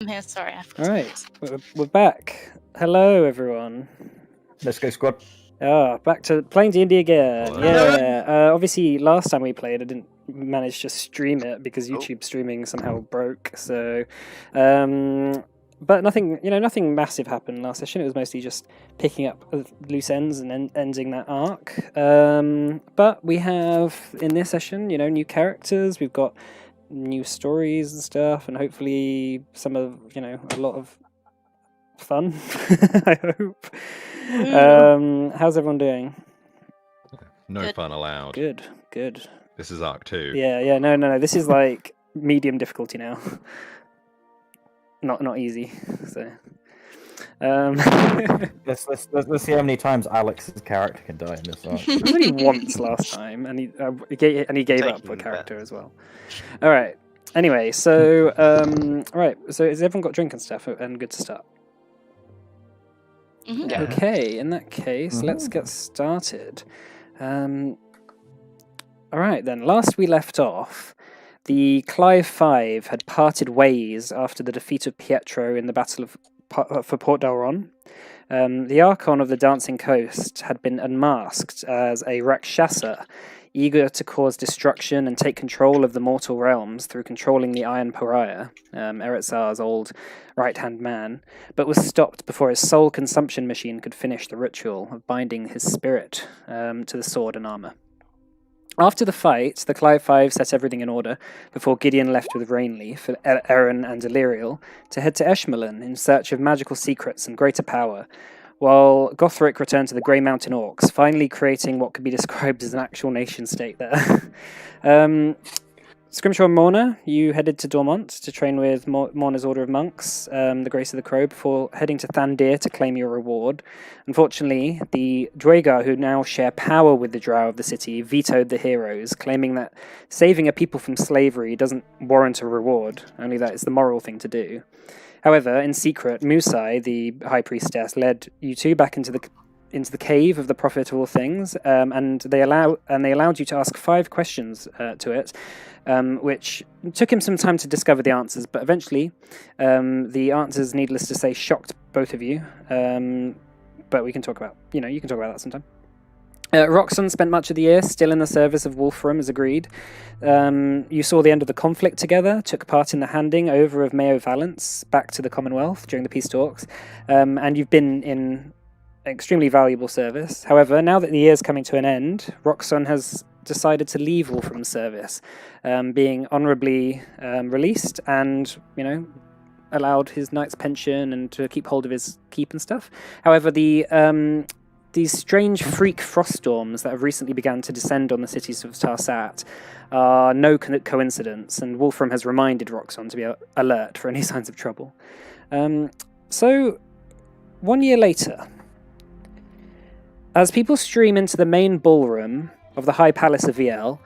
I'm here, sorry, I forgot. All right, we're back. Hello, everyone. Let's go, squad. Back to playing D&D again. Hello. Yeah. Obviously, last time we played, I didn't manage to stream it because YouTube streaming somehow broke. So, but nothing massive happened last session. It was mostly just picking up loose ends and ending that arc. But we have in this session, new characters. We've got new stories and stuff, and hopefully some of a lot of fun. I hope. How's everyone doing? No Good. fun allowed. Good. This is Arc 2. Yeah. No. This is like medium difficulty now. Not easy. So. Let's see how many times Alex's character can die in this arc. It was only once last time, and he gave up a character as well. All right. Anyway, so right. So has everyone got drink and stuff and good to start? Mhm. Yeah. Okay. In that case, let's get started. All right then. Last we left off, the Clive Five had parted ways after the defeat of Pietro in the Battle for Port Dalron. The Archon of the Dancing Coast had been unmasked as a Rakshasa, eager to cause destruction and take control of the mortal realms through controlling the Iron Pariah, Eretzar's old right-hand man, but was stopped before his soul consumption machine could finish the ritual of binding his spirit to the sword and armor. After the fight, the Clive Five set everything in order before Gideon left with Rainleaf, Eren, and Illyriel to head to Eshmolen in search of magical secrets and greater power, while Gothric returned to the Grey Mountain Orcs, finally creating what could be described as an actual nation-state there. Scrimshaw and Morna, you headed to Dormont to train with Morna's Order of Monks, the Grace of the Crow, before heading to Thandir to claim your reward. Unfortunately, the Dwagar, who now share power with the Drow of the city, vetoed the heroes, claiming that saving a people from slavery doesn't warrant a reward, only that it's the moral thing to do. However, in secret, Musai, the High Priestess, led you two back into the cave of the Prophet of all things, and they allowed you to ask 5 questions to it, which took him some time to discover the answers. But eventually, the answers, needless to say, shocked both of you. But we can talk about you can talk about that sometime. Roxanne spent much of the year still in the service of Wolfram, as agreed. You saw the end of the conflict together, took part in the handing over of Mayo Valence back to the Commonwealth during the peace talks, and you've been in extremely valuable service. However, now that the year's coming to an end, Roxanne has decided to leave Wolfram's service, being honourably released and, allowed his knight's pension and to keep hold of his keep and stuff. However, these strange freak frost storms that have recently begun to descend on the cities of Tarsat are no coincidence, and Wolfram has reminded Roxanne to be alert for any signs of trouble. So, 1 year later, as people stream into the main ballroom of the High Palace of Viel,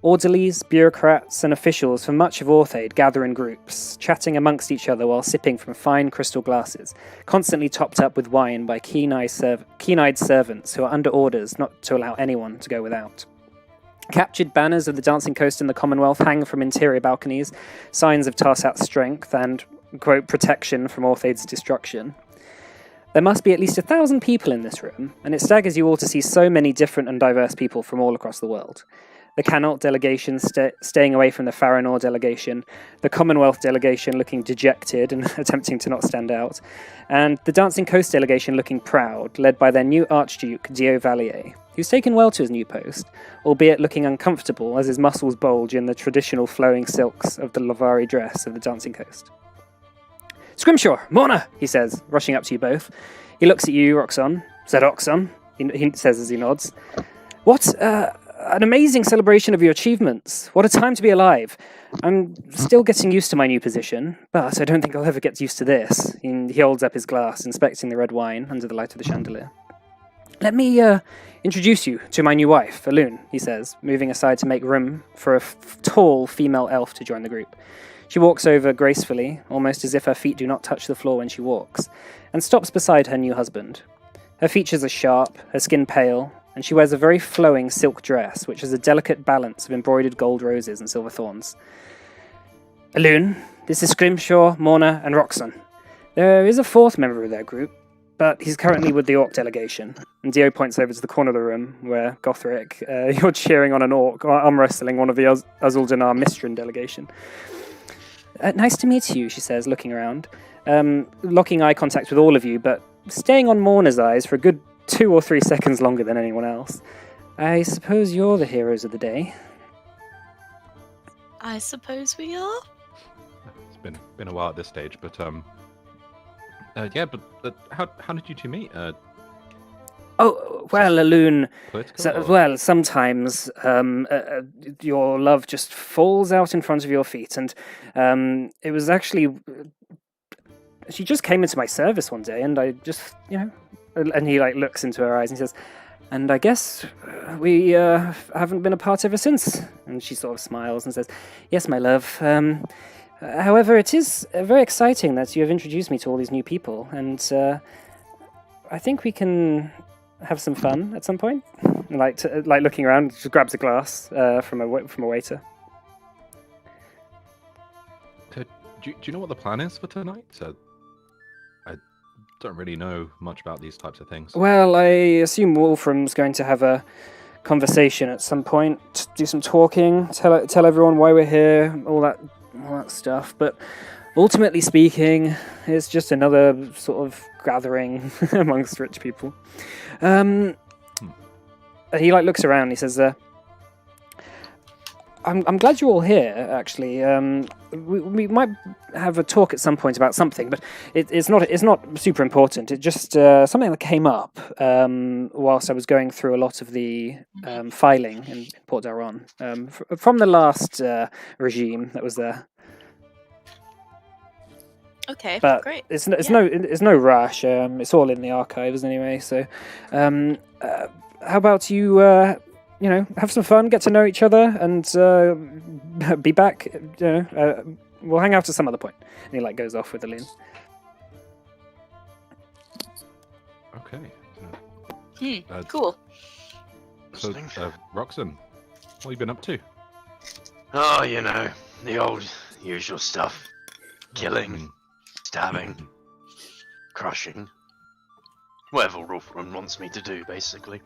orderlies, bureaucrats, and officials from much of Ortheid gather in groups, chatting amongst each other while sipping from fine crystal glasses, constantly topped up with wine by keen-eyed servants who are under orders not to allow anyone to go without. Captured banners of the Dancing Coast and the Commonwealth hang from interior balconies, signs of Tarsat's strength and, quote, protection from Ortheid's destruction. There must be at least 1,000 people in this room, and it staggers you all to see so many different and diverse people from all across the world. The Canault delegation staying away from the Faranor delegation, the Commonwealth delegation looking dejected and attempting to not stand out, and the Dancing Coast delegation looking proud, led by their new Archduke, Dio Valier, who's taken well to his new post, albeit looking uncomfortable as his muscles bulge in the traditional flowing silks of the Lavari dress of the Dancing Coast. "Scrimshaw, Morna," he says, rushing up to you both. He looks at you, Roxanne. "Said Roxanne," he says as he nods. "What an amazing celebration of your achievements. What a time to be alive. I'm still getting used to my new position, but I don't think I'll ever get used to this." He holds up his glass, inspecting the red wine under the light of the chandelier. "Let me introduce you to my new wife, Elune," he says, moving aside to make room for a tall female elf to join the group. She walks over gracefully, almost as if her feet do not touch the floor when she walks, and stops beside her new husband. Her features are sharp, her skin pale, and she wears a very flowing silk dress, which has a delicate balance of embroidered gold roses and silver thorns. "Elune, This is Scrimshaw, Morna, and Roxon. There is a fourth member of their group, but he's currently with the Orc delegation. And Dio points over to the corner of the room where Gothric, you're cheering on an Orc, arm wrestling one of the Azul Janar Mistran delegation. Nice to meet you, she says, looking around. Locking eye contact with all of you, but staying on Morna's eyes for a good 2 or 3 seconds longer than anyone else. I suppose you're the heroes of the day. I suppose we are. It's been a while at this stage, but yeah. But how did you two meet? Oh, well, Aloon. Political? Well, sometimes your love just falls out in front of your feet, and it was actually she just came into my service one day, and I just, and he looks into her eyes and he says, "And I guess we haven't been apart ever since." And she sort of smiles and says, "Yes, my love. However, it is very exciting that you have introduced me to all these new people, and I think we can have some fun at some point." And, looking around, she grabs a glass from a waiter. Do you know what the plan is for tonight? I don't really know much about these types of things. Well, I assume Wolfram's going to have a conversation at some point, do some talking, tell everyone why we're here, all that stuff. But ultimately speaking, it's just another sort of gathering amongst rich people. He looks around and he says, I'm glad you're all here, actually. We might have a talk at some point about something, but it's not super important. It's just something that came up whilst I was going through a lot of the filing in Port d'Aron from the last regime that was there. Okay, But great. it's no rush. It's all in the archives anyway. So, how about you? Have some fun, get to know each other, and be back. We'll hang out at some other point. And he goes off with the loon. Okay. Cool. So, Roxon, what have you been up to? Oh, the old usual stuff. Killing, stabbing, crushing. Whatever Wolfram wants me to do, basically.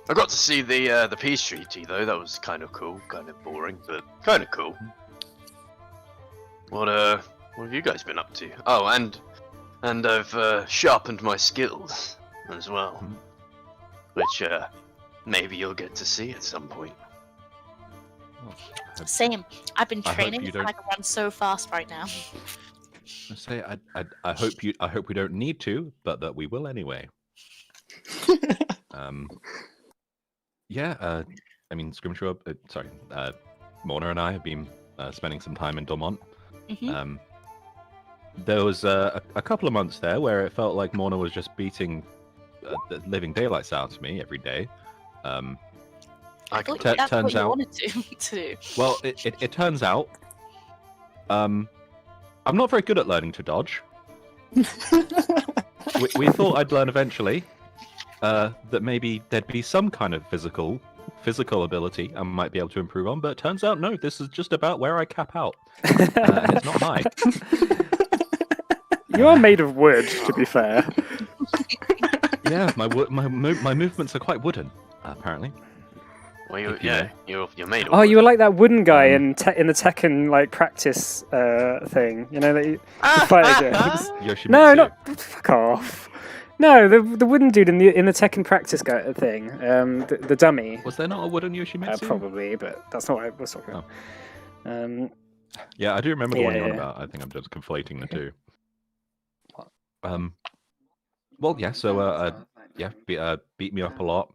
I got to see the peace treaty, though. That was kind of cool. Kind of boring, but kind of cool. What have you guys been up to? Oh, and I've sharpened my skills as well, which maybe you'll get to see at some point. Same. I've been I hope training, you and don't- I can run so fast right now. I hope we don't need to, but that we will anyway. Yeah. I mean, Scrimshaw. Morna and I have been spending some time in Dormont. Mhm. There was a couple of months there where it felt like Morna was just beating the living daylights out of me every day. I thought can that's turns what you out- wanted to do. Well, it turns out, I'm not very good at learning to dodge. we thought I'd learn eventually. That maybe there'd be some kind of physical ability I might be able to improve on, but it turns out no. This is just about where I cap out, and it's not high. You are made of wood, to be fair. Yeah, my movements are quite wooden, apparently. Well, If you know. you're made of Oh, you were wood. like that wooden guy in the Tekken practice thing. That you fight against. Yoshimitsu. No, not fuck off. No, the wooden dude in the Tekken practice guy thing. The dummy. Was there not a wooden Yoshimitsu? Probably, but that's not what I was talking about. Yeah, I do remember the one you're on Yeah. about. I think I'm just conflating the two. What? Well, yeah. So, beat me up a lot.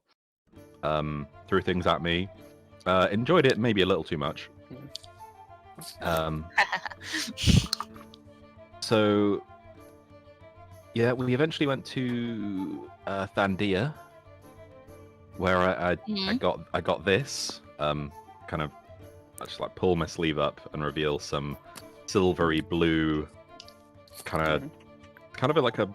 Threw things at me. Enjoyed it maybe a little too much. So, yeah, we eventually went to Thandia, where I Mhm. got this. Kind of, I just pull my sleeve up and reveal some silvery blue, kind of like a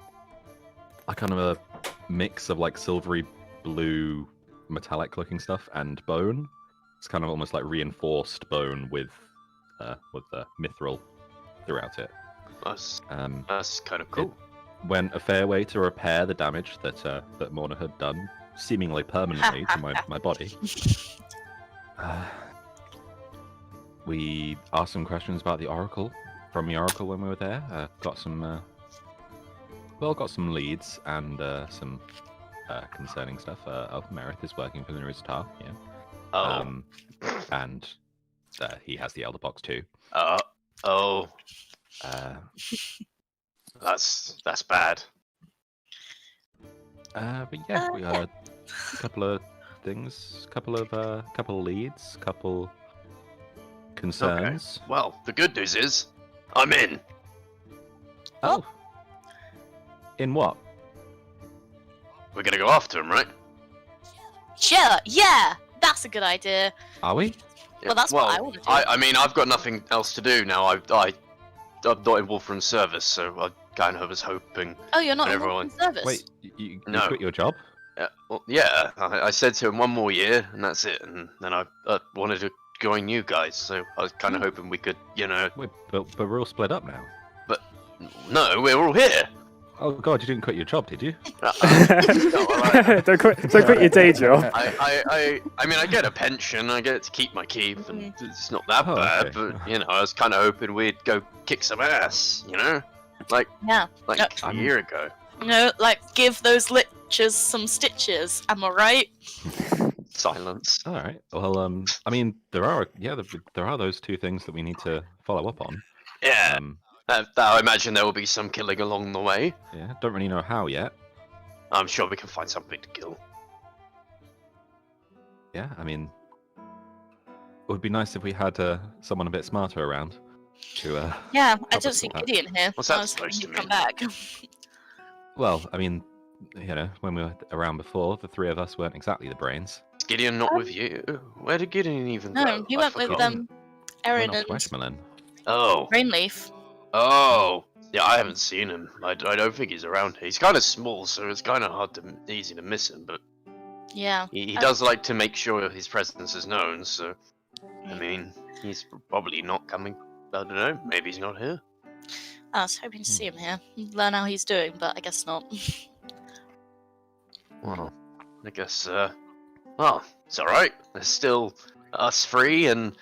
mix of silvery blue metallic looking stuff and bone. It's kind of almost like reinforced bone with the mithril throughout it. That's Um, kind of cool. went a fair way to repair the damage that Morna had done, seemingly permanently to my body. We asked some questions about the Oracle from the Oracle when we were there. Got some leads and some concerning stuff. Merith is working for the Nurizatar, yeah. Oh. And he has the Elder Box too. Oh. That's bad. But yeah, we a couple of things, couple of leads, couple concerns. Well, the good news is, I'm in. Oh. In what? We're gonna go after him, right? Sure, yeah, that's a good idea. Are we? Well, that's what I want to do. I mean, I've got nothing else to do now. I'm not in Wolfram service, so I kind of was hoping. Oh, you're not in everyone- Wolfram service? Wait, you No. quit your job? Well, yeah, I said to him 1 more year, and that's it. And then I wanted to join you guys, so I was kind of hoping we could, Wait, but we're all split up now. No, we're all here. Oh god, you didn't quit your job, did you? Don't quit your day job. I mean, I get a pension, I get to keep my keep, and it's not that Oh, bad. okay. But I was kind of hoping we'd go kick some ass, like Yeah. a year ago. Give those lichers some stitches. Am I right? Silence. All right. Well, I mean, there are those two things that we need to follow up on. Yeah. I imagine there will be some killing along the way. Yeah. Don't really know how yet. I'm sure we can find something to kill. Yeah. I mean, it would be nice if we had someone a bit smarter around to. Yeah, I us don't see with that. Gideon here. What's that I was hoping supposed to he'd come mean? back. Well, I mean, when we were around before, the three of us weren't exactly the brains. Is Gideon not with you? Where did Gideon even go? No, he I went with forgot. Erin Went off and to Ashmalin. Oh. Rainleaf. Oh. Yeah, I haven't seen him. I don't think he's around here. He's kind of small, so it's kind of easy to miss him. But Yeah. he does like to make sure his presence is known. So, I mean, he's probably not coming. I don't know. Maybe he's not here. I was hoping to see him here. Learn how he's doing, but I guess not. Well, I guess. Well, it's all right. There's still us three and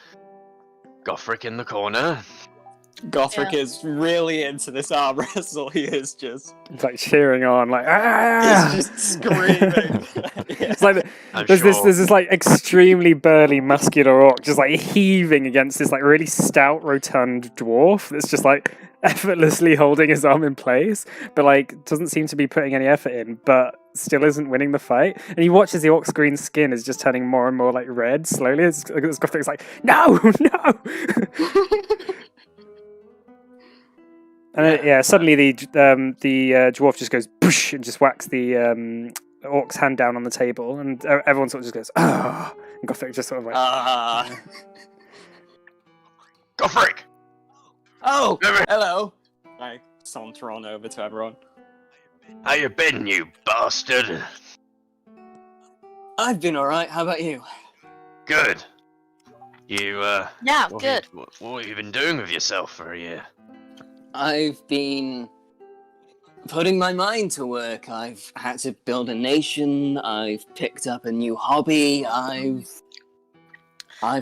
Gothric in the corner. Gothric is really into this arm wrestle. He is just, It's like cheering on, like ah! he's just screaming. It's like I'm there's sure. this like extremely burly, muscular orc just like heaving against this like really stout, rotund dwarf that's just like effortlessly holding his arm in place, but like doesn't seem to be putting any effort in, but still isn't winning the fight. And he watches the orc's green skin is just turning more and more like red slowly. It's Gothric's like, no, no. And yeah, suddenly the dwarf just goes push and just whacks the orc's hand down on the table, and everyone sort of just goes ah, and Gothric just sort of like Gothric! Oh, Never- hello. I saunter on over to everyone. How you been, you bastard? I've been alright, how about you? Good. You, Yeah, what good. What have you been doing with yourself for a year? I've been putting my mind to work. I've had to build a nation, I've picked up a new hobby, I've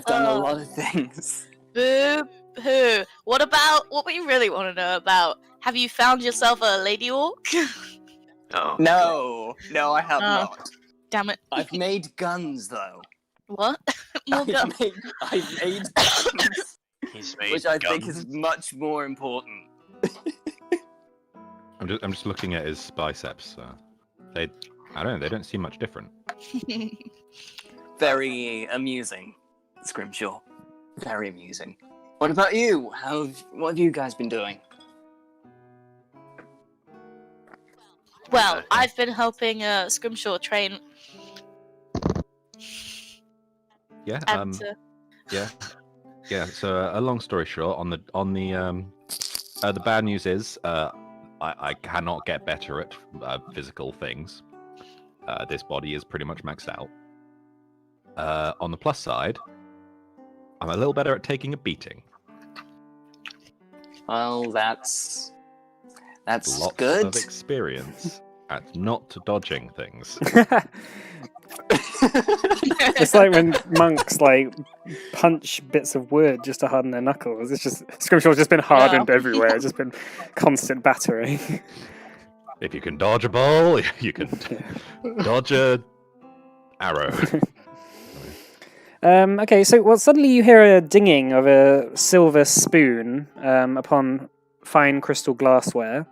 done a lot of things. Boo hoo. What we really want to know about? Have you found yourself a lady orc? Oh. No, I have Oh. not. Damn it. I've made guns though. What? More I've gun. made guns, He's made which I think guns. is much more important. I'm just looking at his biceps. I don't know. They don't seem much different. Very amusing, Scrimshaw. Very amusing. What about you? What have you guys been doing? Well, I've been helping Scrimshaw train Yeah. and Yeah. So a long story short, on the bad news is I cannot get better at physical things. This body is pretty much maxed out. On the plus side, I'm a little better at taking a beating. Well, that's Lots good. of experience at not dodging things. It's like when monks like punch bits of wood just to harden their knuckles. It's just Scrimshaw's just been hardened everywhere. It's just been constant battering. If you can dodge a ball, you can dodge a arrow. Okay, so suddenly you hear a dinging of a silver spoon upon fine crystal glassware.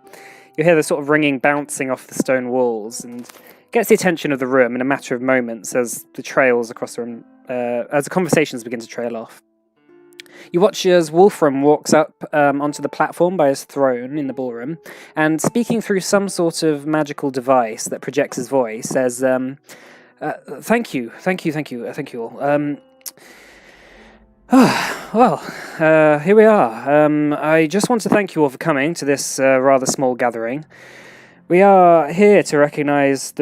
You hear the sort of ringing bouncing off the stone walls, and gets the attention of the room in a matter of moments as the trails across the room, as the conversations begin to trail off. You watch as Wolfram walks up onto the platform by his throne in the ballroom, and speaking through some sort of magical device that projects his voice, says, thank you all. Here we are. I just want to thank you all for coming to this rather small gathering. We are here to recognise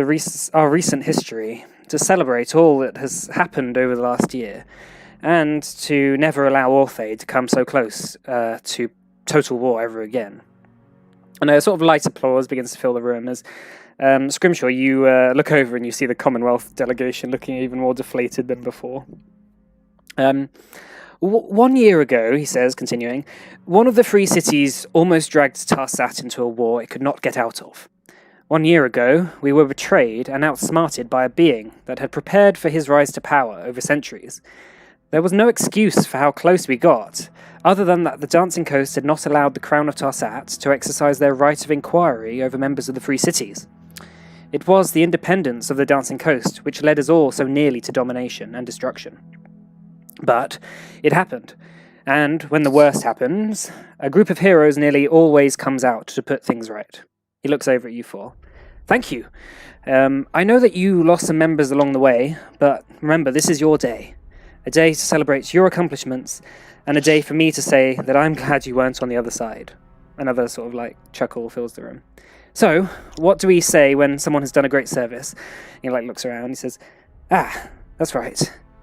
our recent history, to celebrate all that has happened over the last year, and to never allow Orthe to come so close to total war ever again. And a sort of light applause begins to fill the room as Scrimshaw, you look over and you see the Commonwealth delegation looking even more deflated than before. 1 year ago, he says, continuing, one of the free cities almost dragged Tarsat into a war it could not get out of. 1 year ago, we were betrayed and outsmarted by a being that had prepared for his rise to power over centuries. There was no excuse for how close we got, other than that the Dancing Coast had not allowed the Crown of Tarsat to exercise their right of inquiry over members of the free cities. It was the independence of the Dancing Coast which led us all so nearly to domination and destruction. But it happened, and when the worst happens, a group of heroes nearly always comes out to put things right. He looks over at you four. Thank you. I know that you lost some members along the way, but remember, this is your day. A day to celebrate your accomplishments, and a day for me to say that I'm glad you weren't on the other side. Another sort of like chuckle fills the room. So, what do we say when someone has done a great service? He looks around, he says, that's right.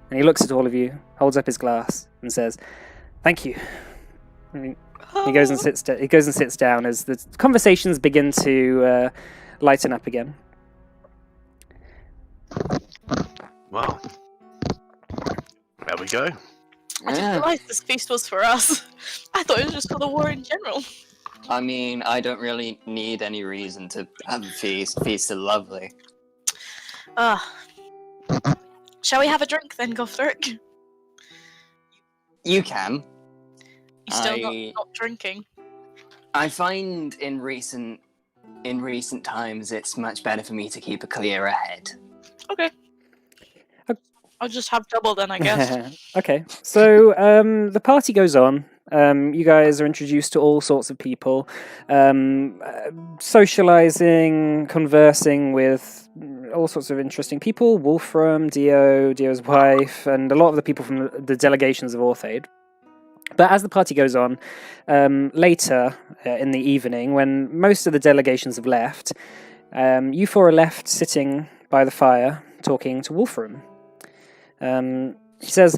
And he looks at all of you, holds up his glass, and says, thank you. And he goes and sits down as the conversations begin to lighten up again. Well, there we go. I didn't realise this feast was for us. I thought it was just for the war in general. I mean, I don't really need any reason to have a feast. Feasts are lovely. Shall we have a drink then, Gothric? You can. You still not drinking? I find in recent times it's much better for me to keep a clearer head. Okay. I'll just have double then, I guess. Okay, so the party goes on. You guys are introduced to all sorts of people, socializing, conversing with all sorts of interesting people. Wolfram, Dio's wife, and a lot of the people from the delegations of Orthe. But as the party goes on, later in the evening, when most of the delegations have left, you four are left sitting by the fire, talking to Wolfram. He says,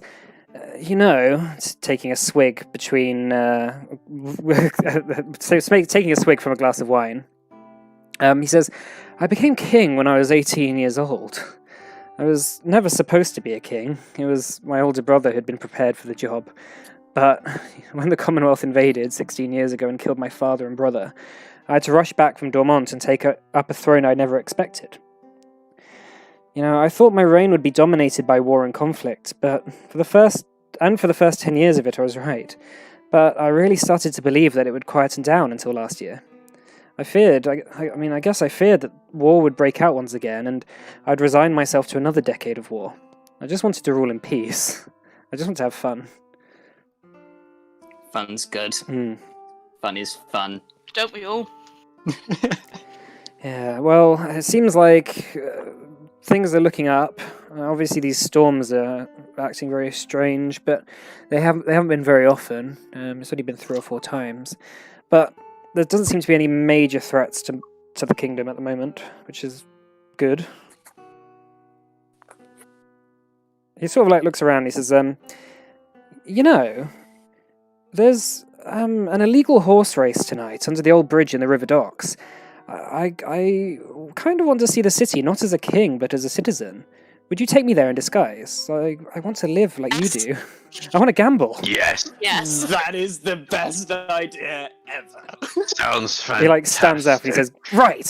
taking a swig between, taking a swig from a glass of wine. He says, I became king when I was 18 years old. I was never supposed to be a king. It was my older brother who had been prepared for the job. But when the Commonwealth invaded 16 years ago and killed my father and brother, I had to rush back from Dormont and take up a throne I'd never expected. I thought my reign would be dominated by war and conflict, but for the first 10 years of it, I was right. But I really started to believe that it would quieten down until last year. I feared that war would break out once again, and I'd resign myself to another decade of war. I just wanted to rule in peace. I just want to have fun. Fun's good. Fun is fun. Don't we all? Yeah, well, it seems like things are looking up. Obviously, these storms are acting very strange, but they haven't been very often. It's only been 3 or 4 times. But there doesn't seem to be any major threats to the kingdom at the moment, which is good. He sort of looks around and he says, there's an illegal horse race tonight under the old bridge in the river docks. I kind of want to see the city, not as a king, but as a citizen. Would you take me there in disguise? I want to live like you do. I want to gamble. Yes, Yes. That is the best idea ever. sounds fantastic. He like stands up and he says, "Right.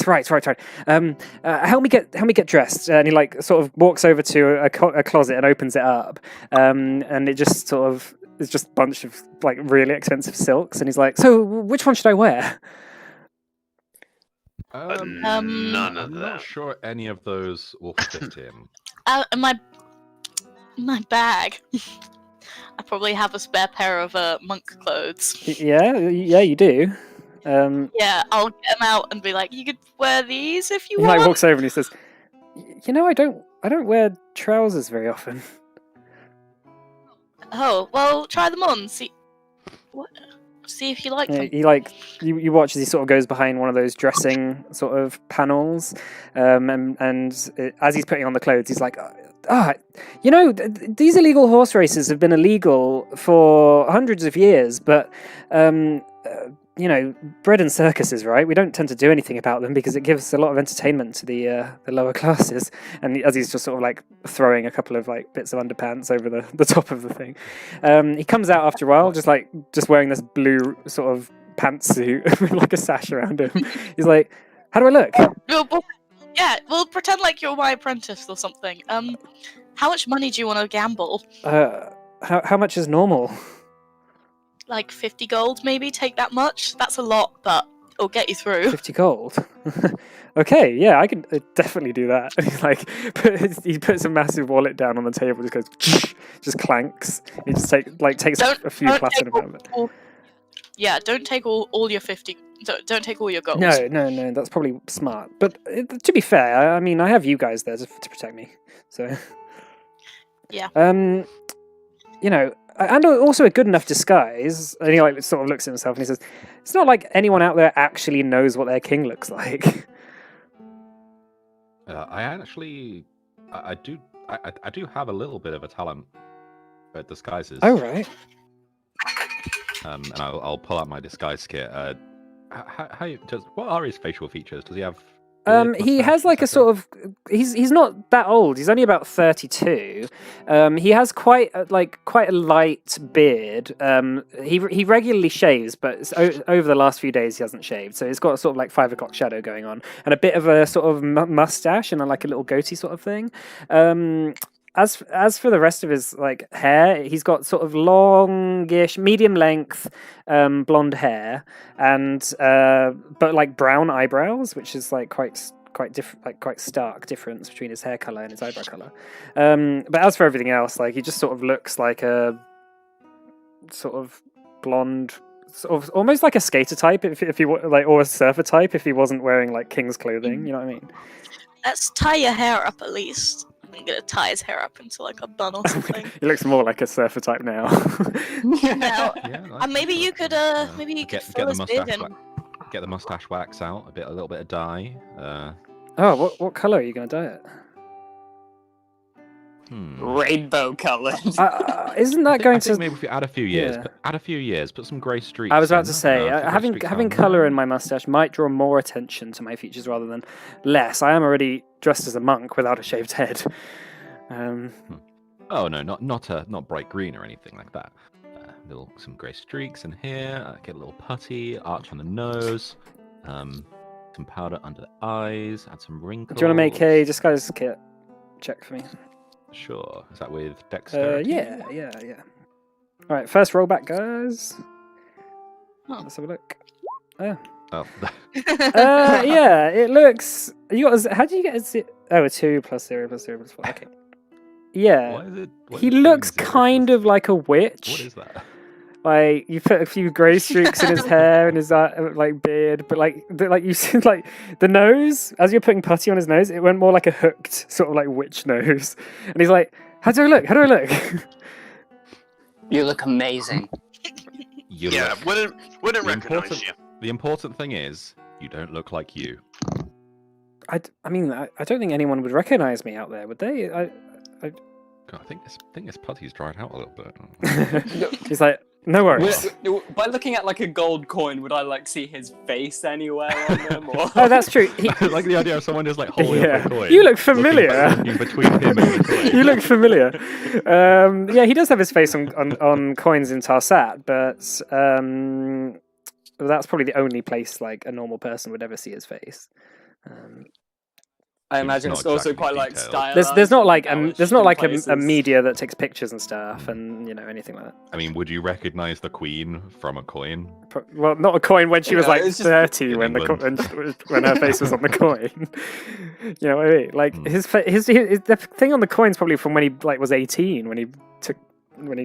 Help me get dressed." And he like sort of walks over to a closet and opens it up. And it just sort of is just a bunch of like really expensive silks. And he's like, "So which one should I wear?" None of I'm that. not sure any of those will fit in. My bag. I probably have a spare pair of monk clothes. Yeah, you do. Yeah, I'll get them out and be like, you could wear these if you He want. like walks over and he says, "You know, I don't wear trousers very often." Oh, well, try them on. See if you like Yeah, them. he like you watch as he sort of goes behind one of those dressing sort of panels, and as he's putting on the clothes, he's like, you know, these illegal horse races have been illegal for hundreds of years, but you know, bread and circuses, right? We don't tend to do anything about them because it gives a lot of entertainment to the lower classes. And as he's just sort of like throwing a couple of like bits of underpants over the top of the thing, he comes out after a while, just wearing this blue sort of pantsuit with like a sash around him. He's like, "How do I look?" Yeah, we'll pretend like you're my apprentice or something. How much money do you want to gamble? How much is normal? Like 50 gold, maybe? Take that much? That's a lot, but it'll get you through. 50 gold. Okay, yeah, I can definitely do that. And he's like, he puts a massive wallet down on the table, just goes, just clanks. He just takes a few platinum out of it. Yeah, don't take all your 50. Don't take all your gold. No, that's probably smart. But to be fair, I mean, I have you guys there to protect me, so. Yeah. You know, and also a good enough disguise. And he like sort of looks at himself and he says, "It's not like anyone out there actually knows what their king looks like." I do have a little bit of a talent at disguises. Oh right. And I'll pull out my disguise kit. What are his facial features? Does he have? beard, He mustache, has like a etc.? sort of he's not that old. He's only about 32. He has quite a light beard. He regularly shaves, but over the last few days he hasn't shaved. So he's got a sort of like 5 o'clock shadow going on, and a bit of a sort of mustache and like a little goatee sort of thing. As for the rest of his like hair, he's got sort of longish, medium length, blonde hair, and but like brown eyebrows, which is like quite different, like quite stark difference between his hair color and his eyebrow color. But as for everything else, like he just sort of looks like a sort of blonde, sort of almost like a skater type, if he like, or a surfer type if he wasn't wearing like king's clothing. You know what I mean? Let's tie your hair up at least. I'm gonna tie his hair up into like a bun or something. He looks more like a surfer type now. Now, Yeah, and maybe you could get fill the his beard mustache in. get the mustache wax out, a little bit of dye. Oh, what color are you going to dye it? Rainbow colored. Isn't that I going think to? maybe if you add a few years, Yeah. put some grey streaks. I was about in, to say, a few grey having streaks down there. color in my mustache might draw more attention to my features rather than less. I am already dressed as a monk without a shaved head. Oh no, not bright green or anything like that. Some grey streaks in here. Get a little putty, arch on the nose, some powder under the eyes, add some wrinkles. Do you want to make a disguise kit check for me? Sure. Is that with dexterity? Yeah. All right, first roll back, guys. Oh. Let's have a look. Oh. Yeah, it looks. You got? How do you get a 2 plus 0 plus 0 plus 4? Okay. Yeah. What is it? What He is it looks doing, zero kind plus- of like a witch. What is that? Like you put a few grey streaks in his hair and his like beard, but like you see like the nose as you're putting putty on his nose, it went more like a hooked sort of like witch nose. And he's like, "How do I look? How do I look?" You look amazing. You Yeah, look- wouldn't The recognize important- you. The important thing is you don't look like you. I mean, I don't think anyone would recognize me out there, would they? God, I think this putty's dried out a little bit. He's like, No worries. By looking at like a gold coin, would I like see his face anywhere on them? Or... Oh, that's true. I like the idea of someone just like holding Yeah. up a coin. You look familiar. Looking between him and the coin. You look familiar. Yeah, he does have his face on coins in Tarsat, but that's probably the only place like a normal person would ever see his face. I imagine not it's also exactly quite like detailed. stylized. There's not like embellished there's not in like a places. media that takes pictures and stuff, and anything like that. I mean, would you recognize the queen from a coin? Well, not a coin when she was Yeah, like it's just 30 in when England. when her face was on the coin. You know what I mean? Like Hmm. his the thing on the coin's probably from when he like was 18 when he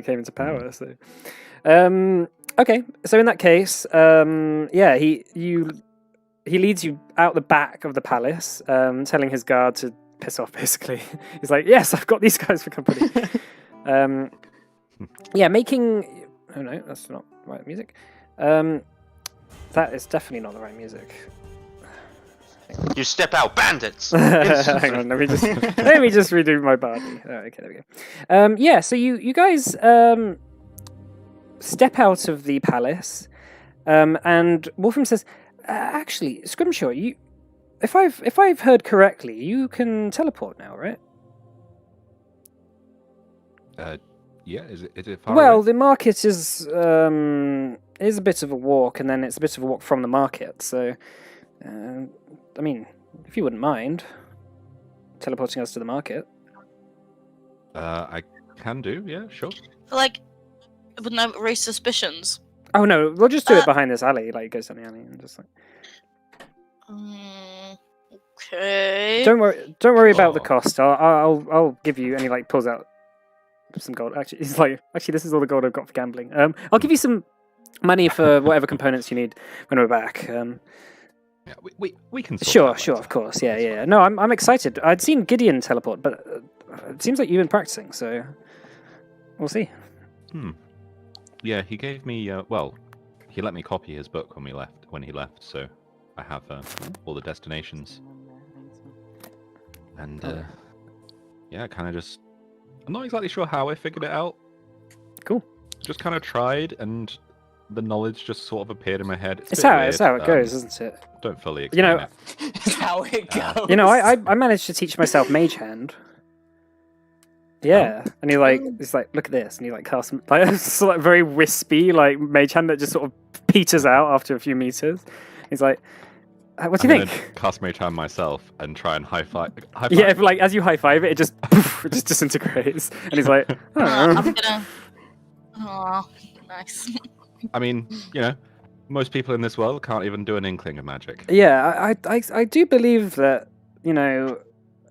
came into power. So, okay. So in that case, yeah, he leads you out the back of the palace, telling his guard to piss off. Basically, he's like, "Yes, I've got these guys for company." Yeah, making. Oh no, that's not the right music. That is definitely not the right music. You step out, bandits! Hang on, let me just redo my body. Oh, okay, there we go. Yeah, so you guys step out of the palace, and Wolfram says, "Actually, Scrimshaw, if I've heard correctly, you can teleport now, right?" Yeah, is it far Well, away? the market is a bit of a walk, and then it's a bit of a walk from the market. So, I mean, if you wouldn't mind teleporting us to the market. I can do, yeah, sure. Like, it would never raise suspicions. Oh no, we'll just do it behind this alley. Like, it goes down the alley and just like. Okay. Don't worry about the Oh. cost. I'll give you. And he like pulls out some gold. Actually, he's like, this is all the gold I've got for gambling. I'll give you some money for whatever components you need when we're back. Yeah, we can sort Sure, that sure, later. of course. Yeah. No, I'm excited. I'd seen Gideon teleport, but it seems like you've been practicing, so we'll see. Yeah, he gave me. Well, he let me copy his book when he left, so I have all the destinations. And yeah, kind of just. I'm not exactly sure how I figured it out. Cool. Just kind of tried, and the knowledge just sort of appeared in my head. It's a bit how weird, it goes, isn't it? Don't fully You explain know, it. That's how it goes. I managed to teach myself Mage Hand. Yeah, and he's like, look at this, and he like casts like it's like very wispy like Mage Hand that just sort of peters out after a few meters. He's like, what do you I'm think? gonna cast Mage Hand myself and try and high five. Yeah, if, like as you high five it, it just it just disintegrates, and he's like, I'm oh. gonna. Oh, nice. I mean, most people in this world can't even do an inkling of magic. Yeah, I do believe that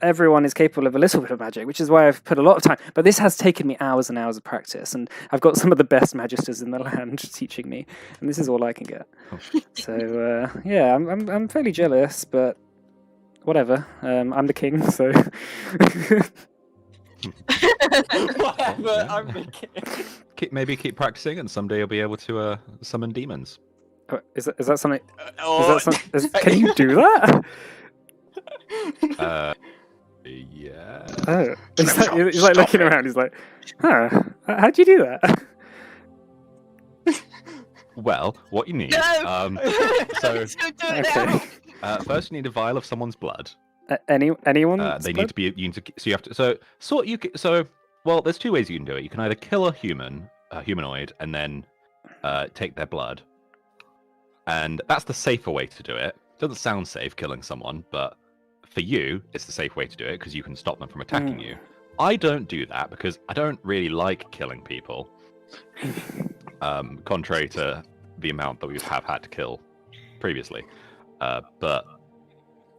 everyone is capable of a little bit of magic, which is why I've put a lot of time. But this has taken me hours and hours of practice, and I've got some of the best magisters in the land teaching me, and this is all I can get. So yeah, I'm fairly jealous, but whatever. I'm the king, so. Whatever, Yeah. I'm thinking. Maybe keep practicing, and someday you'll be able to summon demons. Is that something? Oh, Can you do that? Yeah. Oh, he's like looking around. He's like, huh? How'd you do that? Well, what you need. No! So Don't do it Okay. now. first you need a vial of someone's blood. Anyone? They need to be. So you have to. So well, there's two ways you can do it. You can either kill a humanoid, and then take their blood, and that's the safer way to do it. Doesn't sound safe killing someone, but for you, it's the safe way to do it because you can stop them from attacking you. I don't do that because I don't really like killing people. Contrary to the amount that we have had to kill previously. But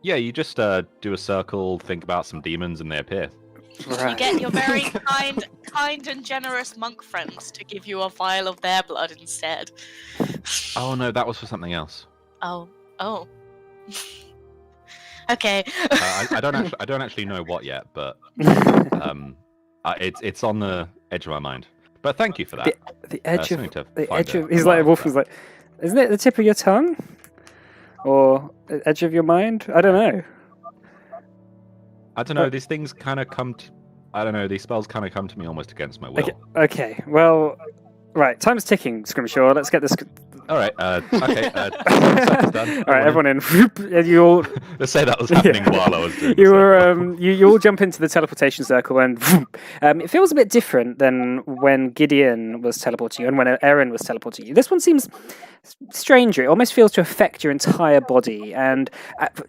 yeah, you just do a circle, think about some demons, and they appear. You get your very kind and generous monk friends to give you a vial of their blood instead. Oh no, that was for something else. Oh. Okay. I don't actually know what yet, but it's on the edge of my mind. But thank you for that. The edge something of to the find edge a of. He's like vial Wolf for was that. like, isn't it the tip of your tongue, or the edge of your mind? I don't know. I don't know. These things kind of come. I don't know. These spells kind of come to me almost against my will. Okay. Well, Right, time's ticking, Scrimshaw. Let's get this. All right. Okay. Second's done. All right, everyone in. And you all. Let's say that was happening while I was doing. You the were circle. you all jump into the teleportation circle, and it feels a bit different than when Gideon was teleporting you and when Erin was teleporting you. This one seems stranger. It almost feels to affect your entire body, and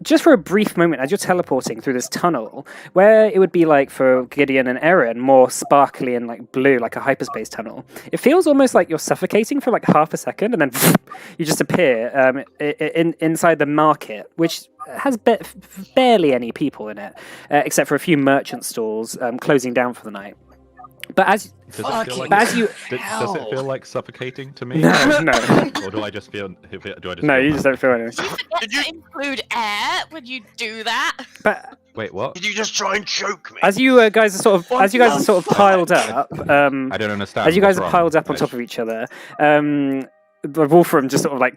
just for a brief moment, as you're teleporting through this tunnel, where it would be like for Gideon and Erin, more sparkly and like blue, like a hyperspace tunnel. It feels almost like you're suffocating for like half a second, and then you just appear inside the market, which has barely any people in it, except for a few merchant stalls closing down for the night. But as Does it feel like, as you does it feel like suffocating to me? no, Or do I just feel? Do I just? no, feel you just don't feel anything. You forgot to include air when you do that. But Wait, what? Did you just try and choke me? as you guys are sort of piled up, I don't understand. as you guys What's are wrong? piled up on top of each other, the Wolfram just sort of like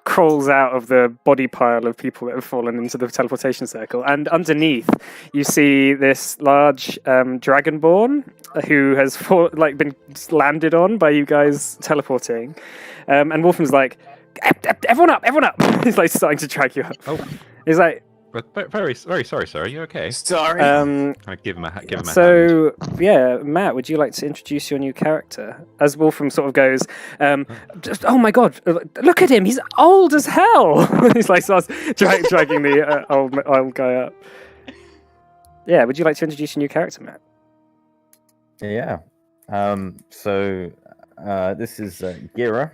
crawls out of the body pile of people that have fallen into the teleportation circle, and underneath you see this large dragonborn who has been landed on by you guys teleporting, and Wolfram's like, everyone up, everyone up. He's like starting to drag you up. Oh. He's like, But very, very sorry, sir. Are you okay? Sorry. I give him a hand. so yeah, Matt, would you like to introduce your new character? As Wolfram sort of goes, oh my god, look at him, he's old as hell. He's like starts dragging the old guy up. Yeah, would you like to introduce your new character, Matt? Yeah. So this is Gira,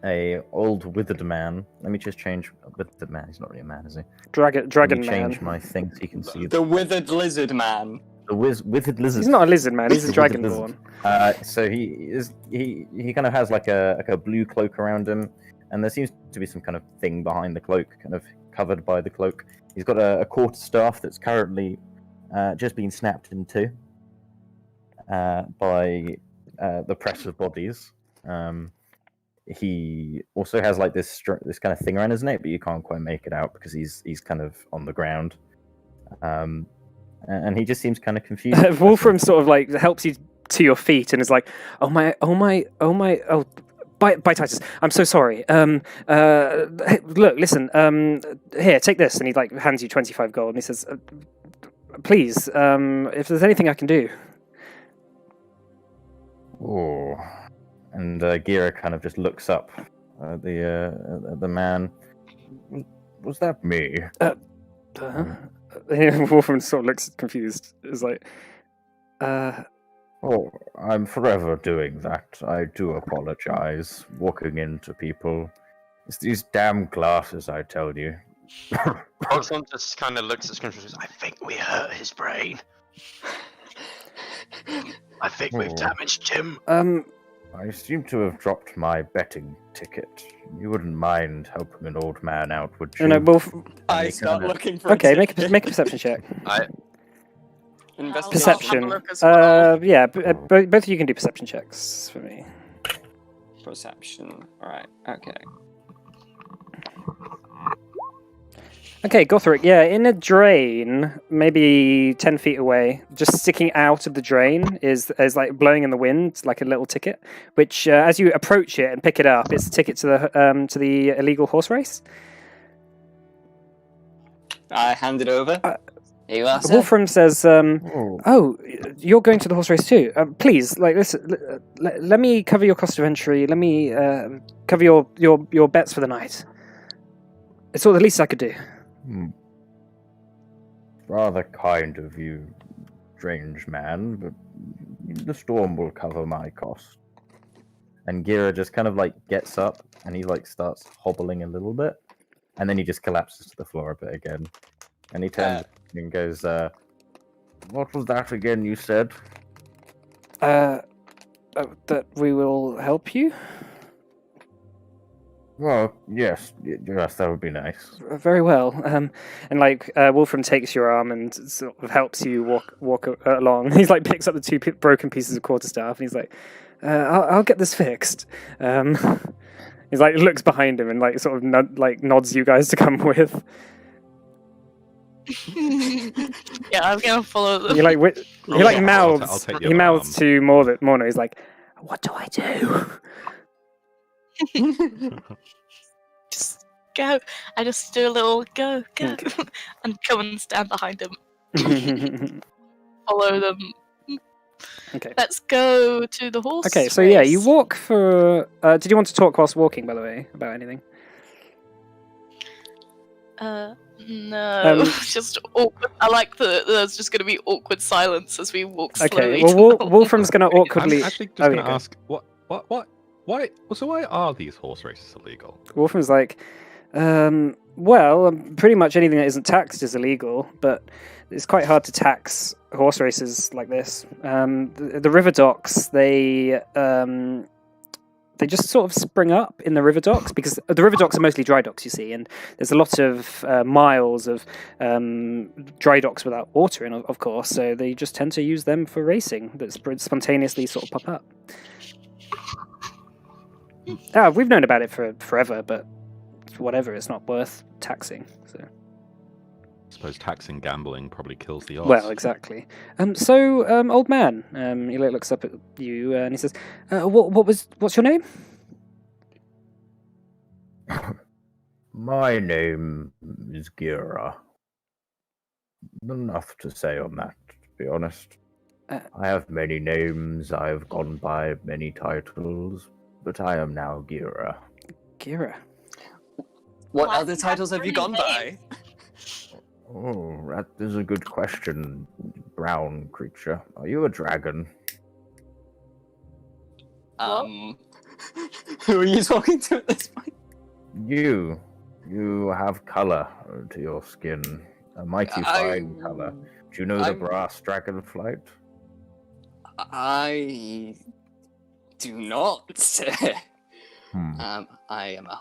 a old withered man. Let me just change withered man. He's not really a man, is he? Dragon Let me man. change my thing so you can see The withered lizard man. the withered lizard. He's not a lizard man. He's a The withered dragonborn. So he kind of has like a blue cloak around him, and there seems to be some kind of thing behind the cloak, kind of covered by the cloak. He's got a quarterstaff that's currently just been snapped in two by the press of bodies. He also has like this kind of thing around his neck, but you can't quite make it out because he's kind of on the ground. And he just seems kind of confused. Wolfram sort of like helps you to your feet and is like, oh by Titus, I'm so sorry. Hey, look, listen, here, take this, and he like hands you 25 gold, and he says, please, if there's anything I can do. Oh. And Gira kind of just looks up at the man. Was that me? Wolfram sort of looks confused. It's like, Oh, I'm forever doing that. I do apologize. Walking into people. It's these damn glasses, I tell you. Wolfram just kind of looks at Scrimshaw and says, I think we hurt his brain. I think we've damaged him. I seem to have dropped my betting ticket. You wouldn't mind helping an old man out, would you? no, I start looking for okay, a make ticket. a perception check. Investigation. Perception. look as well. Yeah, both of you can do perception checks for me. Perception. Alright, okay. Okay, Gothric, yeah, in a drain, maybe 10 feet away, just sticking out of the drain is like blowing in the wind, like a little ticket, which as you approach it and pick it up, it's a ticket to the illegal horse race. I hand it over. Here you are, sir. Wolfram says, oh, you're going to the horse race too? Please, like, listen, let me cover your cost of entry, let me cover your bets for the night. It's all the least I could do. Rather kind of you, strange man, but the storm will cover my cost. And Gira just kind of like gets up and he like starts hobbling a little bit, and then he just collapses to the floor a bit again. And he turns and goes, what was that again you said? That we will help you? Well, yes, that would be nice. Very well. And like Wolfram takes your arm and sort of helps you walk along. He's like picks up the two broken pieces of quarterstaff and he's like, I'll get this fixed. He's like looks behind him and like sort of nods you guys to come with. Yeah, I'm gonna follow them. He like I'll mouths. take He your mouths arm. to Morno. He's like, What do I do? Just go. I just do a little go, Okay. and come and stand behind him. Follow them. Okay. Let's go to the horse. Okay, so yeah, you race. walk for... did you want to talk whilst walking, by the way, about anything? No, just awkward. I like that there's just going to be awkward silence as we walk slowly. Okay, well, to the Wolfram's going to awkwardly... I'm actually just Oh, going yeah, to go. ask, why? So why are these horse races illegal? Wolfram's like, well, pretty much anything that isn't taxed is illegal, but it's quite hard to tax horse races like this. The river docks, they just sort of spring up in the river docks because the river docks are mostly dry docks, you see, and there's a lot of miles of dry docks without water in, of course, so they just tend to use them for racing that spontaneously sort of pop up. We've known about it for forever, but whatever, it's not worth taxing. So. I suppose taxing gambling probably kills the odds. Well, exactly. Old man, he looks up at you and he says, "What's your name?" My name is Gira. Enough to say on that, to be honest. I have many names, I have gone by many titles, but I am now Gira. Gira. What Why other do you have titles have you three gone by? Oh, that is a good question, brown creature. Are you a dragon? Who are you talking to at this point? You have color to your skin, a mighty fine color. Do you know the I'm- brass dragonflight? I do not. I am a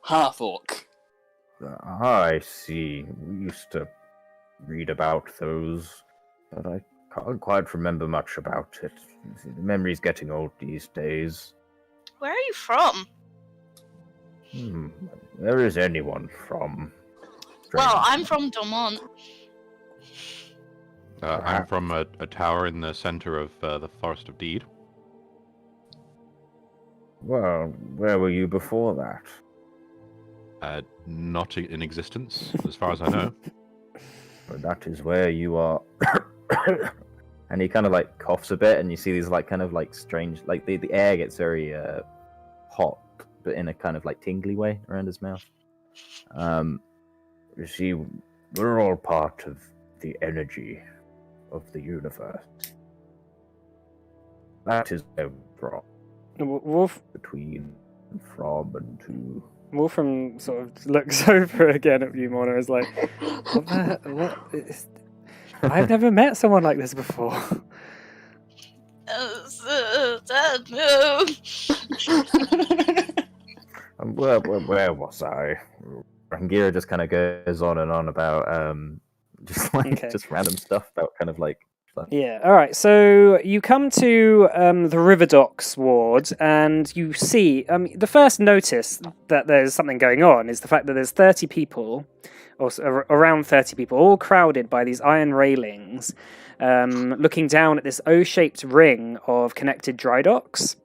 half-orc. I see. We used to read about those, but I can't quite remember much about it. The memory's getting old these days. Where are you from? Where is anyone from? Well, I'm from Dormont. I'm from a tower in the center of the Forest of Deed. Well, where were you before that? Not in existence, as far as I know. Well, that is where you are. And he kind of like coughs a bit, and you see these like kind of like strange, like the air gets very hot, but in a kind of like tingly way around his mouth. You see, we're all part of the energy of the universe. That is where we're from, between, from, and to. Wolfram sort of looks over again at you, Mona, is like, what is... I've never met someone like this before. No. Where was I? Rangira just kind of goes on and on about just like Okay. just random stuff about kind of like. Yeah, alright, so you come to the River Docks ward, and you see, the first notice that there's something going on is the fact that there's 30 people, or around 30 people, all crowded by these iron railings, looking down at this O-shaped ring of connected dry docks.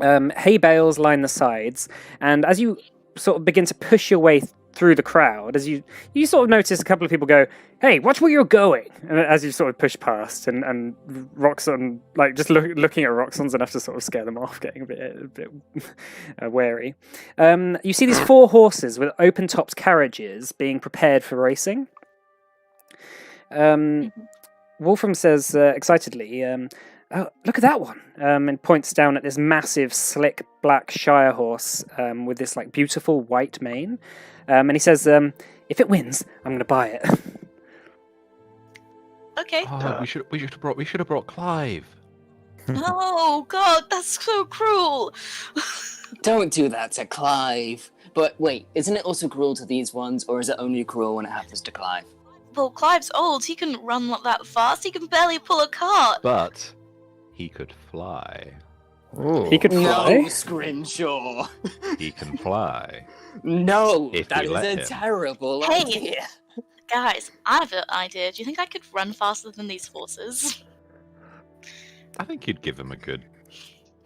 Hay bales line the sides, and as you sort of begin to push your way through the crowd, as you sort of notice a couple of people go, "Hey, watch where you're going!" And as you sort of push past, and Roxanne, like just looking at Roxanne's enough to sort of scare them off, getting a bit wary. You see these 4 horses with open-topped carriages being prepared for racing. Wolfram says excitedly, "Oh, look at that one!" And points down at this massive, slick black Shire horse with this like beautiful white mane. And he says, "If it wins, I'm going to buy it." Okay. Oh, we should have brought Clive. Oh God, that's so cruel. Don't do that to Clive. But wait, isn't it also cruel to these ones, or is it only cruel when it happens to Clive? Well, Clive's old. He can run like that fast. He can barely pull a cart. But he could fly. Ooh. He could fly. No, Scrimshaw. He can fly. No, If that we is let a him. terrible Hey. idea. Guys, I have an idea. Do you think I could run faster than these horses? I think you'd give him a good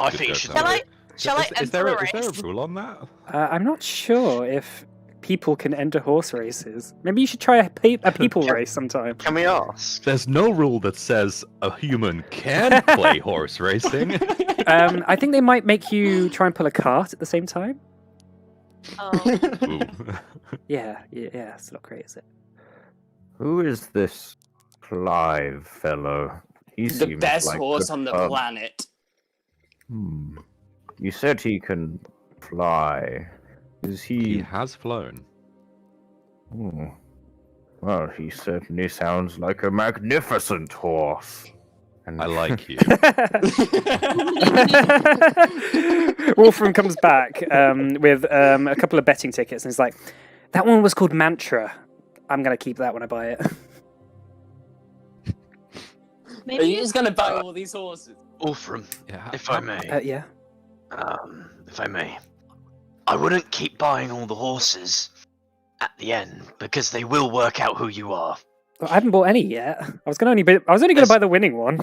I Good think you joke, should though. do it. Shall I Is enter there a a race? rule on that? I'm not sure if people can enter horse races. Maybe you should try a people race sometime. Can we ask? There's no rule that says a human can play horse racing. I think they might make you try and pull a cart at the same time. Oh, Ooh. Yeah, it's not great, is it? Who is this Clive fellow? He The seems best like horse good on the fun. planet. You said he can fly. Is He he? has flown. Hmm. Well, he certainly sounds like a magnificent horse. And I like you. Wolfram comes back with a couple of betting tickets and he's like, that one was called Mantra. I'm going to keep that when I buy it. Are maybe you just gonna buy all these horses? Wolfram, Yeah, if I may. Yeah. If I may. I wouldn't keep buying all the horses at the end, because they will work out who you are. Well, I haven't bought any yet. I was only going to buy the winning one.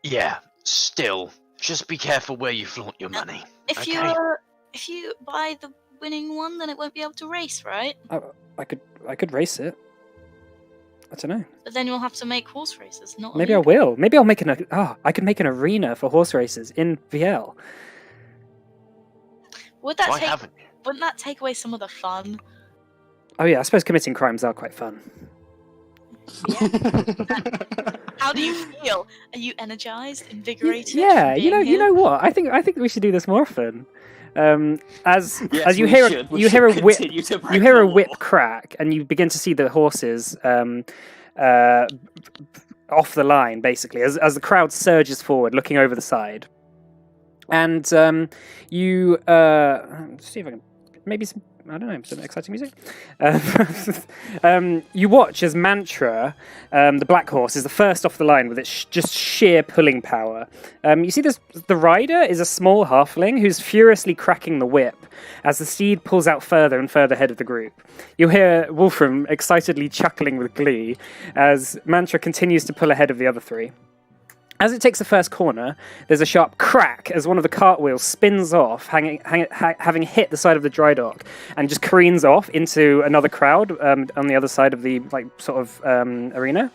Yeah, still. Just be careful where you flaunt your money. if Okay. if you buy the winning one, then it won't be able to race, right? I could race it. I don't know. But then you'll have to make horse races, not Maybe I will. Maybe I'll make I could make an arena for horse races in VL. Would that Why take? haven't you? Wouldn't that take away some of the fun? Oh yeah, I suppose committing crimes are quite fun. How do you feel? Are you energized, invigorated? Yeah, from you being here? know what? I think we should do this more often. As Yes, you we hear should. We you hear a should whip continue to break you hear the a whip law. crack and you begin to see the horses off the line basically as the crowd surges forward looking over the side. And you see if I can maybe some exciting music. You watch as Mantra, the black horse, is the first off the line with its just sheer pulling power. You see the rider is a small halfling who's furiously cracking the whip as the steed pulls out further and further ahead of the group. You hear Wolfram excitedly chuckling with glee as Mantra continues to pull ahead of the other three. As it takes the first corner, there's a sharp crack as one of the cartwheels spins off, having hit the side of the dry dock, and just careens off into another crowd on the other side of the arena.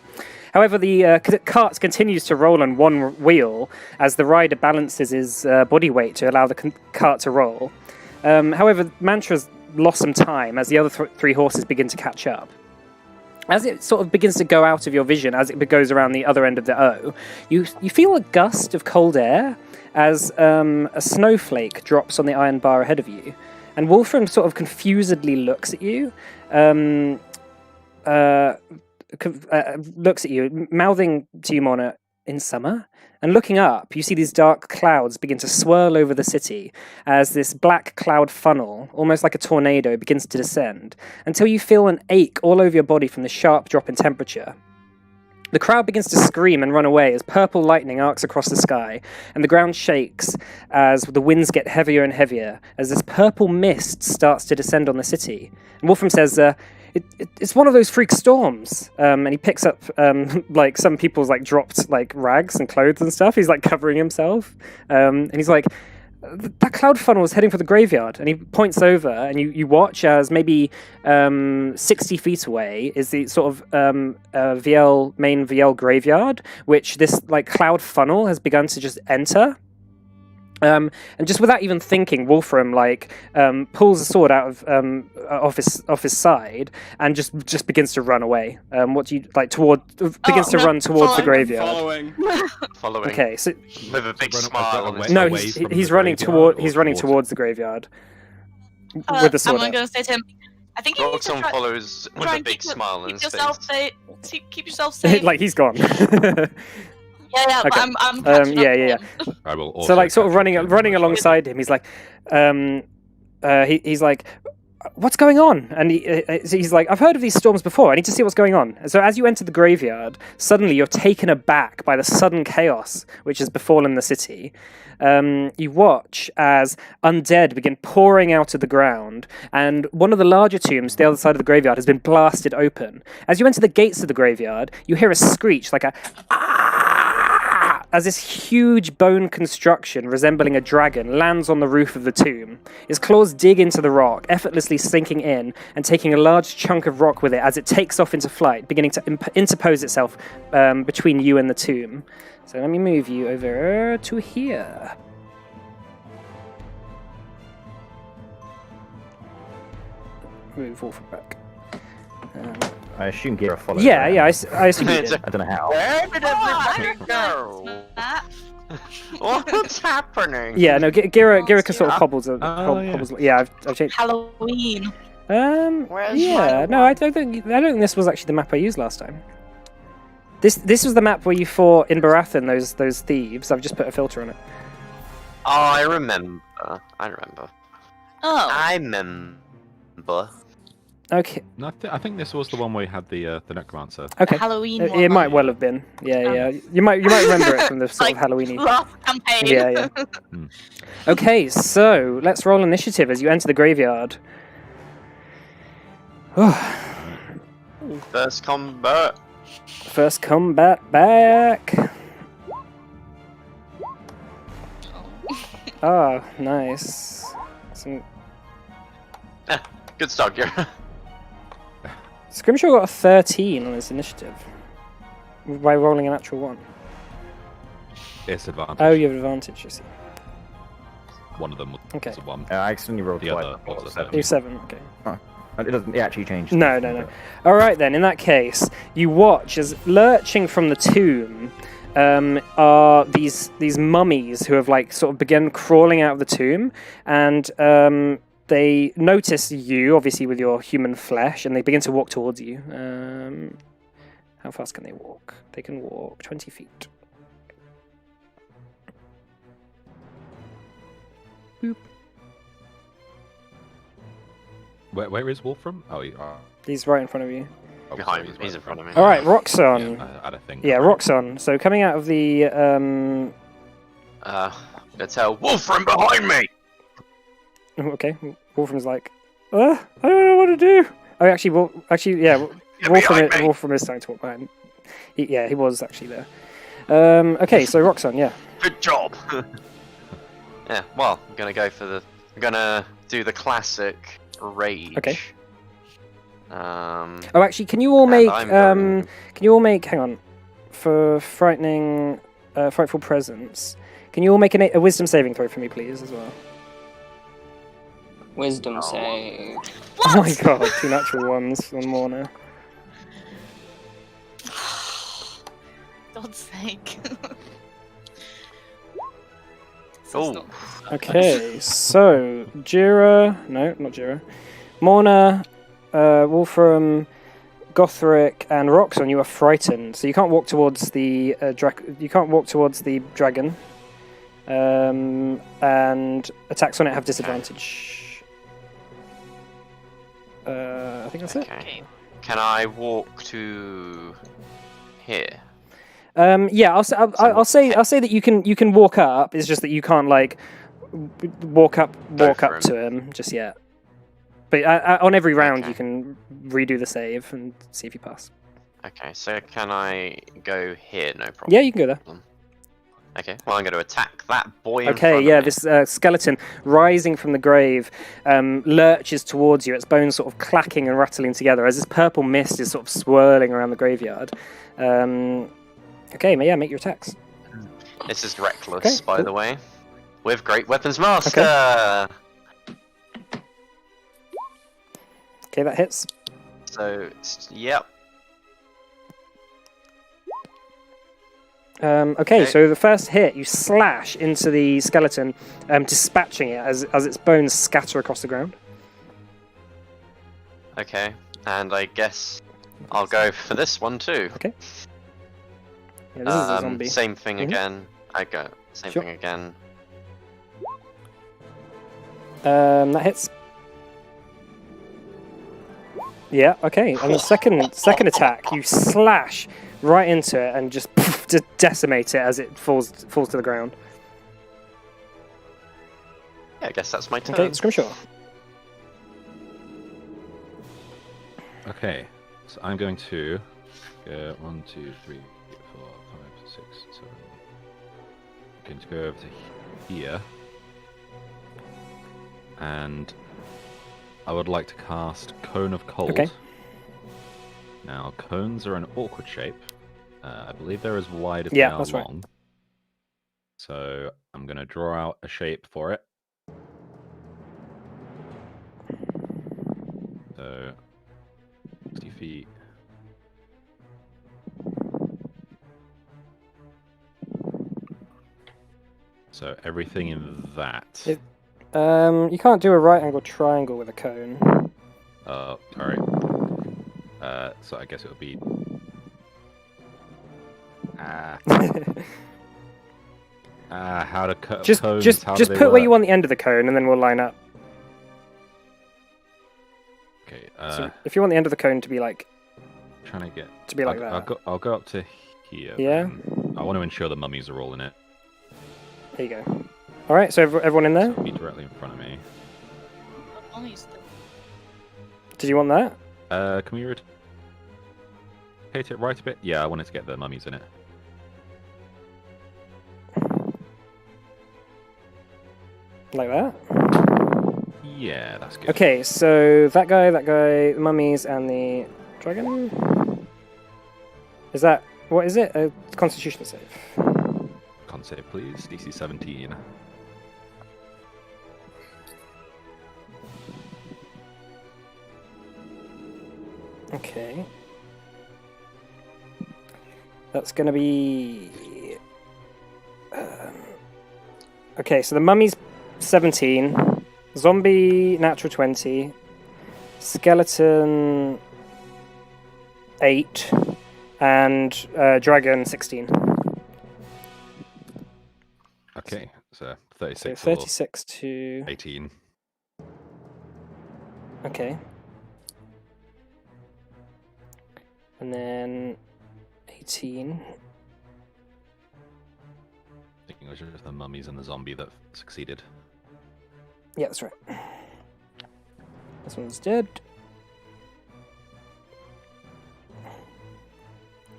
However, the cart continues to roll on one wheel as the rider balances his body weight to allow the cart to roll. However, Mantra's lost some time as the other three horses begin to catch up. As it sort of begins to go out of your vision, as it goes around the other end of the O, you feel a gust of cold air as a snowflake drops on the iron bar ahead of you. And Wolfram sort of confusedly looks at you, mouthing to you, Mona, in summer. And looking up, you see these dark clouds begin to swirl over the city as this black cloud funnel, almost like a tornado, begins to descend, until you feel an ache all over your body from the sharp drop in temperature. The crowd begins to scream and run away as purple lightning arcs across the sky, and the ground shakes as the winds get heavier and heavier, as this purple mist starts to descend on the city. And Wolfram says, it's one of those freak storms, and he picks up like some people's like dropped like rags and clothes and stuff. He's like covering himself, and he's like, that cloud funnel is heading for the graveyard. And he points over, and you watch as maybe 60 feet away is the sort of main VL graveyard, which this like cloud funnel has begun to just enter. And just without even thinking, Wolfram pulls a sword out of off his side and just begins to run away. What do you like toward? Begins to run towards the graveyard. Following. Okay, so With a big Run smile on his away- no, away he's from he's the running graveyard or running towards- towards the graveyard with the sword. I'm out. going to say to him, I think you need to Roxanne try, follows with try a and big smile on his face. keep yourself safe. Like he's gone. yeah, but okay. I'm catching up yeah. to him. I will also So like sort of catch up running to him running eventually. alongside him, he's like, he's like, what's going on? And he's like, I've heard of these storms before. I need to see what's going on. And so as you enter the graveyard, suddenly you're taken aback by the sudden chaos which has befallen the city. You watch as undead begin pouring out of the ground, and one of the larger tombs, the other side of the graveyard, has been blasted open. As you enter the gates of the graveyard, you hear a screech like a ah! as this huge bone construction resembling a dragon lands on the roof of the tomb. Its claws dig into the rock, effortlessly sinking in and taking a large chunk of rock with it as it takes off into flight, beginning to interpose itself between you and the tomb. So let me move you over to here. Move Wolfram back. I assume Gira followed. Yeah, her. yeah, I assume you did. I don't know how. Where did Oh, everybody go? That. What's happening? Yeah, no, Gira can sort of Yeah. hobbles. yeah. Hobbles. Yeah, I've changed. Halloween. Where's Yeah, my no, I don't think this was actually the map I used last time. This was the map where you fought in Baratheon those thieves. I've just put a filter on it. Oh, I remember. Oh. I remember. Okay, No, I think this was the one where you had the necromancer. okay. Halloween. It, one, it might like, well have been. Yeah. You might remember it from the sort Like, of Halloweeny. last campaign. Yeah. Okay, so let's roll initiative as you enter the graveyard. First combat. First combat back. Ah, nice. Some Good start, Gira. Scrimshaw got a 13 on his initiative by rolling a natural 1. It's advantage. Oh, you have advantage, you see. One of them was Okay. a 1. I accidentally rolled The twice. other was a What, 7. You 7, okay. It doesn't. It actually changed. No. All right then. In that case, you watch as lurching from the tomb are these mummies who have like sort of begun crawling out of the tomb, and they notice you, obviously with your human flesh, and they begin to walk towards you. How fast can they walk? They can walk 20 feet. Boop. Where is Wolfram? Oh, you are. He's right in front of you. Oh, Behind sorry, me. He's in front of me. All right, Roxon. Yeah, I had a thing. Yeah, Roxon. So coming out of the Gonna tell Wolfram behind me! okay, Wolfram's like, I don't know what to do. Oh, actually, yeah, Get behind me! Wolfram is starting to walk behind. He was actually there. Okay, so Roxon, yeah. Good job! Yeah, well, I'm gonna do the classic rage. Okay. Um, Oh, actually, can you all And make I'm going- hang on, for frightful presence? Can you all make a wisdom saving throw for me, please, as well? Wisdom Oh. save. Oh my god, 2 natural ones on Morna. God's sake. This is Oh. not- Okay, so no, not Jira. Morna, Wolfram, Gothric, and Roxon, you are frightened, so you can't walk towards the dragon. And attacks on it have disadvantage. I think that's it. Okay. Can I walk to here? Yeah, I'll say that you can walk up. It's just that you can't like walk up Go for to him just yet. But on every round, Okay. you can redo the save and see if you pass. Okay, so can I go here? No problem. Yeah, you can go there. Okay, well, I'm going to attack that boy in Okay, front yeah, of me. this skeleton rising from the grave lurches towards you, its bones sort of clacking and rattling together as this purple mist is sort of swirling around the graveyard. Okay, yeah, make your attacks. This is reckless, Okay, by cool. the way. With Great Weapons Master! Okay, that hits. So, yep. Okay, Okay. so the first hit, you slash into the skeleton, dispatching it as its bones scatter across the ground. Okay, and I guess I'll go for this one too. Yeah, this is a zombie. Same thing Mhm. again. I go. Same Sure. thing again. That hits. Yeah, okay. And the second attack, you slash right into it and just decimate it as it falls to the ground. Yeah, I guess that's my turn. Okay, Scrimshaw. Okay, so I'm going to go 1, 2, 3, 4, 5, 6, 7, going to go over to here. And I would like to cast Cone of Cold. Okay. Now, cones are an awkward shape. I believe they're as wide as Yeah, they are that's right. long. So I'm going to draw out a shape for it. So 60 feet. So everything in that. You can't do a right angle triangle with a cone. Alright. So I guess it would be. How to cut just cones? just how do just they put where you work? want the end of the cone, and then we'll line up. Okay. So if you want the end of the cone to be like Trying to get. like I'll that. I'll go up to here. Yeah? then. I want to ensure the mummies are all in it. There you go. All right, so everyone in there. So it'll be directly in front of me. Did you want that? Can we rotate it right a bit? Yeah, I wanted to get the mummies in it. Like that? Yeah, that's good. Okay, so that guy, the mummies, and the dragon. Is that what is it? A Constitution save. Con save, please. DC 17. Okay. That's gonna be. Okay, so the mummy's 17, zombie natural 20, skeleton 8, and dragon 16. Okay, so So 36 36 to. or 18. Okay. And then 18. I think it was just the mummies and the zombie that succeeded. Yeah, that's right. This one's dead.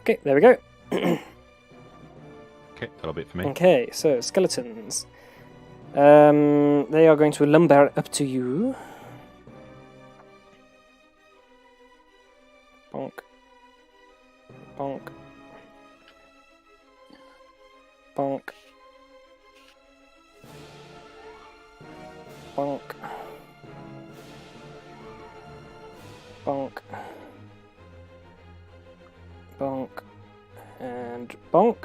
Okay, there we go. Okay, that'll be it for me. Okay, so skeletons. They are going to lumber up to you. Bonk. Bonk. Bonk. Bonk. Bonk. Bonk. And bonk.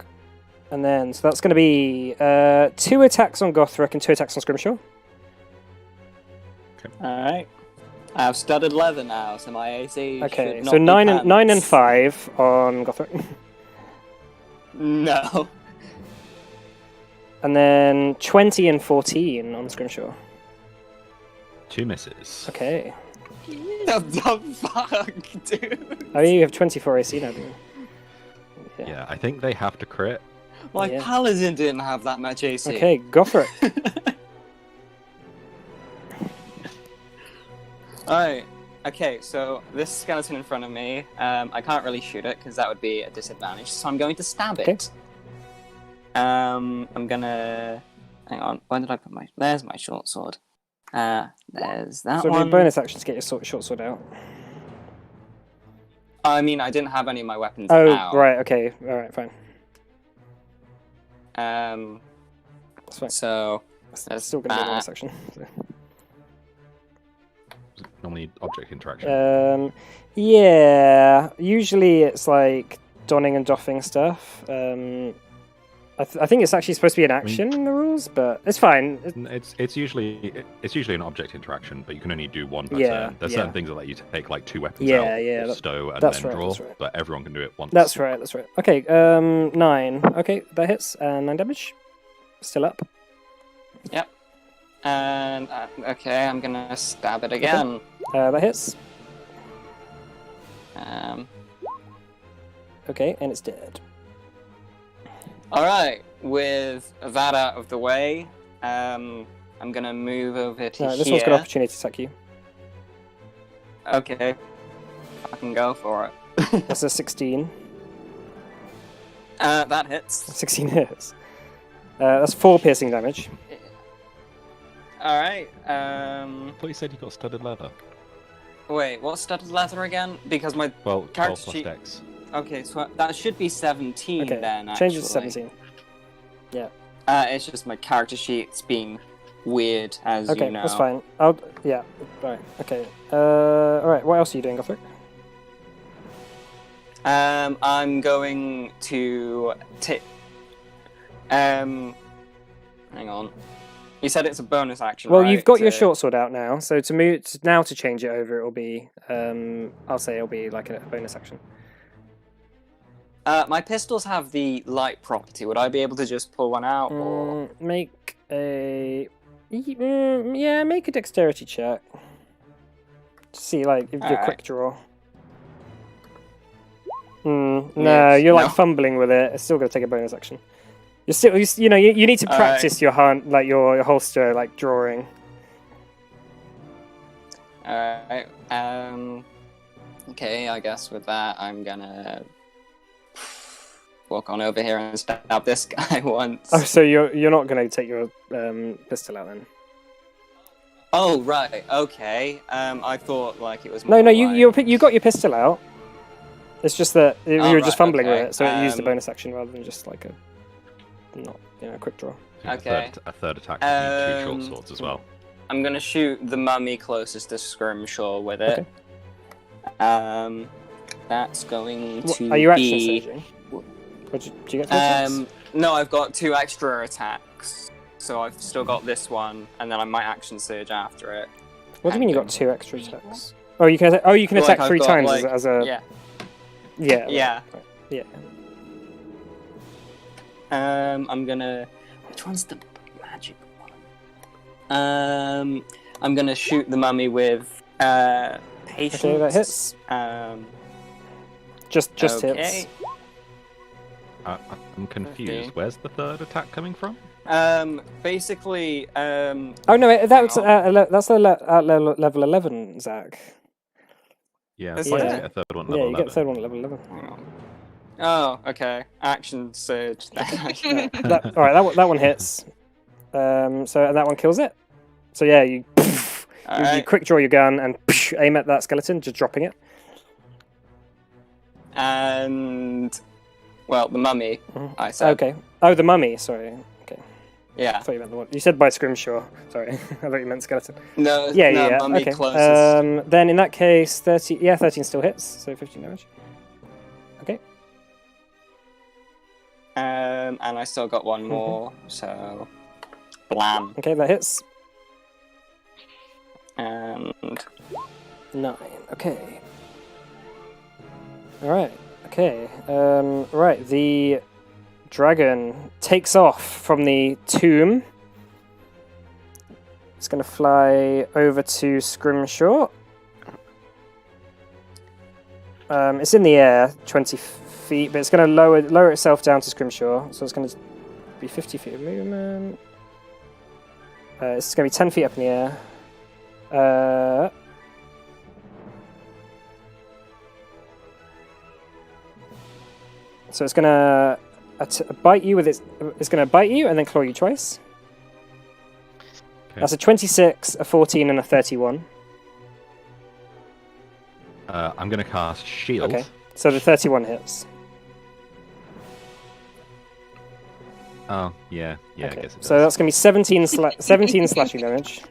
And then, so that's going to be 2 attacks on Gothric and 2 attacks on Scrimshaw. Alright. I have studded leather now, so my AC Okay, should so not be 9 and pants. 5 on Gothric. No. And then 20 and 14 on Scrimshaw. 2 misses. Okay. What the fuck, dude? Oh, you have 24 AC now, do you? Yeah, I think they have to crit. My Yeah. paladin didn't have that much AC. Okay, Gothric. Alright. Okay, so this skeleton in front of me, I can't really shoot it because that would be a disadvantage, so I'm going to stab Okay. it. I'm gonna. Hang on, where did I put my. There's my short sword. There's that So it'll be one. a bonus action to get your short sword out. I mean, I didn't have any of my weapons Oh, out. right, okay. Alright, fine. That's fine. So. It's still going to be a bonus action. So. Normally object interaction. Yeah. Usually it's like donning and doffing stuff. I think it's actually supposed to be an action in the rules, but it's fine. It's usually an object interaction, but you can only do one per Yeah, turn. There's yeah. certain things that let you take like 2 weapons Yeah, out, yeah, or that- stow, and that's then right, draw. that's right. But everyone can do it once. That's right, that's right. Okay, 9. Okay, that hits, and 9 damage. Still up. Yep. And okay, I'm gonna stab it again. That hits. Okay, and it's dead. All right. With that out of the way, I'm gonna move over to This here. one's got an opportunity to attack you. Okay. I can go for it. That's a 16. That hits. 16 hits. That's 4 piercing damage. All right. I thought you said you got studded leather. Wait, what's studded leather again? Because my Well, 12 Character plus sheet- dex. okay, so that should be 17 Okay, then. change it to actually. 17. It's just my character sheet's been weird, as Okay, you know. that's fine. Yeah, right, okay. Alright, what else are you doing, Gothric? I'm going to take. Hang on. You said it's a bonus action. Well, right? you've got your To- short sword out now, so to move now to change it over, it'll be I'll say it'll be like a bonus action. My pistols have the light property. Would I be able to just pull one out? Or... Make a yeah, make a dexterity check. To see like if your Alright. quick draw. No, Yes, you're like no. fumbling with it. It's still gonna take a bonus action. You're still, you know, you need to Alright. practice your hand, like your holster, like drawing. Alright. Okay, I guess with that, I'm gonna walk on over here and stab this guy once. Oh, so you're not gonna take your pistol out then? Oh, right. Okay. I thought like it was. No, more no, like... you got your pistol out. It's just that you Oh, were just right, fumbling okay. with it, so it used a Um, bonus action rather than just like a quick draw. Okay. A third attack would be 2 short Um, swords as well. I'm gonna shoot the mummy closest to Scrimshaw with it. Okay. That's going What, to are you action be. surging? Or do you get 3 attacks? No, I've got 2 extra attacks, so I've still got this one, and then I might action surge after it. What do you mean you got 2 extra attacks? Oh, you can attack. Oh, you can Like, attack I've 3 got, times like- as a Yeah. yeah. Yeah. Right. Yeah. I'm gonna. Which one's the magic one? I'm gonna shoot the mummy with patience. Okay, that hits. Just okay. hits. I'm confused. Okay. Where's the third attack coming from? Basically, Oh no, that's that's level 11, Zach. Yeah, That's why did yeah. I get a third one Yeah, level you get the 11? third one at level 11. hang on. Oh, okay. Action surge. All right, that one hits. So that one kills it. So yeah, you Alright. quick draw your gun and aim at that skeleton, just dropping it. And well, the mummy. Mhm. I said. Okay. Oh, the mummy. Sorry. Okay. I Yeah. thought you meant the one. You said by Scrimshaw. Sorry, I thought you meant skeleton. No. Yeah, no, yeah. Mummy Okay. closest. Then in that case, 13. Yeah, 13 still hits. So 15 damage. And I still got one more. So, blam. Okay, that hits. And 9. Okay. All right. Okay. Right. The dragon takes off from the tomb. It's going to fly over to Scrimshaw. It's in the air, 20 feet, but it's going to lower itself down to Scrimshaw. So it's going to be 50 feet of movement. It's going to be 10 feet up in the air. So it's gonna bite you with its. It's gonna bite you and then claw you twice. Okay. That's a 26, a 14, and a 31. I'm going to cast Shield. Okay. So the 31 hits. Oh, yeah. Yeah, I Okay. guess it does. So that's gonna be 17 slashing damage.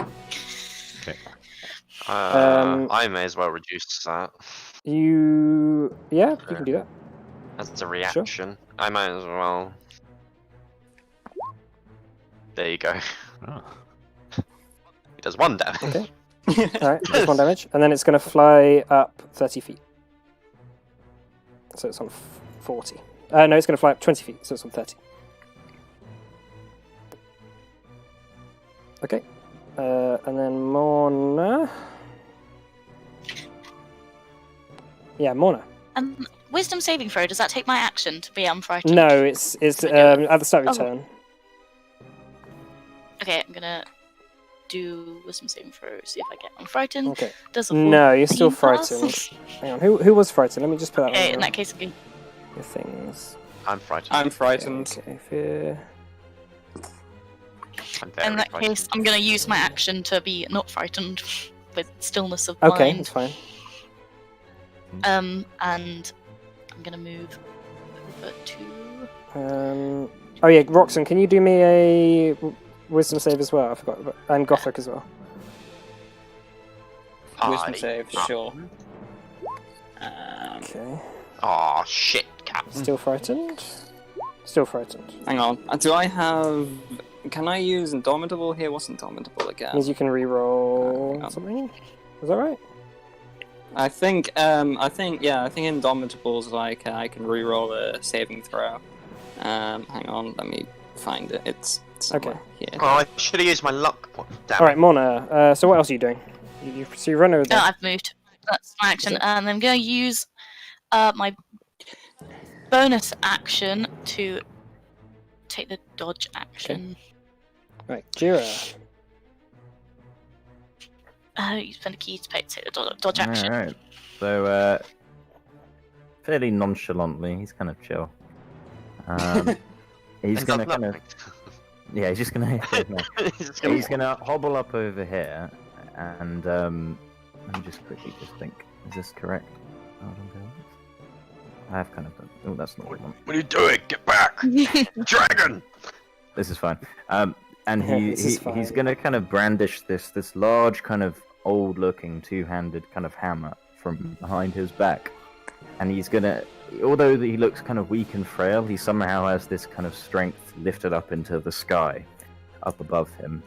Okay. I may as well reduce that Yeah, you can do that. as a reaction. I might as well. There you go. Oh. It does 1 damage. Okay. All right, just 1 damage, and then it's gonna fly up 30 feet. So it's on 40. No, it's gonna fly up 20 feet, so it's on 30. Okay. And then Morna. Yeah, Morna. Wisdom saving throw. Does that take my action to be unfrightened? No, it's at the start of your Oh. turn. Okay, I'm gonna do wisdom saving throw. See if I get unfrightened. Okay. Does a No, you're still 14 pass? frightened. Hang on, who was frightened? Let me just put that Okay, on in that case, okay. your things. I'm frightened. I'm frightened. Okay, fear. I'm very In that frightened. case, I'm gonna use my action to be not frightened with stillness of Okay, mind. that's fine. And I'm gonna move over to. Oh yeah, Roxanne, can you do me a wisdom save as well? I forgot, and Gothic as well. Wisdom I- save, sure. Okay. Aw, shit, Cap. Still frightened? Still frightened. Hang on. Do I have? Can I use Indomitable here? What's Indomitable again? Means you can re-roll something. Is that right? I think Indomitable's like I can re-roll a saving throw. Hang on, let me find it. It's somewhere here. Oh, I should have used my luck point. Damn All right, Mona. So what else are you doing? So you run over Oh, there. I've moved. That's my action, Is it- and I'm gonna use my bonus action to take the dodge action. Right, Jira. You spend a key to take the dodge action. Alright. So, fairly nonchalantly, he's kind of chill. He's It gonna does kind of. nothing. Yeah, he's just gonna. It's just gonna- He's gonna hobble up over here, and let me just quickly just think. Is this correct? Hold on, guys. I have kind of done. Oh, that's not what I want. What are you doing? Get back! Dragon! This is fine. And Yeah, he, this is he's fine. gonna kind of brandish this large kind of old-looking two-handed kind of hammer from behind his back, and he's gonna. Although he looks kind of weak and frail, he somehow has this kind of strength lifted up into the sky, up above him,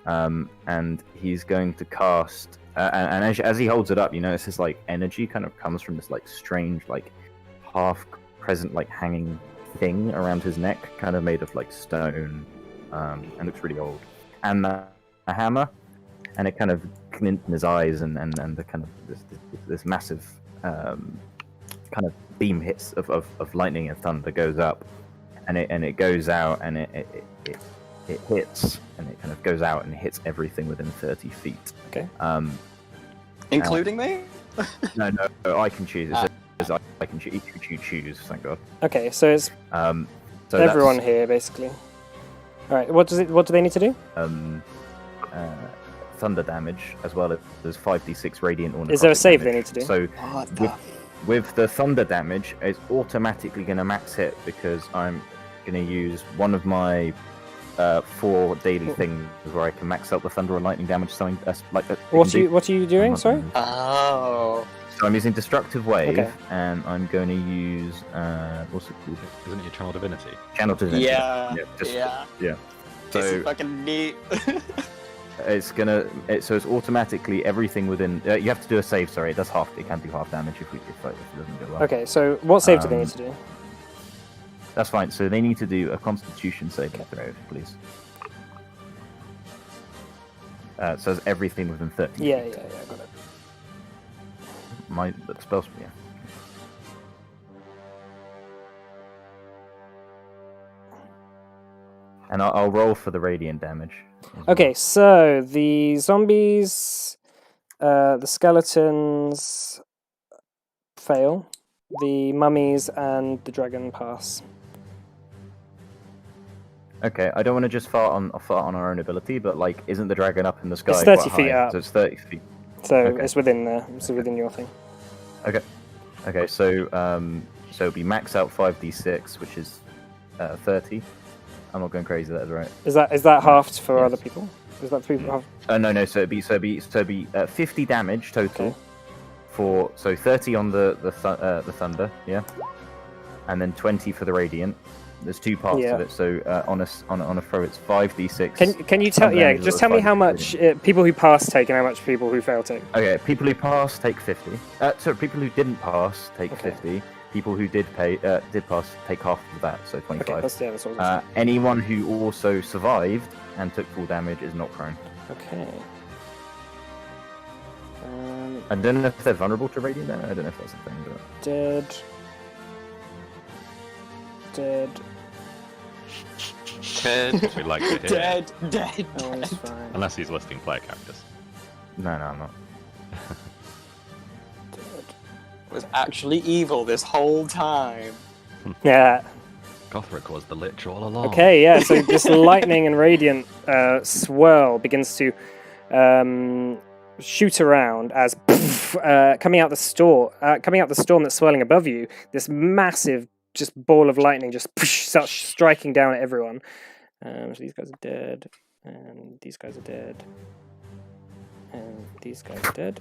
and he's going to cast. And as he holds it up, you notice his like energy kind of comes from this like strange like half crescent like hanging thing around his neck, kind of made of like stone, and looks really old. And a hammer, and it kind of glints in his eyes, and the kind of this massive kind of beam hits of lightning and thunder goes up, and it goes out, and it hits, and it kind of goes out and hits everything within 30 feet. Okay. Including me? No, I can choose. It says I can choose. You choose. Thank God. Okay, so it's So everyone that's, here basically. All right, what do they need to do? thunder damage as well as 5d6 radiant or Is there a necrotic save they damage. need to do? So What with, with the thunder damage, it's automatically going to max hit because I'm going to use one of my 4 daily things where I can max out the thunder or lightning damage. Something like that. What are you doing? Sorry. Oh. So I'm using destructive wave, Okay. and I'm going to use what's it called? Isn't it your channel divinity? Channel divinity. Yeah. just- Yeah. yeah. This So is fucking neat. it's it's automatically everything within. You have to do a save. Sorry, it does half. It can do half damage if it doesn't go well. Okay, so what save do they need to do? That's fine. So they need to do a Constitution saving throw, please. So it's everything within 30. Yeah, got it. My spells. Yeah. And I'll roll for the radiant damage. as well. Okay, so the zombies, the skeletons fail, the mummies and the dragon pass. Okay, I don't want to just fart on our own ability, but like, isn't the dragon up in the sky? It's 30 quite feet high? up. So it's 30 feet. So Okay. it's within your thing. Okay, so it'll be max out 5d6, which is 30. I'm not going crazy. That is right. Is that halved for Yes. other people? Is that 3 half? No. So it'd be 50 damage total Okay. for 30 on the thunder, yeah, and then 20 for the radiant. There's 2 parts Yeah. of it. So on a throw, it's 5d6. Can you tell? Some Yeah, damage just is tell me how 5d6 much people who pass take and how much people who fail take. Okay, people who pass take 50. Sorry, people who didn't pass take Okay. 50. People who did pass take half of that, so 25. Okay, that's what I was gonna Anyone who also survived and took full damage is not prone. say. Okay. I don't know if they're vulnerable to radiant damage. I don't know if that's a thing, but Dead. We like to hear. Dead. That one's fine. Unless he's listing player characters. no, I'm not. Dead. Was actually evil this whole time. Yeah. Gothric was the Lich all along. Okay, yeah, so this lightning and radiant swirl begins to shoot around as coming out the storm that's swirling above you, this massive just ball of lightning just starts striking down at everyone. So these guys are dead, and these guys are dead, and these guys are dead.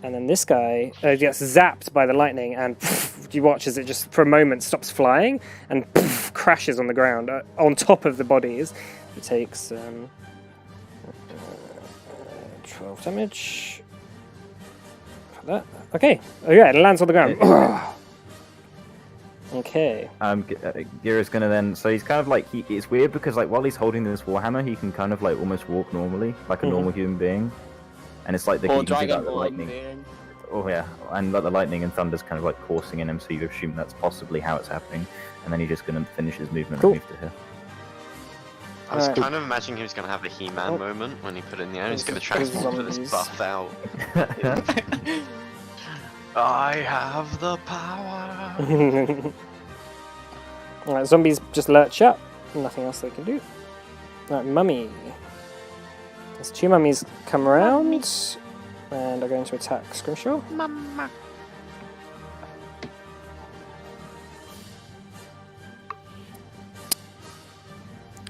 And then this guy gets zapped by the lightning, and you watch as it just for a moment stops flying and crashes on the ground on top of the bodies. He takes 12 damage. For that. Okay. Oh yeah, it lands on the ground. Okay. Gira's gonna then. So he's kind of like it's weird because like while he's holding this warhammer, he can kind of like almost walk normally, like a normal human being. And it's like the, Or you can see, like, the Dragonborn lightning. being. Oh yeah, and like the lightning and thunder's kind of like coursing in him, so you assume that's possibly how it's happening. And then he's just gonna finish his movement Cool. and move to here. I was Alright. kind of imagining he was going to have a He-Man Oh. moment when he put it in the air. He's going to There's transform to this zombies. buff out. I have the power. Alright, zombies just lurch up. Nothing else they can do. Alright, mummy. There's 2 mummies come around and are going to attack Scrimshaw. Mama.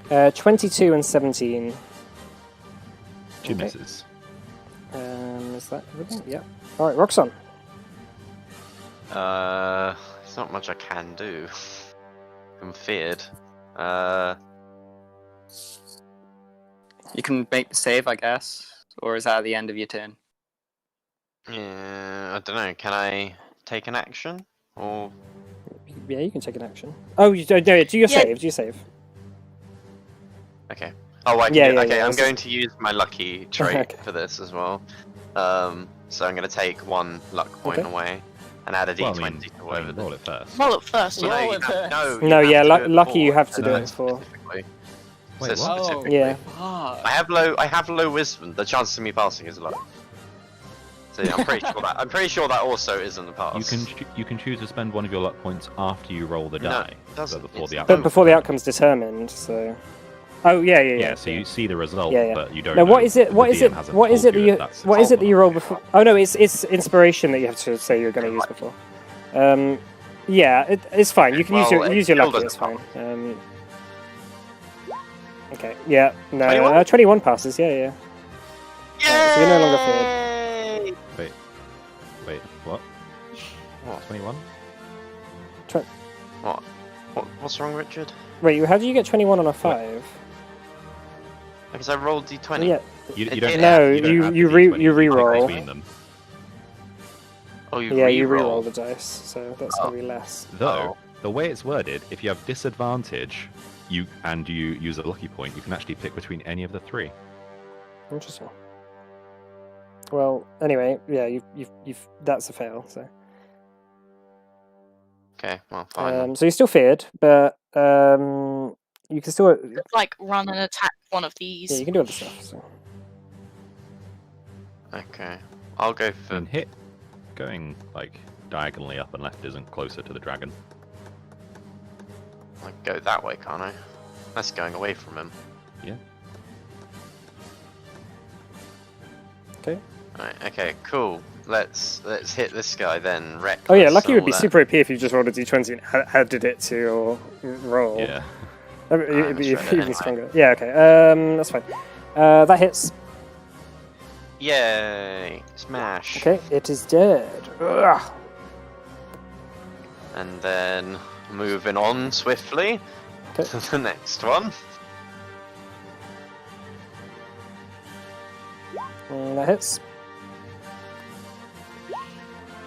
22 and 17. Two Okay. misses. Is that everything? Yep. Alright, Roxon. There's not much I can do. I'm feared. You can make the save, I guess, or is that at the end of your turn? Yeah, I don't know. Can I take an action? Or Yeah, you can take an action. Oh, you don't do it. Do your Yeah. save. Do your save. okay. Oh, I can Yeah, do, yeah, okay. yeah, I'm that's- going to use my lucky trait Okay. for this as well. So I'm going to take 1 luck point Okay. away and add a Well, d20 I mean, to whatever. roll it first. Roll it first, Well, yeah. no, Roll you it have, first. no, No, you yeah, have to do it lucky you before. have to do it before. Specifically. Wait, Says what? specifically. Yeah. Ah. I have low wisdom. The chance of me passing is low. So yeah, I'm pretty sure that also isn't a pass. You can choose to spend one of your luck points after you roll the No, die. it doesn't. So before It's the not. outcome. But before the outcome's determined, so. Oh yeah, yeah, yeah. Yeah, so you see the result, Yeah, yeah. but you don't. Now, what know. is it? The What is DM it? hasn't What is told it that you? that's What is it that you roll successful. before? Oh no, it's inspiration that you have to say you're going to use before. Yeah, it's fine. You can Well, use your it still lucky. It's doesn't fine. Okay. Yeah. No. 21? 21 passes. Yeah, yeah. Yay! So you're no longer feared. Wait, what? What? 21? What's wrong, Richard? Wait, how do you get 21 on a 5? Because I rolled d20. Yeah. You It don't did. No, have- don't you- have you the re- D20, you pick re-roll. between them. Oh, you Yeah, re-roll. you re-roll the dice, so that's Oh. gonna be less. Though, the way it's worded, if you have disadvantage, you use a lucky point, you can actually pick between any of the 3. Interesting. Well, anyway, yeah, you've that's a fail. So, Okay, well, fine. then. so you're still feared, but you can still Like run and attack one of yeah, these. you can do other stuff. So. Okay, I'll go for. And hit going like diagonally up and left isn't closer to the dragon. I go that way, can't I? That's going away from him. Yeah. Okay. Right. Okay. Cool. Let's hit this guy then. Reckless. Oh yeah, lucky and would be all that. super OP if you just rolled a d20 and added it to your roll. Yeah. It'd be let's try that even anyway. stronger. Yeah, okay. That's fine. That hits. Yay! Smash. Okay, it is dead. Ugh. And then moving on swiftly Okay. to the next one. That hits.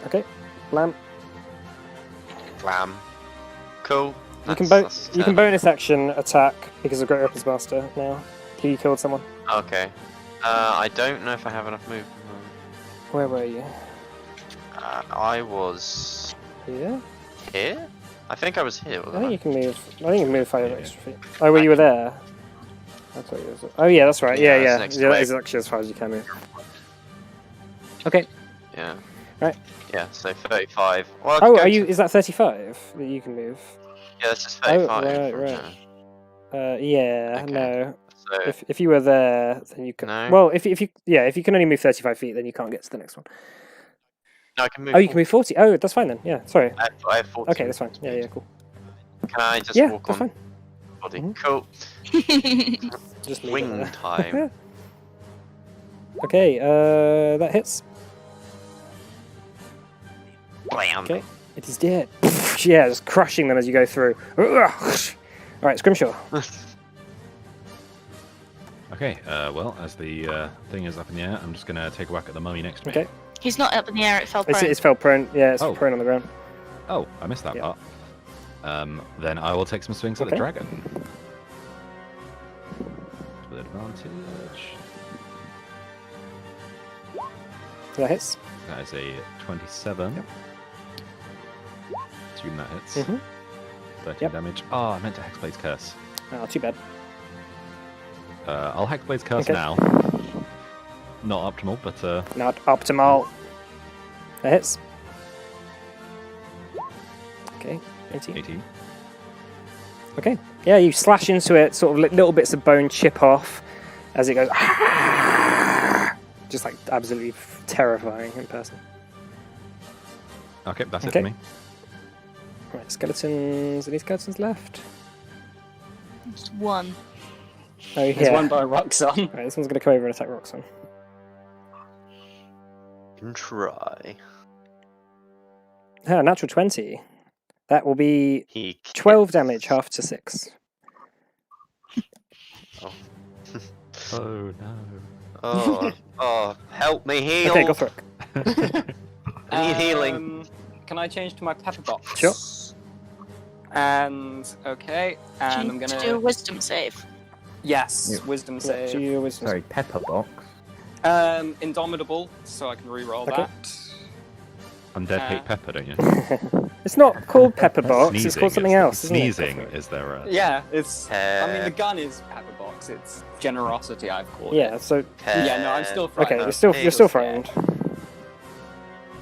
Okay, blam. Glam. Cool. You can That's you can 10. bonus action attack because of Great Weapons Master now. You killed someone. Okay. I don't know if I have enough movement. Where were you? I was Here? here. I think I was here. I Wasn't think I? you can move. I think you can move 5 Yeah. extra feet. Oh, well, you were there. I thought you was. Oh yeah, that's right. Yeah, Yeah, it's yeah. next Yeah, that way. is actually as far as you can move. Okay. Yeah. Right. Yeah. So 35. Well, Oh, go are you? to- Is that 35 that you can move? Yeah, this is Oh, 35. right. Yeah, Okay. no. So, If you were there, then you can. No? Well, if you can only move 35 feet, then you can't get to the next one. no, I can move. Oh, you can move 40. Oh, that's fine then. Yeah, sorry. I have 40. Okay, that's fine. Yeah, yeah, cool. Can I just Yeah, walk that's on fine. body? Mhm. Cool. Just leave it Wing there. time. Okay, that hits. Blam. Okay, it is dead. Yeah, just crushing them as you go through. Alright, Scrimshaw. Okay, well, as the thing is up in the air, I'm just going to take a whack at the mummy next to me. Okay, He's not up in the air, it fell it's, prone. it's fell prone. Yeah, it's Oh. prone on the ground. Oh, I missed that Yeah. part. Then I will take some swings at the Okay. dragon. With advantage. That hits. That is a 27. Yep. Assume that hits. Mhm. 13 Yep. damage. Oh, I meant to Hexblade's Curse. Oh, too bad. I'll Hexblade's Curse Okay. now. Not optimal, but Not optimal. That hits. Okay, 18. 18. Okay. Yeah, you slash into it, sort of little bits of bone chip off as it goes. Just like absolutely terrifying in person. Okay, that's Okay. it for me. Right, skeletons. Any skeletons left? Just one. Oh, There's yeah. one by Roxon. Right, this one's going to come over and attack Roxanne. Can try. Ah, natural 20. That will be He 12 damage, half to 6. Oh no. Oh, help me heal. Okay, go for it. I need healing. Can I change to my pepper box? Sure. And okay, Do and you I'm need to gonna do a wisdom save? yes, Yeah. wisdom Yeah, save. do your wisdom. Sorry, pepper box. Indomitable, so I can re-roll Okay. that. Undead Uh, hate pepper, don't you? It's not called Pepper Box, Sneezing it's called something is- else, isn't Sneezing it? is there a... Yeah, it's. I mean, the Pep- gun is pepper box. It's generosity. I've called it. Yeah, so Yeah, no, I'm still okay, frightened. you're still frightened.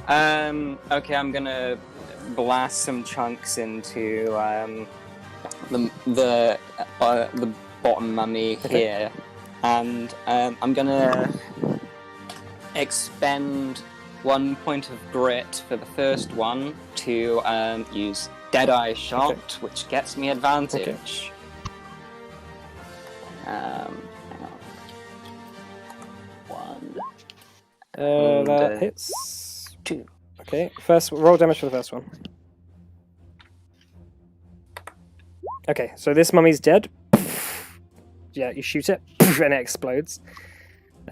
Okay, I'm gonna blast some chunks into the bottom mummy Okay. here, and I'm gonna expend 1 point of grit for the first one to use Deadeye Shot, which gets me advantage. Hang on. 1, That And, hits. 2. Okay, first roll damage for the first one. Okay, so this mummy's dead. Yeah, you shoot it, and it explodes.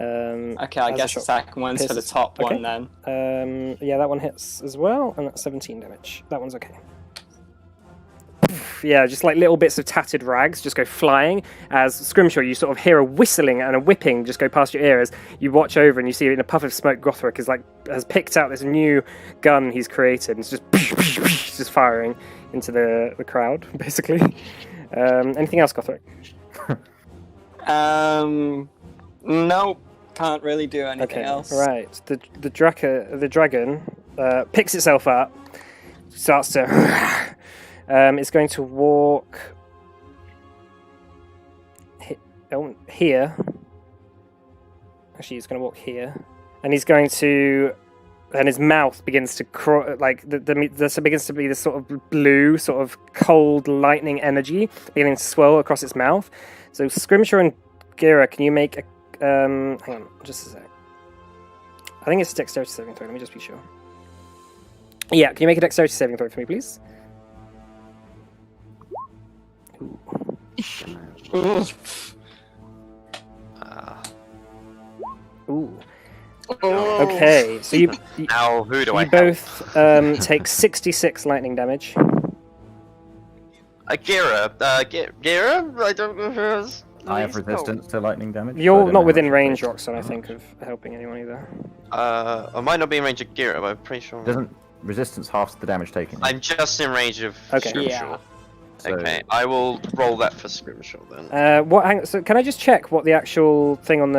Okay, I as a guess the shot. second one's for the Pierces. top Okay. one then. Yeah, that one hits as well, and that's 17 damage. That one's okay. Yeah, just like little bits of tattered rags just go flying as Scrimshaw, you sort of hear a whistling and a whipping just go past your ear as you watch over and you see in a puff of smoke Gothric has picked out this new gun he's created and it's just firing into the crowd, basically. Anything else, Gothric? Nope. Can't really do anything Okay, else. right. The dragon picks itself up, starts to. It's going to walk here. Actually, he's going to walk here, and he's going to. And his mouth begins to like there begins to be this sort of blue, sort of cold lightning energy beginning to swirl across its mouth. So Scrimshaw and Gira, can you make a hang on, just a sec. I think it's a dexterity saving throw. Let me just be sure. Yeah, can you make a dexterity saving throw for me, please? Ooh. Okay, so you Now, who do I help? both take 66 lightning damage. Gira. Gira? I don't know who else. I have Please, resistance to lightning damage. so I You're don't not know within how much range, it Roxanne, I think, of helping anyone either. I might not be in range of Gira, but I'm pretty sure. Doesn't resistance halves the damage taken? I'm just in range of Okay. Scrimshaw. So- Okay, I will roll that for Scrimshaw then. So can I just check what the actual thing on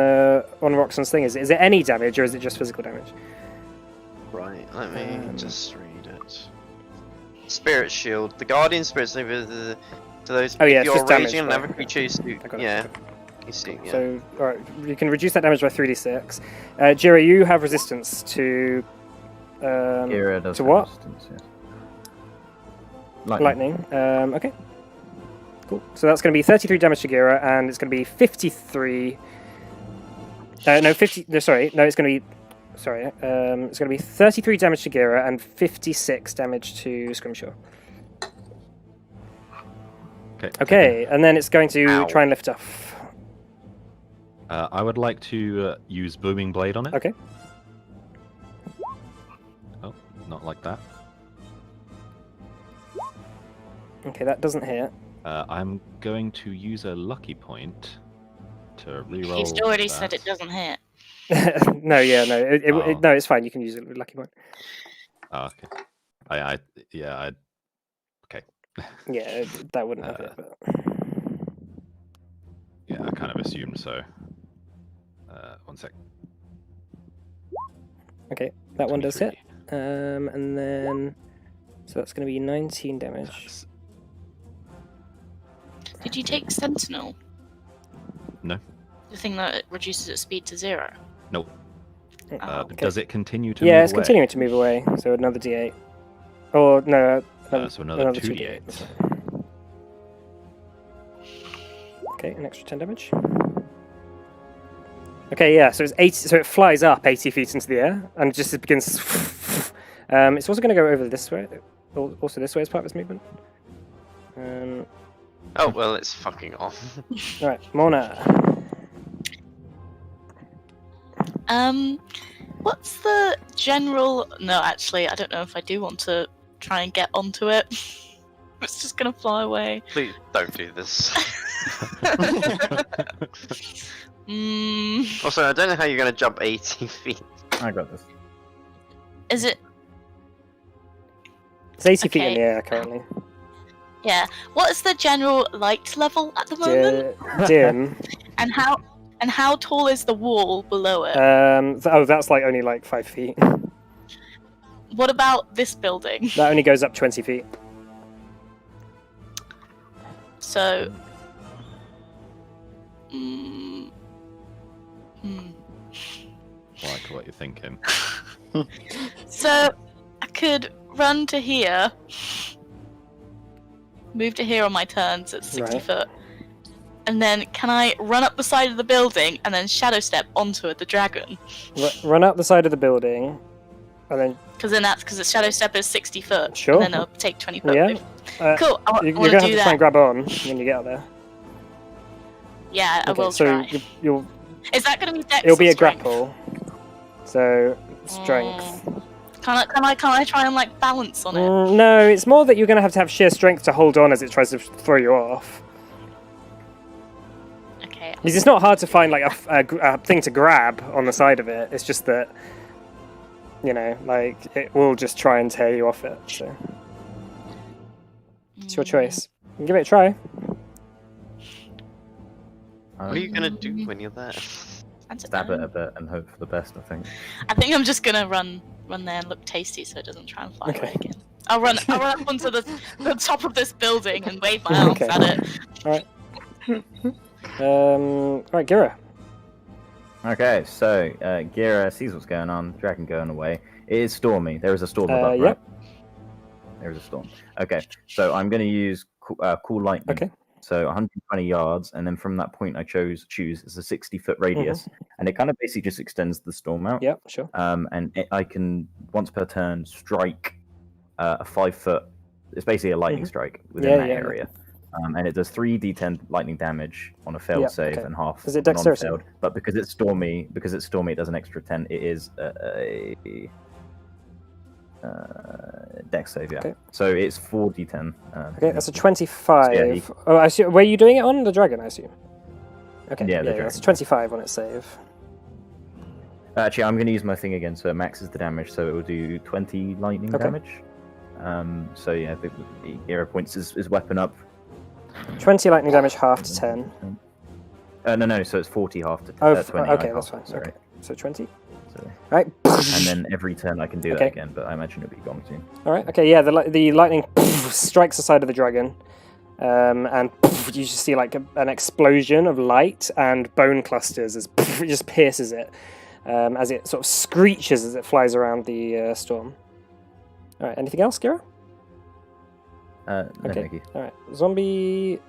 Roxanne's thing is? Is it any damage or is it just physical damage? Right, let me Um, just read it. spirit shield. The guardian spirits over the to those. Oh, yeah, if it's you're just damage, raging and right, never okay. you choose to. I got it. Yeah. You see. Yeah. So, alright, you can reduce that damage by 3d6. Jira, you have resistance to. Gira does to have what? resistance, yes. Lightning. Okay. Cool. So that's going to be 33 damage to Gira, and it's going to be 53. No, 50. No, sorry. No, it's going to be. Sorry. It's going to be 33 damage to Gira and 56 damage to Scrimshaw. Okay. Okay, and then it's going to Ow. try and lift off. I would like to use Booming Blade on it. Okay. Oh, not like that. Okay, that doesn't hit. I'm going to use a lucky point to reroll. He's already that. said it doesn't hit. No, yeah, no, Oh. no, it's fine. You can use a lucky point. Oh, okay. Yeah, okay. Yeah, that wouldn't have it. But... Yeah, I kind of assumed so. 1 sec. Okay, that one does hit. 23. And then, so that's going to be 19 damage. That's- Did you take Sentinel? No. The thing that reduces its speed to 0? Nope. Oh, Okay. Does it continue to Yeah, move it's away? continuing to move away. So another d8. Or no, So another 2d8. That's right. Okay, an extra 10 damage. Okay, yeah. So it's 80. So it flies up 80 feet into the air and just begins. It's also going to go over this way. Also this way as part of its movement. Oh well, it's fucking off. All right, Mona. What's the general? No, actually, I don't know if I do want to try and get onto it. It's just gonna fly away. Please don't do this. Also, I don't know how you're gonna jump 80 feet. I got this. Is it? It's 80 feet in Okay. the air currently. Yeah. What is the general light level at the moment? Dim. And how tall is the wall below it? That's like only like 5 feet. What about this building? That only goes up 20 feet. So. Mm, hmm. I like what you're thinking. So I could run to here, move to here on my turns at 60 Right. foot, and then can I run up the side of the building and then shadow step onto it, the dragon? Run up the side of the building, and then Because the shadow step is 60 foot. Sure. And then I'll take 20 foot. Yeah. move. uh, Cool. I you're want gonna to have do to try and that. grab on when you get out there. Yeah, I Okay, will so try. you'll Is that going to be dex? it'll be or a strength? grapple. So strength. Can I try and like balance on it? No, it's more that you're going to have sheer strength to hold on as it tries to throw you off. Okay. Because it's not hard to find like a thing to grab on the side of it. It's just that, you know, like it will just try and tear you off it. So it's your choice. You can give it a try. What are you gonna do when you're there? I don't Stab it know. a bit and hope for the best, I think. I think I'm just gonna run there and look tasty so it doesn't try and fly Okay. away again. I'll run up onto the top of this building and wave my arms Okay. at it. Right, Gira. Okay, so Gira sees what's going on, dragon going away. It is stormy. There is a storm above, Yep. right? There is a storm. Okay, so I'm going to use cool lightning. Okay. So 120 yards, and then from that point I choose is a 60-foot radius, and it kind of basically just extends the storm out. Yep, sure. And I can once per turn strike a 5-foot. It's basically a lightning strike within Yeah, that yeah, area. And it does 3d10 lightning damage on a failed Yeah, save okay. and half Is it on dexterity? unfailed. But because it's stormy, it does an extra 10. It is a dex save, yeah. Okay. So it's 4d10. Okay, that's a 25. Yeah, you- Oh, I assume, were you doing it on the dragon, I assume? Okay, Yeah, the that's a dragon. 25 on its save. Actually, I'm going to use my thing again, so it maxes the damage, so it will do 20 lightning Okay. damage. So yeah, the hero points his weapon up. 20 lightning damage, half to 10. No, so it's 40 half to Oh, 20. okay, like that's half, fine. sorry. Okay, so 20. So, Right. and then every turn I can do that Okay. again, but I imagine it'll be gone soon. All right. Okay. Yeah. The lightning strikes the side of the dragon, and you just see like an explosion of light and bone clusters as it just pierces it, as it sort of screeches as it flies around the storm. All right. Anything else, Gira? No, Okay. thank you. All right. Zombie.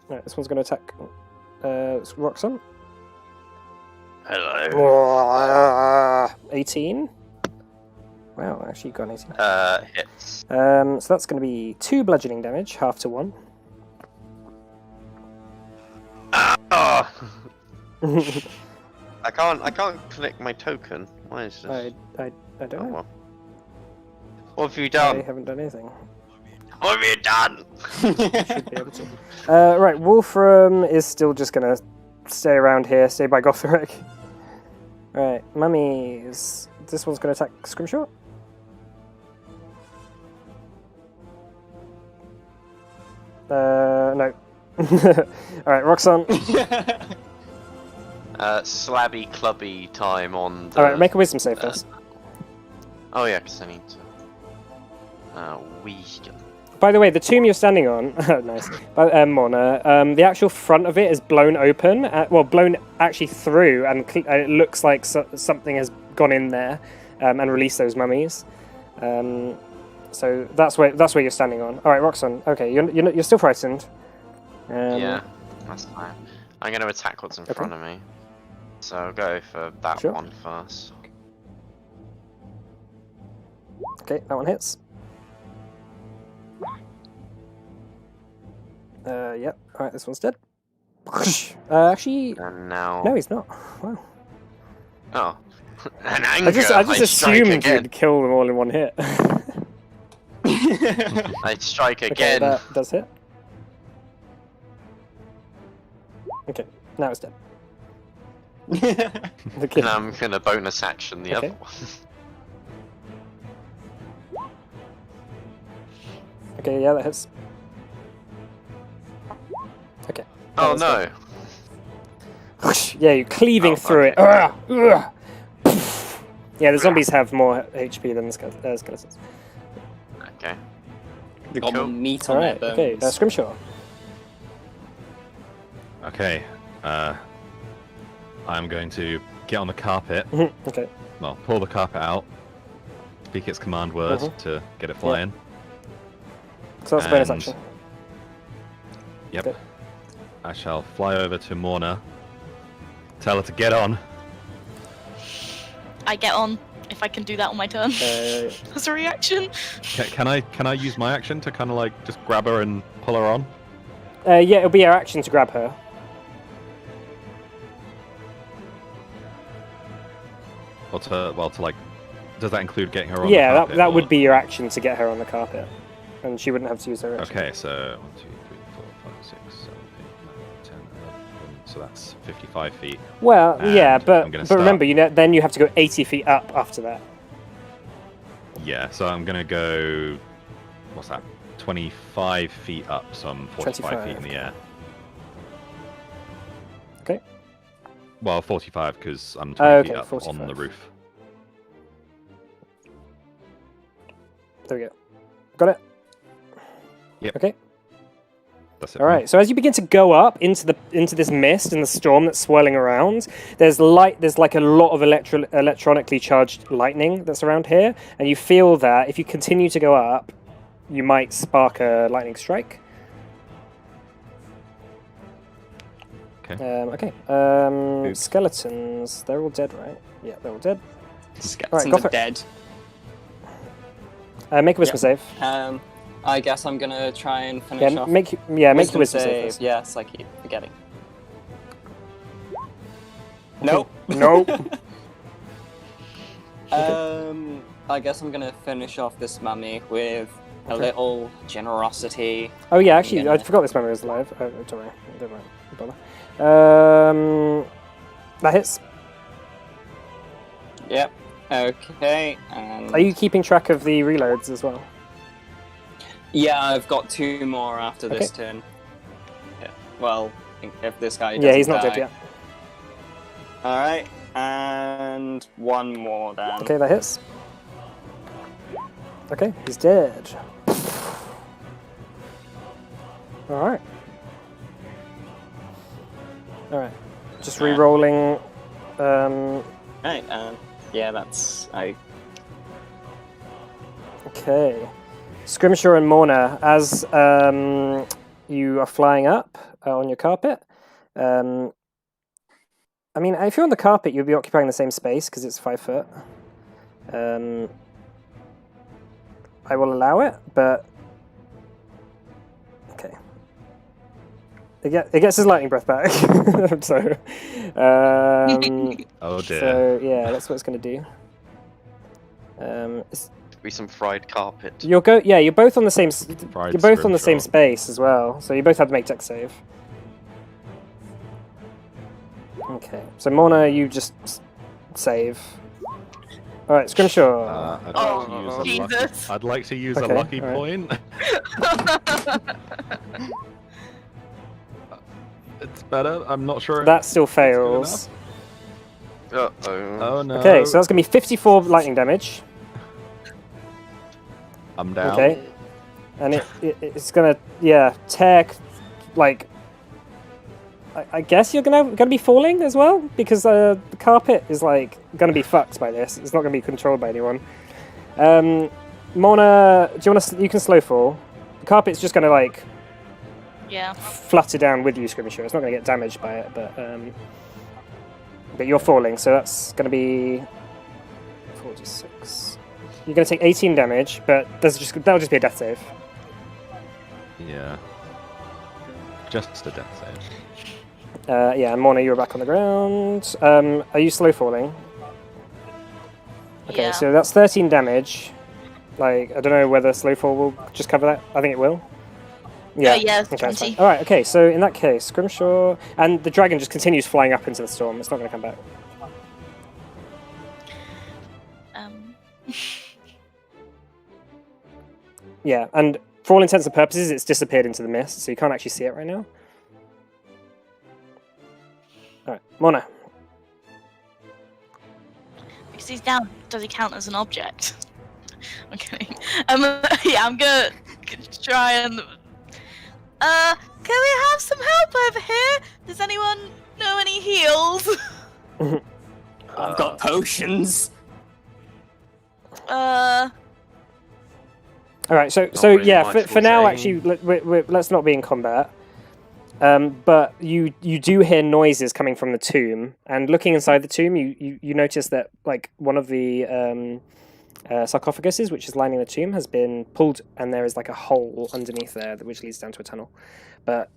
Right, this one's going to attack. Roxanne. Hello. 18. Wow, actually you got an 18. Hits. So that's going to be 2 bludgeoning damage, half to 1. Oh, I can't collect my token. Why is this? I don't Oh, know. well. What have you I done? haven't done anything. What have you done? Should be able to. Right, Wolfram is still just going to stay around here, stay by Gotheric. Right, mummies. This one's going to attack Scrimshaw. No. Alright, Roxanne. Slabby clubby time on the... Alright, make a wisdom save first. Oh yeah, because I need to... Wisdom. By the way, the tomb you're standing on, nice, Mona, the actual front of it is blown open, blown actually through, and it looks like something has gone in there and released those mummies. So that's where you're standing on. All right, Roxanne. Okay, you're still frightened. Yeah, that's fine. I'm going to attack what's in front of me. So I'll go for that Sure. one first. Okay, that one hits. Yep. All right, this one's dead. Actually, And now... no, he's not. Wow. Oh. An anger! I just strike assumed again. you'd kill them all in one hit. I strike Okay, again. that does hit. Okay, now it's dead. Okay. And I'm going to bonus action the Okay. other one. Okay, yeah, that hits. Okay. Oh that no! was good. Yeah, you're cleaving Oh, through okay. it. Ugh, ugh. Yeah, the zombies have more HP than the skeletons. Okay. They got Cool. more meat on Alright, their okay, bones. Scrimshaw. Okay. I'm going to get on the carpet. Okay. Well, pull the carpet out. Speak its command word Mhm. to get it flying. So that's a bonus And- action. Yep. Okay. I shall fly over to Morna. Tell her to get on. I get on if I can do that on my turn Uh, as a reaction. Can I use my action to kind of like just grab her and pull her on? yeah, it'll be our action to grab her. Or to like, does that include getting her on? Yeah, the carpet, that or- would be your action to get her on the carpet. And she wouldn't have to use her action. Okay, so 1, 2, 3, 4, 5, 6, 7, 8, 9, 10, 11. So that's 55 feet. Well, yeah, And but I'm gonna remember, then you have to go 80 feet up after that. Yeah, so I'm gonna go. What's that? 25 feet up, so I'm 45 feet in the air. Okay. Well, 45 because I'm 20 feet Okay, up on 45. the roof. There we go. Got it? Yep. Okay. That's it. All right. So as you begin to go up into this mist and the storm that's swirling around, there's like a lot of electronically charged lightning that's around here, and you feel that if you continue to go up, you might spark a lightning strike. Okay. Oops. Skeletons. They're all dead, right? Yeah, they're all dead. Skeletons go for are it. dead. Make a wisdom save. I guess I'm gonna try and finish Yeah, off. make the wisdom save. first. Yes, I keep forgetting. Nope. Nope. I guess I'm gonna finish off this mummy with a little generosity. Oh yeah, actually, Yeah. I forgot this memory was alive. Oh, don't worry, don't bother. That hits. Yep. Okay. And Are you keeping track of the reloads as well? Yeah, I've got 2 more after this Okay. turn. Yeah. Well, if this guy Yeah, he's doesn't not die. dead yet. Alright, and one more then. Okay, that hits. Okay, he's dead. Alright. Alright. Just re-rolling. Right, yeah, that's... Okay. Scrimshaw and Morna, as you are flying up on your carpet. I mean, if you're on the carpet, you'll be occupying the same space because it's 5 foot. I will allow it, but okay. It gets his lightning breath back. So, Oh dear. so yeah, that's what it's going to do. Be some fried carpet. You're both on the same. Fried You're both on the same Scrimshaw. space as well, so you both have to make dex save. Okay, so Morna, you just save. All right, Scrimshaw. I'd like to use Okay, a lucky alright. point. It's better. I'm not sure. That still good fails. Uh-oh. Oh no. Okay, so that's gonna be 54 lightning damage. I'm down. Okay, and it's gonna tear like. I guess you're gonna be falling as well because the carpet is like gonna be fucked by this. It's not gonna be controlled by anyone. Mona, do you want to? You can slow fall. The carpet's just gonna like Yeah. flutter down with you, Scrimshaw. It's not gonna get damaged by it, but you're falling, so that's gonna be 46. You're gonna take 18 damage, but that'll just be a death save. Yeah. Just a death save. Yeah, and Mona, you're back on the ground. Are you slow falling? Okay, Yeah. so that's 13 damage. Like, I don't know whether slow fall will just cover that. I think it will. Yeah, yeah, okay, that's 20. fine. Alright, okay, so in that case, Scrimshaw... And the dragon just continues flying up into the storm. It's not going to come back. Yeah, and for all intents and purposes, it's disappeared into the mist, so you can't actually see it right now. Alright, Mona. Because he's down, does he count as an object? Okay. Yeah, I'm gonna try and. Can we have some help over here? Does anyone know any heals? I've got potions. Alright, so really yeah, much for now, saying. actually, let's not be in combat. But you do hear noises coming from the tomb, and looking inside the tomb, you notice that like one of the sarcophaguses, which is lining the tomb, has been pulled, and there is like a hole underneath there which leads down to a tunnel. But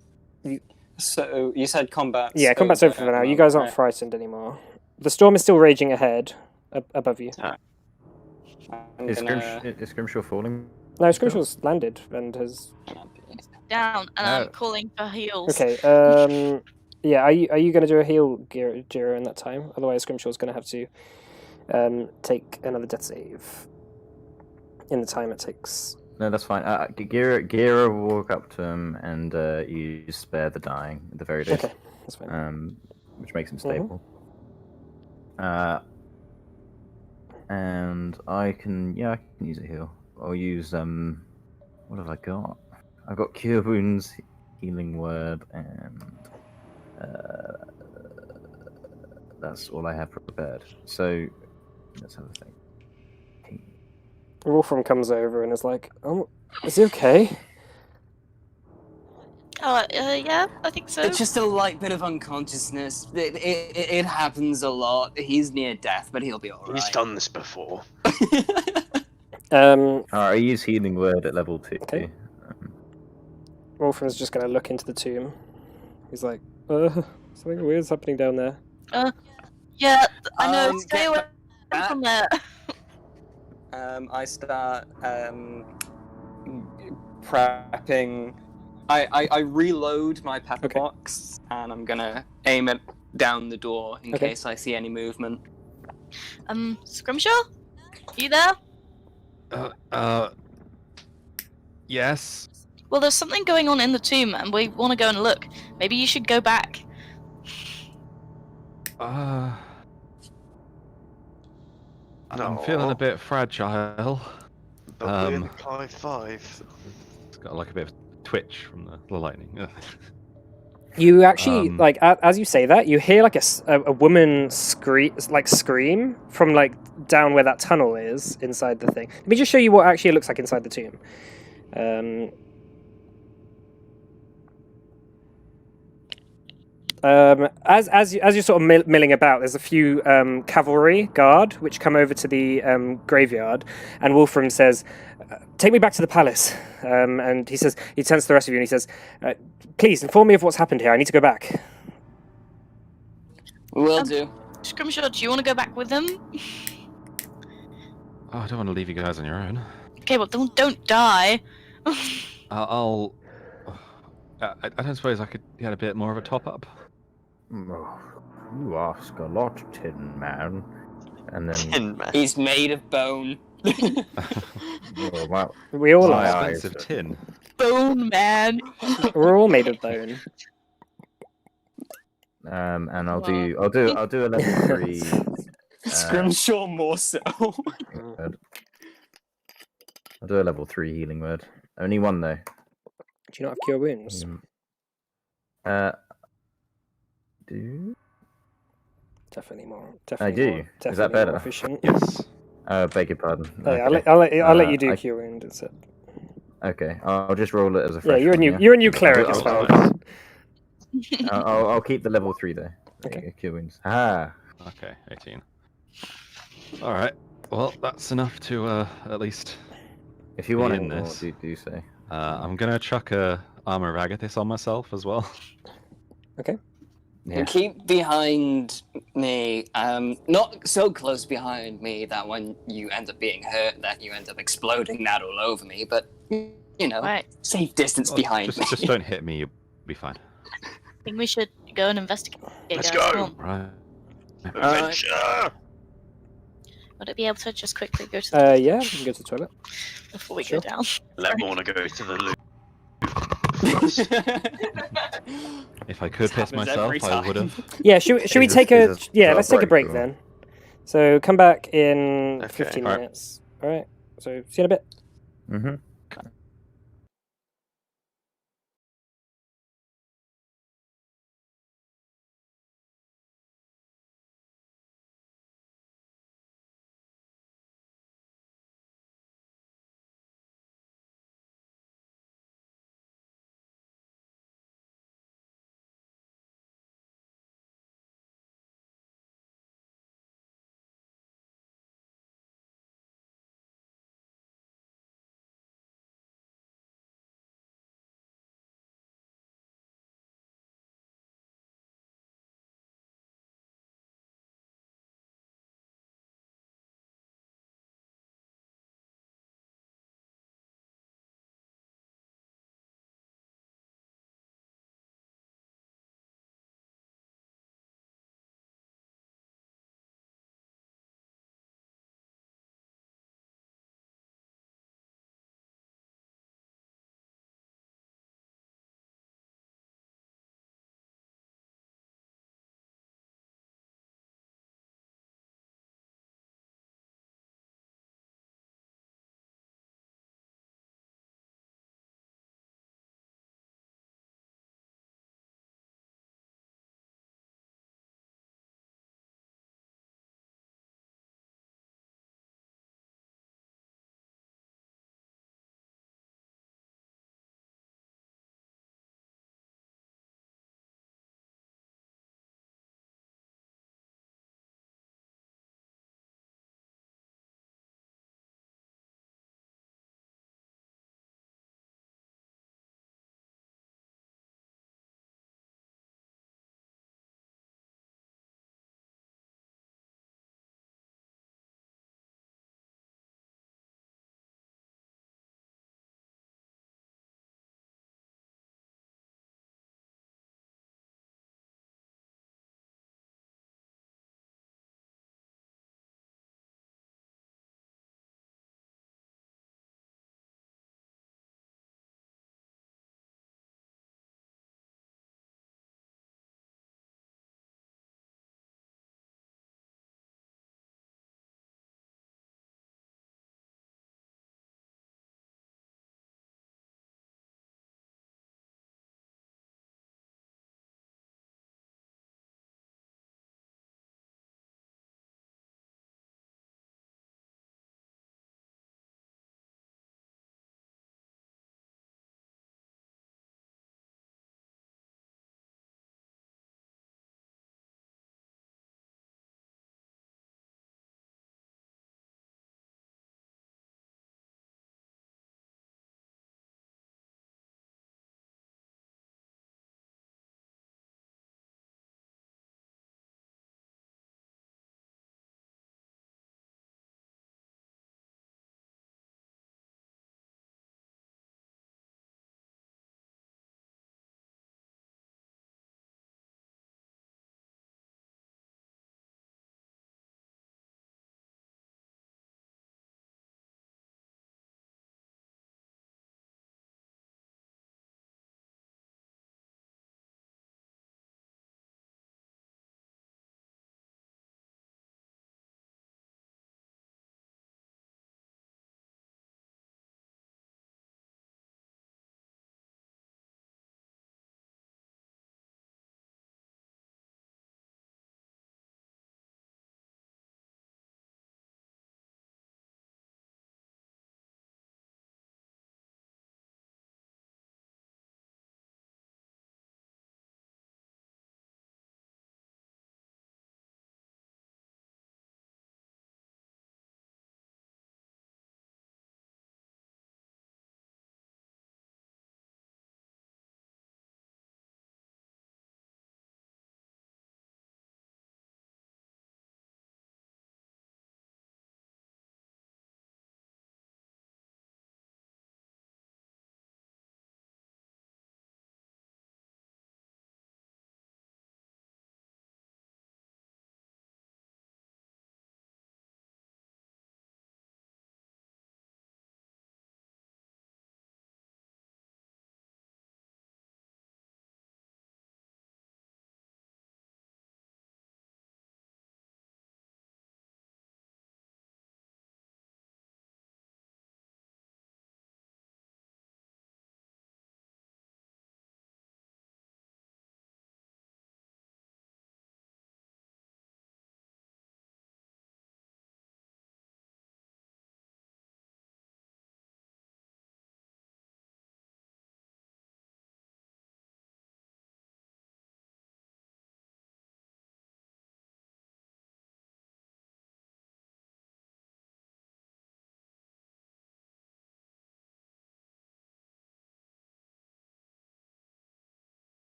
So you said combat. yeah, combat's over for now. You guys aren't frightened anymore. The storm is still raging ahead above you. Is Scrimshaw falling? No, Scrimshaw's landed and has. Down, and No. I'm calling for heals. Okay. Yeah. Are you going to do a heal, Jira, in that time? Otherwise, Scrimshaw's going to have to take another death save in the time it takes. No, that's fine. Gira will walk up to him and you spare the dying at the very least. Okay, that's fine. Which makes him stable. And I can use a heal. I'll use what have I got? I've got Cure Wounds, Healing Word, and that's all I have prepared. So let's have a think. Wolfram comes over and is like, "Oh, is he okay?" Oh, yeah, I think so. It's just a light bit of unconsciousness. It happens a lot. He's near death, but he'll be alright. He's done this before. Um, I use Healing Word at level 2. Okay. Wolfram's just going to look into the tomb. He's like, something weird's happening down there. Yeah, I know. Stay get away back. from there. I start prepping. I reload my pepper Okay. box, and I'm gonna aim it down the door in Okay. case I see any movement. Scrimshaw? You there? Yes. Well, there's something going on in the tomb, and we want to go and look. Maybe you should go back. I'm feeling No. a bit fragile. But we're Um, the Clive 5. It's got like a bit of twitch from the lightning. You actually Um, like as you say that, you hear like a woman scream from like down where that tunnel is inside the thing. Let me just show you what actually it looks like inside the tomb. As you're sort of milling about, there's a few cavalry guard which come over to the graveyard, and Wolfram says, "Take me back to the palace." And he turns to the rest of you and he says, "Please inform me of what's happened here. I need to go back." Will do. Scrimshaw, do you want to go back with them? Oh, I don't want to leave you guys on your own. Okay, well, don't die. I'll. I don't suppose I could get a bit more of a top up. Oh, you ask a lot, Tin Man. And then, Tin Man. He's made of bone. oh, wow. We all My are. eyes. Expensive tin. Bone man. We're all made of bone. And I'll do a level 3. Scrimshaw more so. Healing word. I'll do a level 3 healing word. Only one though. Do you not have cure wounds? Do Definitely more. I do? More, Is definitely that better? More efficient. Yes. Beg your pardon. Oh, yeah, Okay. I'll let you do I- cure wound instead. Okay, I'll just roll it as a Yeah, fresh you're a one, new yeah? you're a new cleric as I'll- well. I'll keep the level 3 though. Okay. Cure wounds. Ah. Okay, 18. All right. Well, that's enough to at least. If you want in any more, this. do say. I'm gonna chuck a armor of Agathis on myself as well. Okay. Yeah. And keep behind me, not so close behind me that when you end up being hurt, that you end up exploding that all over me, but, you know, Right. safe distance Well, behind me. just don't hit me. You'll be fine. I think we should go and investigate. Let's guys. go! Come on. Right. Adventure! Would I be able to just quickly go to the Yeah, you can go to the toilet. before we sure. go down? Let Morna go to the loot. If I could This piss happens myself, every I would time. have. Yeah, should we Is take this- let's take a break or- then. So come back in Okay. 15 Alright. minutes. All right. So see you in a bit. Mm-hmm.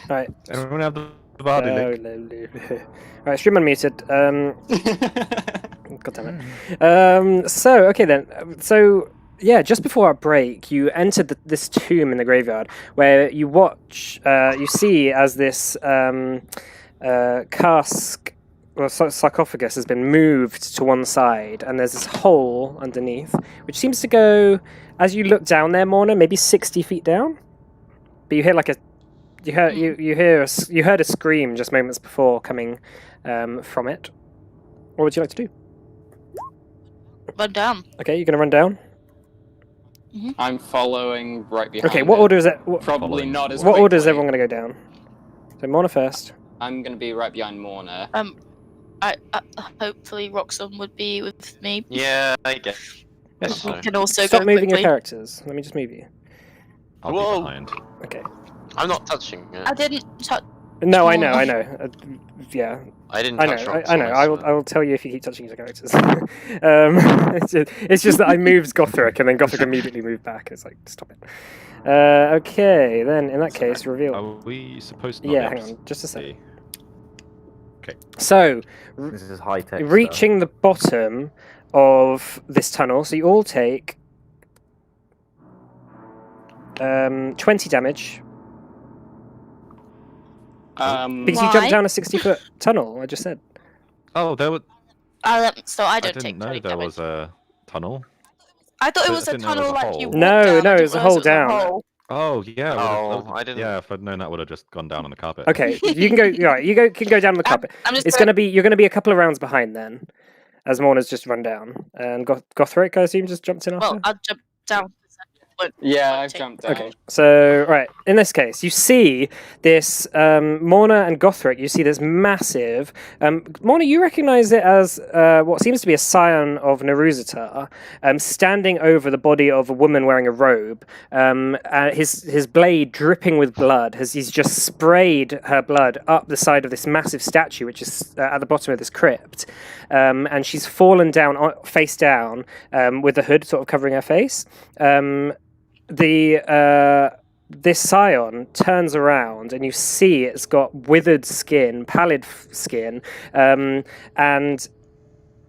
Right. Anyone have the Vardy link? Right, stream unmuted. God damn it. So, okay then. So, yeah, just before our break, you entered this tomb in the graveyard where you watch, you see as this cask or sarcophagus has been moved to one side, and there's this hole underneath, which seems to go, as you look down there, Morna, maybe 60 feet down. But you hear like a, you heard a scream just moments before coming from it. What would you like to do? Run down. Okay, you're gonna run down. I'm following right behind. Okay, what order is it? Probably Following. not as. What order is quickly. everyone gonna go down? So Morna first. I'm gonna be right behind Morna. I hopefully Roxanne would be with me. Yeah, I guess. We So. can also Stop go moving quickly. your characters. Let me just move you. I'll Whoa. be behind. Okay. I'm not touching it. I didn't touch. No, I know, Morna. I know. Yeah, I didn't I touch know. rocks. I know. I will tell you if you keep touching your characters. It's just that I moved Gothric and then Gothric immediately moved back. It's like, stop it. Okay, then in that case, reveal. Are we supposed to? Yeah, hang on, just a see? second. So, This is high tech. reaching the bottom of this tunnel, so you all take 20 damage because you jumped Why? down a 60-foot tunnel. I just said. Oh, there was. So I I don't didn't take know 20 there damage. was a tunnel. I thought it I was a didn't know there was tunnel a like you hole. walked No, down. no, I it didn't was a realise hole it down. hole. Oh yeah. Oh, I didn't- Yeah, if I'd known that, would have just gone down on the carpet. Okay, you can go. Right, can go down the carpet. I'm just It's gonna- gonna be you're gonna be a couple of rounds behind then, as Morna's just run down, and Gothric, I assume, just jumped in after. Well, I'll jump down. Yeah, Won't I've take- jumped down. Okay, so right in this case, you see this Morna and Gothric. You see this massive. Morna, you recognise it as what seems to be a scion of Neruzitar, standing over the body of a woman wearing a robe. His blade dripping with blood. He's just sprayed her blood up the side of this massive statue, which is at the bottom of this crypt, and she's fallen down face down with the hood sort of covering her face. This scion turns around and you see it's got withered skin, pallid skin, and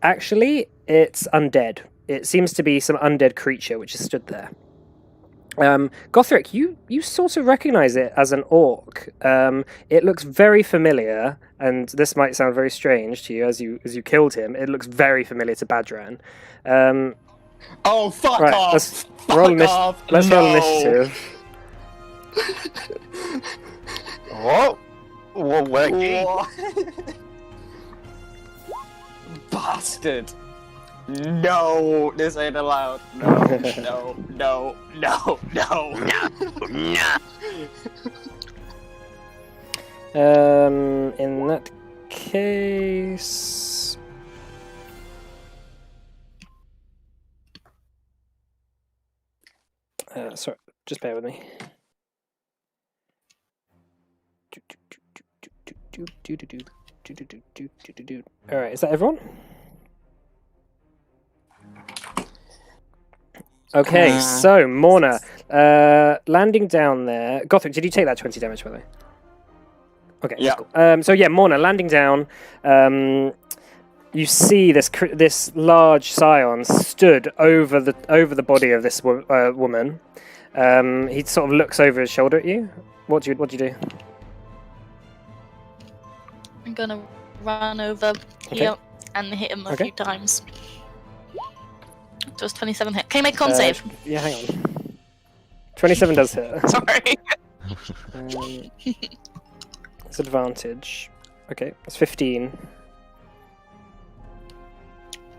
actually it's undead. It seems to be some undead creature which has stood there. Gothric, you sort of recognize it as an orc. It looks very familiar, and this might sound very strange to you as you killed him. It looks very familiar to Badran. Oh, fuck Right, off! let's Fuck roll off! Let's roll No. initiative. What? What? Wacky? What? Bastard! No, this ain't allowed. No, no, no, no, no. In that case. Sorry, just bear with me. Alright, is that everyone? Okay, so Morna, landing down there. Gothric, did you take that 20 damage, by the way? Okay, Yeah. cool. So yeah, Morna, landing down. You see this large scion stood over the body of this woman. He sort of looks over his shoulder at you. What do you do? I'm gonna run over here and hit him a Okay. few times. Does 27 hit? Can you make a con save? Yeah, hang on. 27 does hit. Sorry. It's advantage. Okay, that's 15.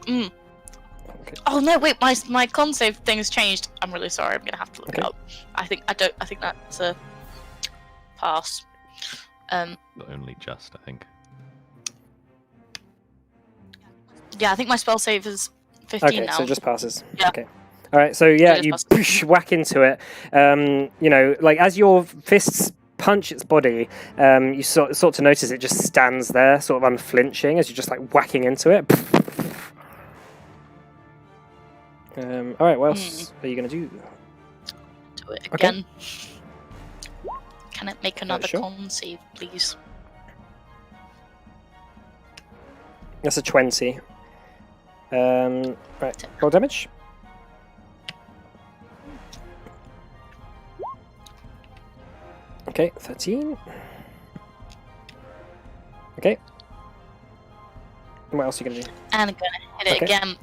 Mm. Okay. Oh no! Wait, my con save thing has changed. I'm really sorry. I'm gonna have to look it up. I think that's a pass. Only just, I think. Yeah, I think my spell save is 15 Okay, now. so it just passes. Yeah. Okay. All right, so yeah, It you just passes. poosh, whack into it. Like as your fists punch its body, you sort of notice it just stands there, sort of unflinching, as you're just like whacking into it. All right, what else are you gonna do? Do it Okay. again. Can it make another sure. con save, please? That's a 20. Right, roll damage. Okay, 13. Okay. What else are you gonna do? And I'm gonna hit it Okay. again.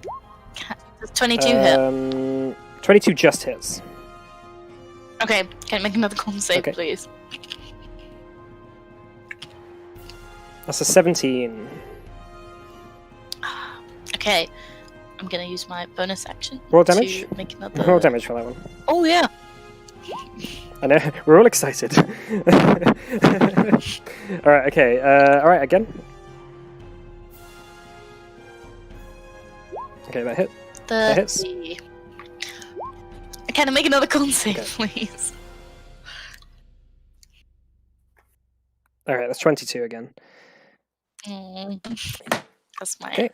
Does 22 hit? 22 just hits. Okay, can it make another con save, Okay. please? That's a 17. Okay, I'm gonna use my bonus action Roll damage? to make another. Roll damage for that one. Oh yeah. I know, we're all excited. Alright, okay. Alright, again. Okay, that hit. That hits. 30. Can I make another con save, please? Alright, that's 22 again. Mm. That's my. Okay.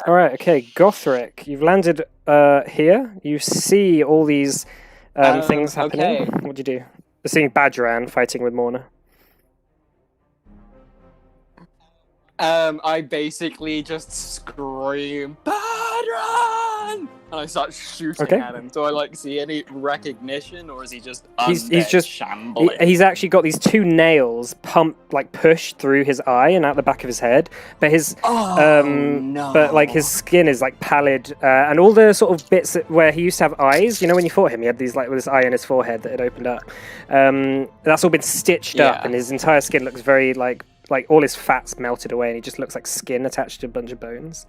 Alright, okay, Gothric, you've landed here. You see all these things happening. okay. What do you do? You're seeing Badran fighting with Morna. I basically just scream, Badran! And I start shooting Okay. at him. Do I like see any recognition, or is he just He's undead just- shambling? He's actually got these two nails pushed through his eye and out the back of his head. But his no. but like his skin is like pallid, and all the sort of bits where he used to have eyes. You know, when you fought him, he had these like with this eye in his forehead that had opened up. That's all been stitched up, Yeah. and his entire skin looks very like all his fat's melted away, and he just looks like skin attached to a bunch of bones.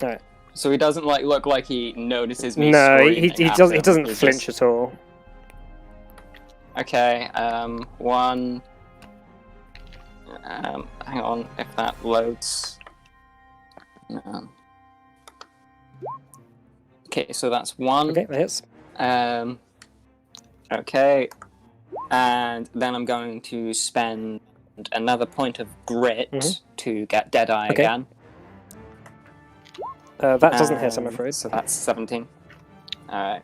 All right. So he doesn't like look like he notices me. No, he screaming at doesn't. He him. doesn't He's flinch just- at all. Okay, one. Hang on, if that loads. Okay, so that's one. Okay, that hits. Okay, and then I'm going to spend another point of grit Mhm. to get Deadeye Okay. again. That doesn't hit, I'm afraid. So that's 17. Alright.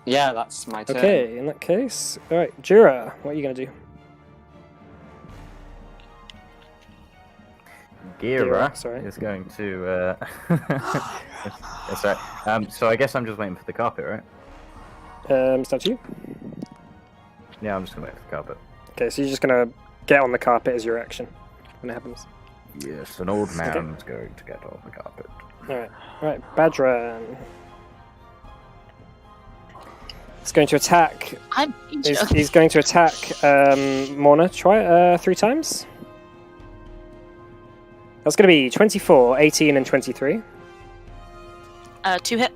Yeah, that's my turn. Okay, in that case, all right, Jura, what are you gonna do? Gira sorry. is going to. That's right. So I guess I'm just waiting for the carpet, right? It's down to you. Yeah, I'm just gonna wait for the carpet. Okay, so you're just gonna get on the carpet as your action when it happens. Yes, an old man's going to get on the carpet. All right, Badran. He's going to attack. I'm Peter. He's going to attack Morna. Try 3 times. That's going to be 24, 18, and 23. 2 hit.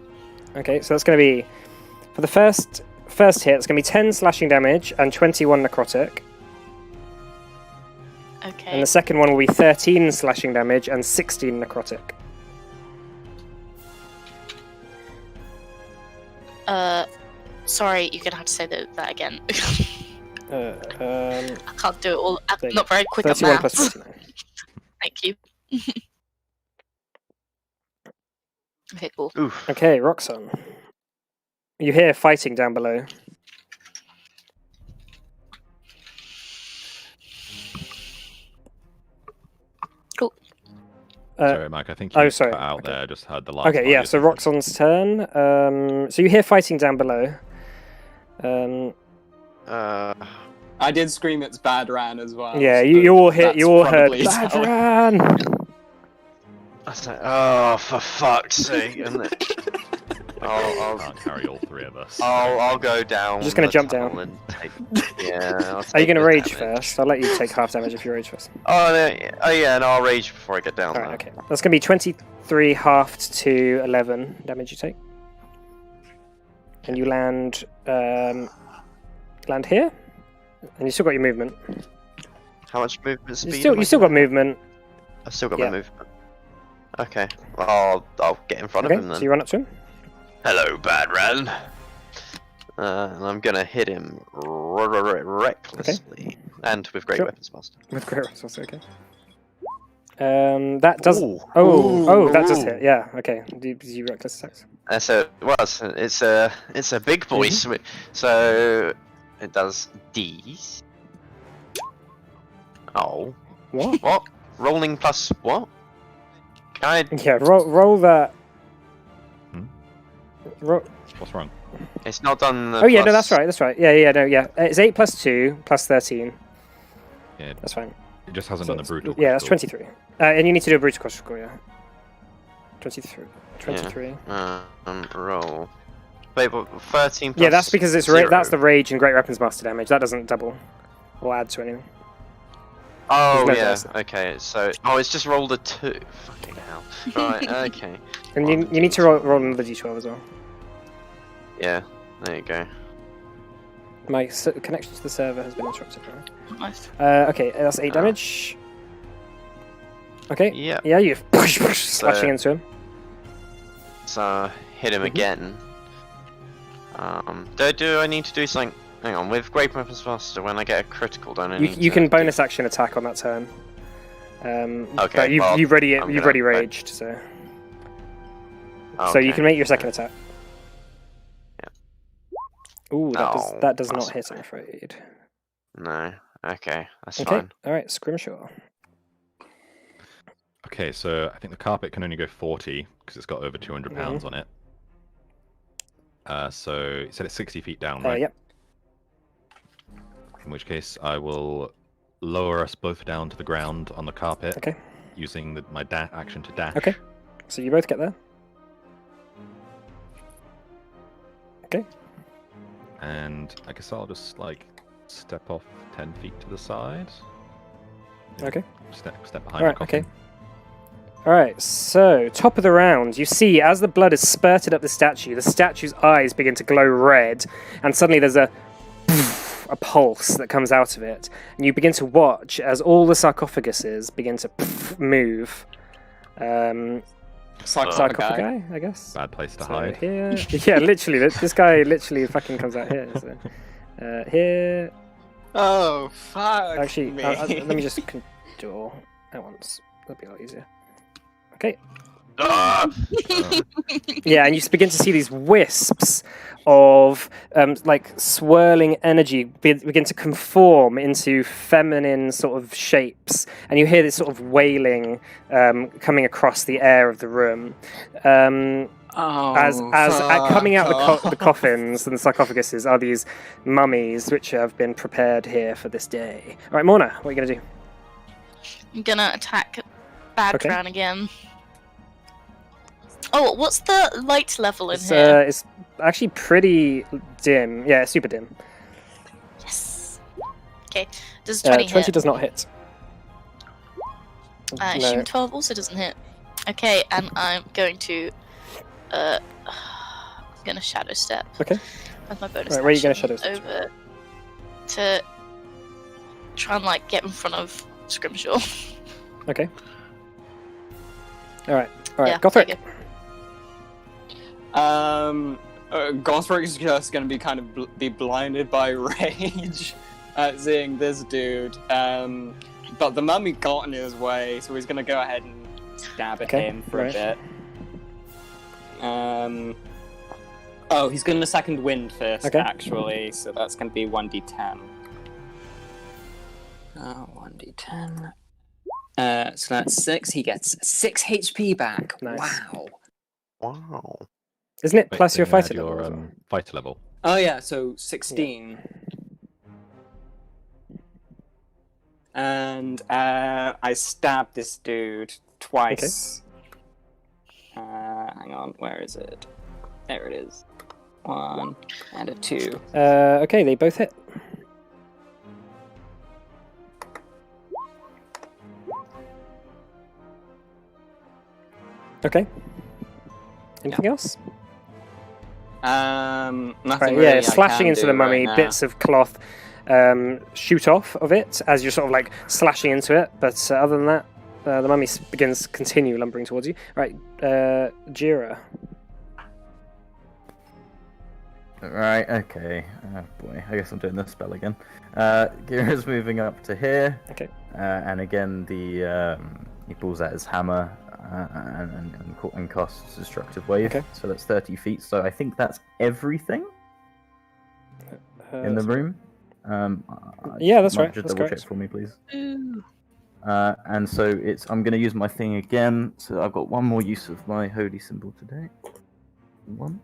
Okay, so that's going to be for the first hit. It's going to be 10 slashing damage and 21 necrotic. Okay. And the second one will be 13 slashing damage and 16 necrotic. Sorry, you're gonna have to say that again. Um, I can't do it all. I'm There you not very quick at 31 plus maths. 29. Thank you. Okay, cool. Oof. Okay, Roxanne. You hear fighting down below. Cool. Uh, Sorry, Mike. I think oh, you sorry, cut out okay. there. I just heard the last. Okay, part yeah, of so your Roxanne's turn. So you hear fighting down below. I did scream it's Badran as well. Yeah, so you all heard. that's You all heard. probably telling. Badran! I was like, oh, for fuck's sake! And then, I'll Can't carry all 3 of us. I'll go down. Just gonna the jump tunnel down. and take, yeah. I'll Are you take going to the rage damage. first? I'll let you take half damage if you rage first. Oh, yeah, and I'll rage before I get down Alright, there. okay. That's going to be 23 halved to 11 damage you take. And you land here. And you still got your movement. How much movement speed? You am I still got getting? movement. I've still got yeah. my movement. Okay, well, I'll get in front Okay, of him then. so you run up to him. Hello, Badran. And I'm gonna hit him recklessly and with great Sure. weapons master. With great resource, okay. That does. Ooh. Oh, that does Ooh. hit. Yeah. Okay. Do you reckless attacks? It's a big boy. Mhm. So it does these. Oh, What? what? Rolling plus what? Can I? Yeah. Roll that. Hmm? Roll. What's wrong? It's not done. Oh yeah, no, that's right. That's right. Yeah. No, yeah. It's 8 plus 2 plus 13. Yeah, That's fine. it just hasn't So done the it's- brutal. Yeah, that's critical. 23. And you need to do a brutal critical, yeah. 23. 23. Roll. Wait, but 13 plus Yeah, that's because it's zero. that's the rage and great weapons master damage. That doesn't double or add to anything. Oh there's no yeah. dice. Okay. So it's just rolled a 2. Fucking hell. Right. Okay. And Well, you need to roll another d12 as well. Yeah. There you go. My connection to the server has been interrupted. Nice. Okay, that's 8 damage. Okay. Yeah. Yeah, you're slashing into him. So hit him Mhm. again. Do I need to do something? Hang on. With Great Weapons Master, when I get a critical, don't I need You to can do- bonus action attack on that turn. Okay, But well, you've already I'm you've gonna- already raged, so you Okay. can make your second attack. Yeah. Ooh, Oh, that does not that's hit, I'm okay. afraid. No. Okay. That's Okay, fine. all right, Scrimshaw. Okay, so I think the carpet can only go 40 because it's got over 200 pounds on it. So you said it's 60 feet down, right? Yep. In which case, I will lower us both down to the ground on the carpet. Okay. Using my action to dash. Okay. So you both get there. Okay. And I guess I'll just like step off 10 feet to the side. Yeah, Okay. Step behind All the right. coffin. Okay. All right. So top of the round, you see as the blood is spurted up the statue's eyes begin to glow red, and suddenly there's a pulse that comes out of it, and you begin to watch as all the sarcophaguses begin to move. Sarcophagi, I guess. Bad place to So hide. here, yeah, literally, this guy literally fucking comes out here. So, here, Oh, fuck. actually, me. let me just do all at once. That'll be a lot easier. Okay. Ah! Yeah, and you begin to see these wisps of like swirling energy begin to conform into feminine sort of shapes, and you hear this sort of wailing coming across the air of the room. As coming out the coffins and the sarcophaguses are these mummies which have been prepared here for this day. All right, Morna, what are you gonna do? I'm gonna attack Badran Okay. again. Oh, what's the light level in here? It's actually pretty dim. Yeah, super dim. Yes. Okay. Does 20 20 hit? does not hit. I No. assume 12 also doesn't hit. Okay, and I'm going to gonna shadow step. Okay. With my bonus Right, where are you gonna action shadow step? over to try and like get in front of Scrimshaw. Okay. All right. Yeah, Gothric. there Gothric is just gonna be kind of be blinded by rage at seeing this dude. But the mummy got in his way, so he's gonna go ahead and stab at Okay, him for right. a bit. Oh, he's gonna second wind first, Okay. actually, so that's gonna be 1d10. 1d10. So that's 6. He gets 6 HP back. Nice. Wow. Wow. Isn't it Wait, plus your then you add fighter level? as well? fighter level. Oh yeah, so 16. And I stabbed this dude twice. Hang on, where is it? There it is. 1 and a 2. Okay, they both hit. Okay. Anything else? Nothing Right, really yeah, I slashing can into do the mummy, right now. bits of cloth shoot off of it as you're sort of like slashing into it. But other than that, the mummy continue lumbering towards you. Right, Jira. Right, okay. Oh boy, I guess I'm doing this spell again. Gira's moving up to here. Okay. And again, the He pulls out his hammer and casts Destructive Wave. Okay. So that's 30 feet. So I think that's everything in the room. Yeah, that's might right. Just That's double correct. check for me, please. Ooh. And so I'm going to use my thing again. So I've got one more use of my holy symbol today. One.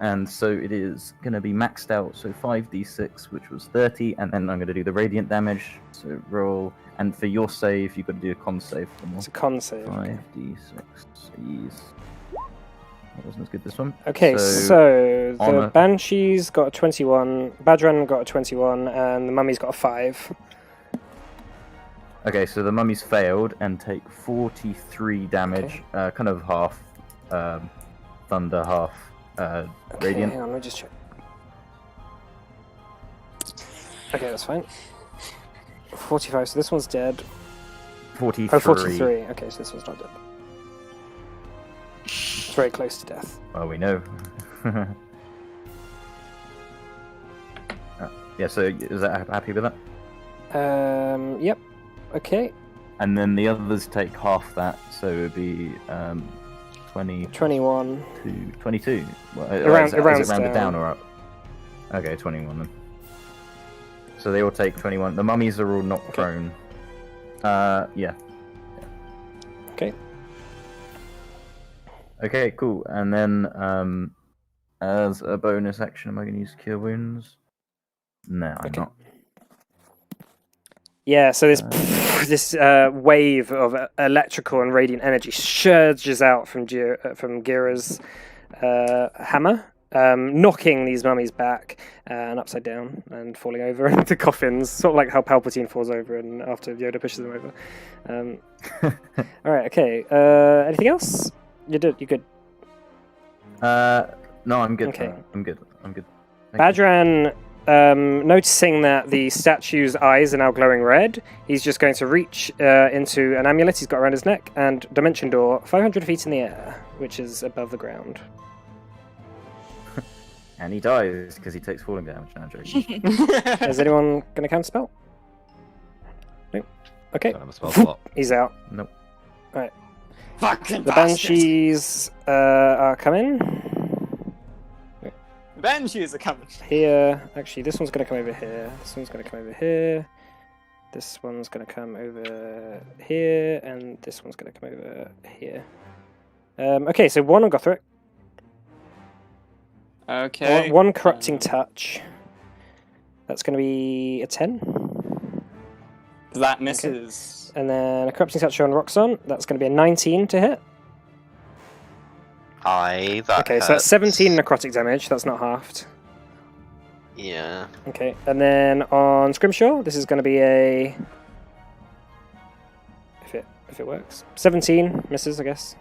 And so it is going to be maxed out. So 5d6, which was 30, and then I'm going to do the radiant damage. So roll, and for your save, you've got to do a con save for more. It's a con save. 5d6. Jeez. That wasn't as good this one. Okay, so on the a- Banshee's got a 21, Badran got a 21, and the Mummy's got a 5. Okay, so the mummies failed and take 43 damage, kind of half thunder, half Okay, radiant. hang on, let me just check. Okay, that's fine. 45, so this one's dead. 43. Oh, 43. Okay, so this one's not dead. It's very close to death. Well, we know. Yeah, so is that happy with that? Yep. Okay, And then the others take half that, so it would be 20 21. to 22. Well, It rounds is it rounded down. down or up? Okay, 21 then. So they all take 21. The mummies are all not Okay. prone. Yeah. Okay. Okay, cool. And then, as a bonus action, am I going to use Cure Wounds? No, I'm Okay. not. Yeah, so this wave of electrical and radiant energy surges out from Gira's hammer, knocking these mummies back and upside down and falling over into coffins, sort of like how Palpatine falls over and after Yoda pushes them over. All right, okay. Anything else? You're good. No, I'm good. Okay. I'm good. Thank you. Badran, noticing that the statue's eyes are now glowing red, he's just going to reach into an amulet he's got around his neck and Dimension Door 500 feet in the air, which is above the ground. And he dies because he takes falling damage. No, I'm joking. Is anyone going to counterspell? No. Okay, Don't have a spell slot. he's out. Nope. Fucking The bastards. Banshees are coming. The Banshees are coming. Here, actually, this one's going to come over here. This one's going to come over here. This one's going to come over here, and this one's going to come over here. Okay, so one on Gothric, Okay. one corrupting touch. That's going to be a 10, That misses. and then a corrupting touch on Roxon. That's going to be a 19 to hit. Aye, that Okay, so that's hurts. 17 necrotic damage. That's not halved. Yeah. Okay, and then on Scrimshaw, this is going to be a. If it works, 17 misses, I guess.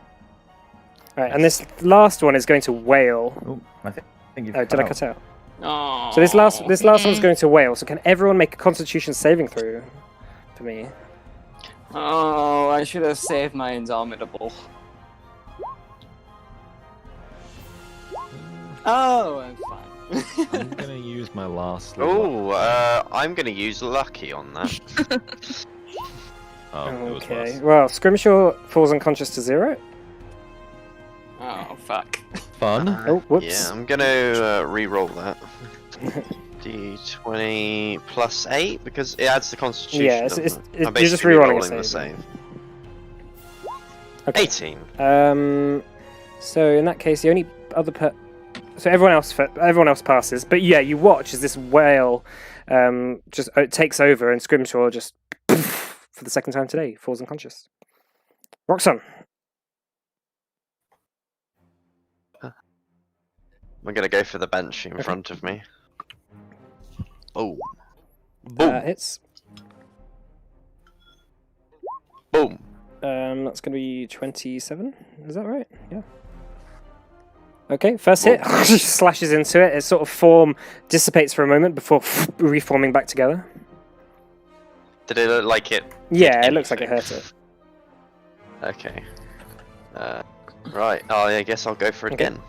All right, and this last one is going to wail. Oh, I think you've Oh, did I cut out? Oh. So this last one's going to wail. So can everyone make a Constitution saving throw for me? Oh, I should have saved my Indomitable. Oh, I'm fine. I'm gonna use my last. little- Oh, I'm gonna use lucky on that. Oh, it was Okay. worse. Well, Scrimshaw falls unconscious to 0. Oh, fuck. Fun. Oh, whoops. Yeah, I'm gonna re-roll that. D20 plus 8 because it adds the Constitution. Yeah, it's- doesn't it's- it? I'm you're just basically re-rolling a re-rolling the save. save. Okay. 18. So in that case, the only other so everyone else passes, but yeah, you watch as this whale just takes over and Scrimshaw just for the second time today falls unconscious. Roxanne. I'm gonna go for the bench in Okay. front of me. Oh. Boom. Hits. Boom. That's going to be 27. Is that right? Yeah. Okay, first hit slashes into it. Its sort of form dissipates for a moment before reforming back together. Did it look like it? Yeah, did it looks like it anything? hurt it. Okay. Right. Oh, I guess I'll go for it Okay. again.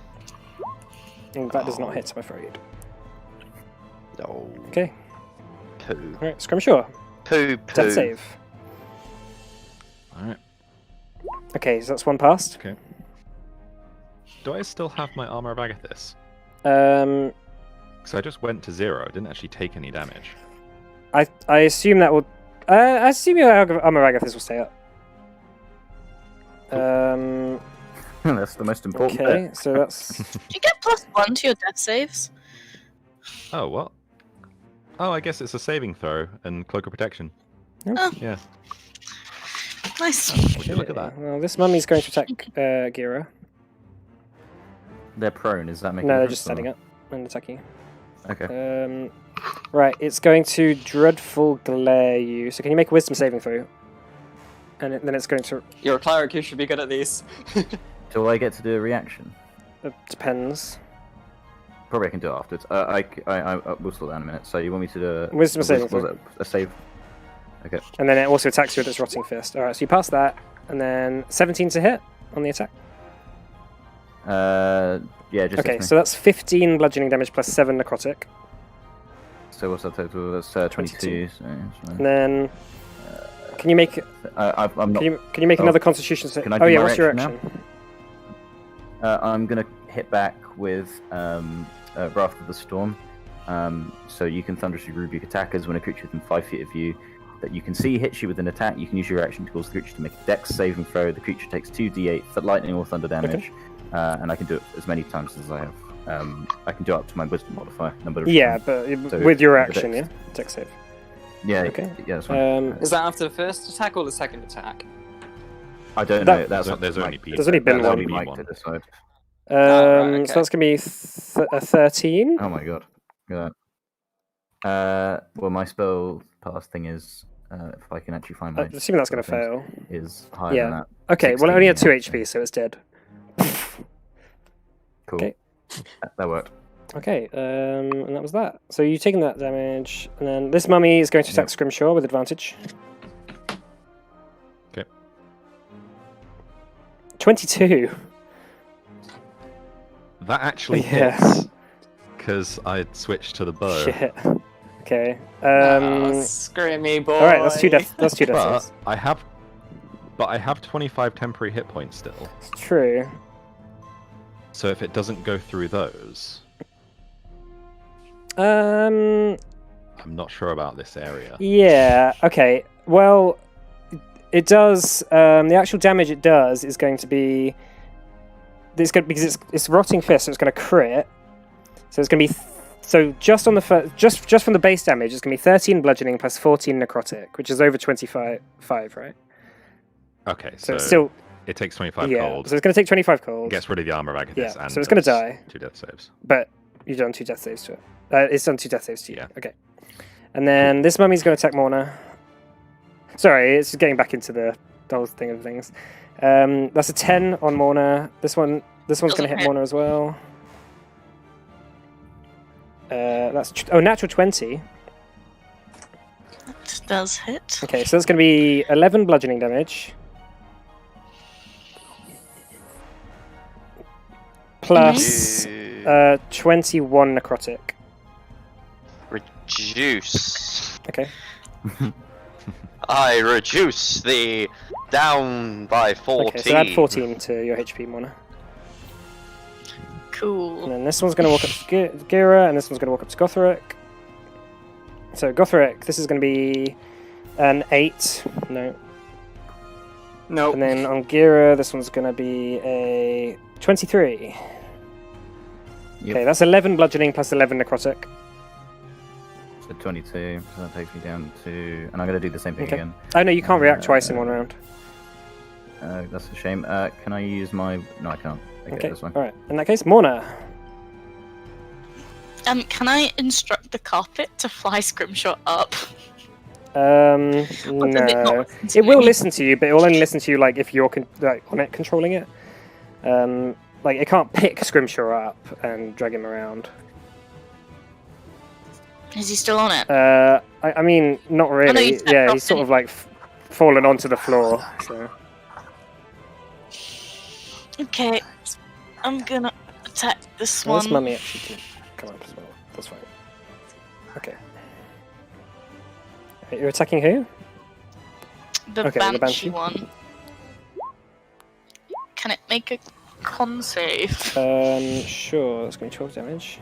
And that does not hit, I'm afraid. Oh. Okay, Poo. alright, Scrimshaw. Poo. Death Poo. save. Okay, so that's one passed. Do I still have my Armor of Agathis? Um, Because I just went to 0. I didn't actually take any damage. I assume that will. I assume your Armor of Agathis will stay up. That's the most important Okay, bit. so that's. Do you get +1 to your death saves? Oh, what? Oh, I guess it's a saving throw and Cloak of Protection. Oh. Yeah. Nice. Would you look at that? Well, this mummy's going to attack Gira. They're prone. Is that making? No, a they're difference just or standing up and attacking. Okay. Right, it's going to Dreadful Glare you. So can you make a Wisdom saving throw? And then it's going to. You're a cleric, you should be good at these. Do I get to do a reaction? It depends. Probably I can do it afterwards. I will slow down a minute. So you want me to do Wisdom saving was throw. it a save? Okay. And then it also attacks you with its Rotting Fist. Alright, so you pass that. And then 17 to hit on the attack. Yeah, just Okay, hits me. so that's 15 bludgeoning damage plus 7 necrotic. So what's that total? That's 22. So, And then. Can you make. I'm not. Can you make Oh. another Constitution save? Can I Oh, do yeah, my what's your reaction action? I'm gonna hit back with Wrath of the Storm. So you can thunderously rebuke attackers when a creature within 5 feet of you that you can see hits you with an attack. You can use your action to cause the creature to make a Dex saving throw. The creature takes 2d8 for lightning or thunder damage, and I can do it as many times as I have. I can do it up to my Wisdom modifier number. Yeah, but So with your the action, Dex. yeah? Dex save. Yeah. Okay. Yeah, that's fine. Is that after the first attack or the second attack? I don't that- know. That's There's up to only Mike. Pete. There's only been That'll one. be Mike One. to decide. right, okay. So that's going to be a 13. Oh my god. Look at that. Well, my spell pass thing is, if I can actually find my. Assuming that's going to spell fail. things, Is higher Yeah. than that. Okay, well, it only had 2 16, HP, so it's dead. Cool. Okay. That worked. Okay, and that was that. So you've taken that damage, and then this mummy is going to attack Scrimshaw with advantage. Okay. 22. That actually Yeah. hits. Because I switched to the bow. Shit. Okay. Screamy boy. All right, that's two death. That's two death But saves. I have 25 temporary hit points still. It's true. So if it doesn't go through those, Um. I'm not sure about this area. Yeah. Okay. Well, it does. The actual damage it does is going to be. It's going because it's rotting fist, so it's going to crit. So it's going to be. So just on the just from the base damage, it's going to be 13 bludgeoning plus 14 necrotic, which is over 25, right? Okay, So so it's still it takes 25 yeah. cold, So it's going to take 25 cold, gets rid of the armor of Agathis, Yeah, and so it's gonna does die. 2 death saves. but you've done 2 death saves to it. It's done 2 death saves to you. Yeah. Okay. And then this mummy's going to attack Morna. Sorry, it's just getting back into the whole thing of things. That's a 10 on Morna. This one's going to Doesn't hit hit. Morna as well. That's natural 20. That does hit. Okay, so that's going to be 11 bludgeoning damage. Plus You 21 necrotic. reduce. Okay. I reduce the down by 14. Okay, so add 14 to your HP, Morna. Cool. And then this one's going to walk up to Gira, and this one's going to walk up to Gothric. So Gothric, this is going to be an 8. No. Nope. And then on Gira, this one's going to be a 23. Yep. Okay, that's 11 bludgeoning plus 11 necrotic. So 22. So that takes me down to, and I'm going to do the same thing Okay. again. Oh no, you can't react twice in one round. That's a shame. Can I use my? No, I can't. Okay, that's fine. Alright. In that case, Morna. Can I instruct the carpet to fly Scrimshaw up? No. Or does it not listen to It will me? listen to you, but it will only listen to you like if you're on it controlling it. Like it can't pick Scrimshaw up and drag him around. Is he still on it? I mean, not really. you said Yeah, not he's sort any- of like fallen onto the floor. So Okay, I'm gonna attack this well, one. this mummy actually did come up as well. That's fine. Okay. Right, you're attacking who? The okay, the Banshee Banshee. one. make a con save? Sure. That's going to be 12 damage.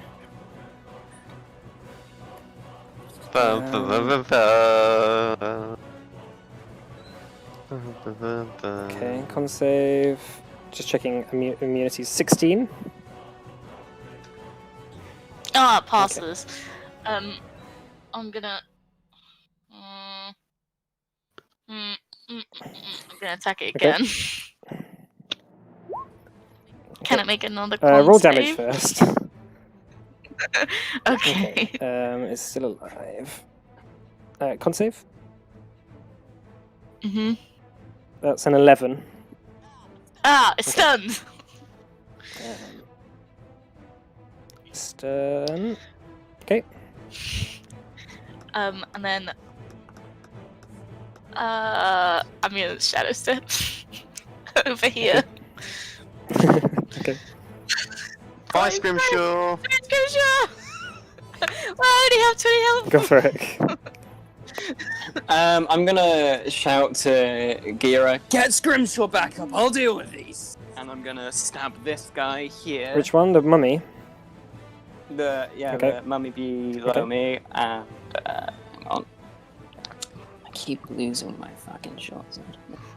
Okay, con save. Just checking immunity. 16. Ah, it passes. I'm gonna. I'm gonna attack it Okay. again. Can it make another con Roll save? damage first. Okay. It's still alive. Con save. Mhm. That's an 11. Ah, it's stunned. Stun. Okay. And then. I'm gonna shadow step over here. Okay. Bye, Scrimshaw. Scrimshaw! Well, I only have 20 health. Go for it. I'm gonna shout to Gira, get Scrimshaw back up, I'll deal with these! And I'm gonna stab this guy here. Which one? The mummy? The Okay. mummy below Okay. me, and hang on. I keep losing my fucking shots. There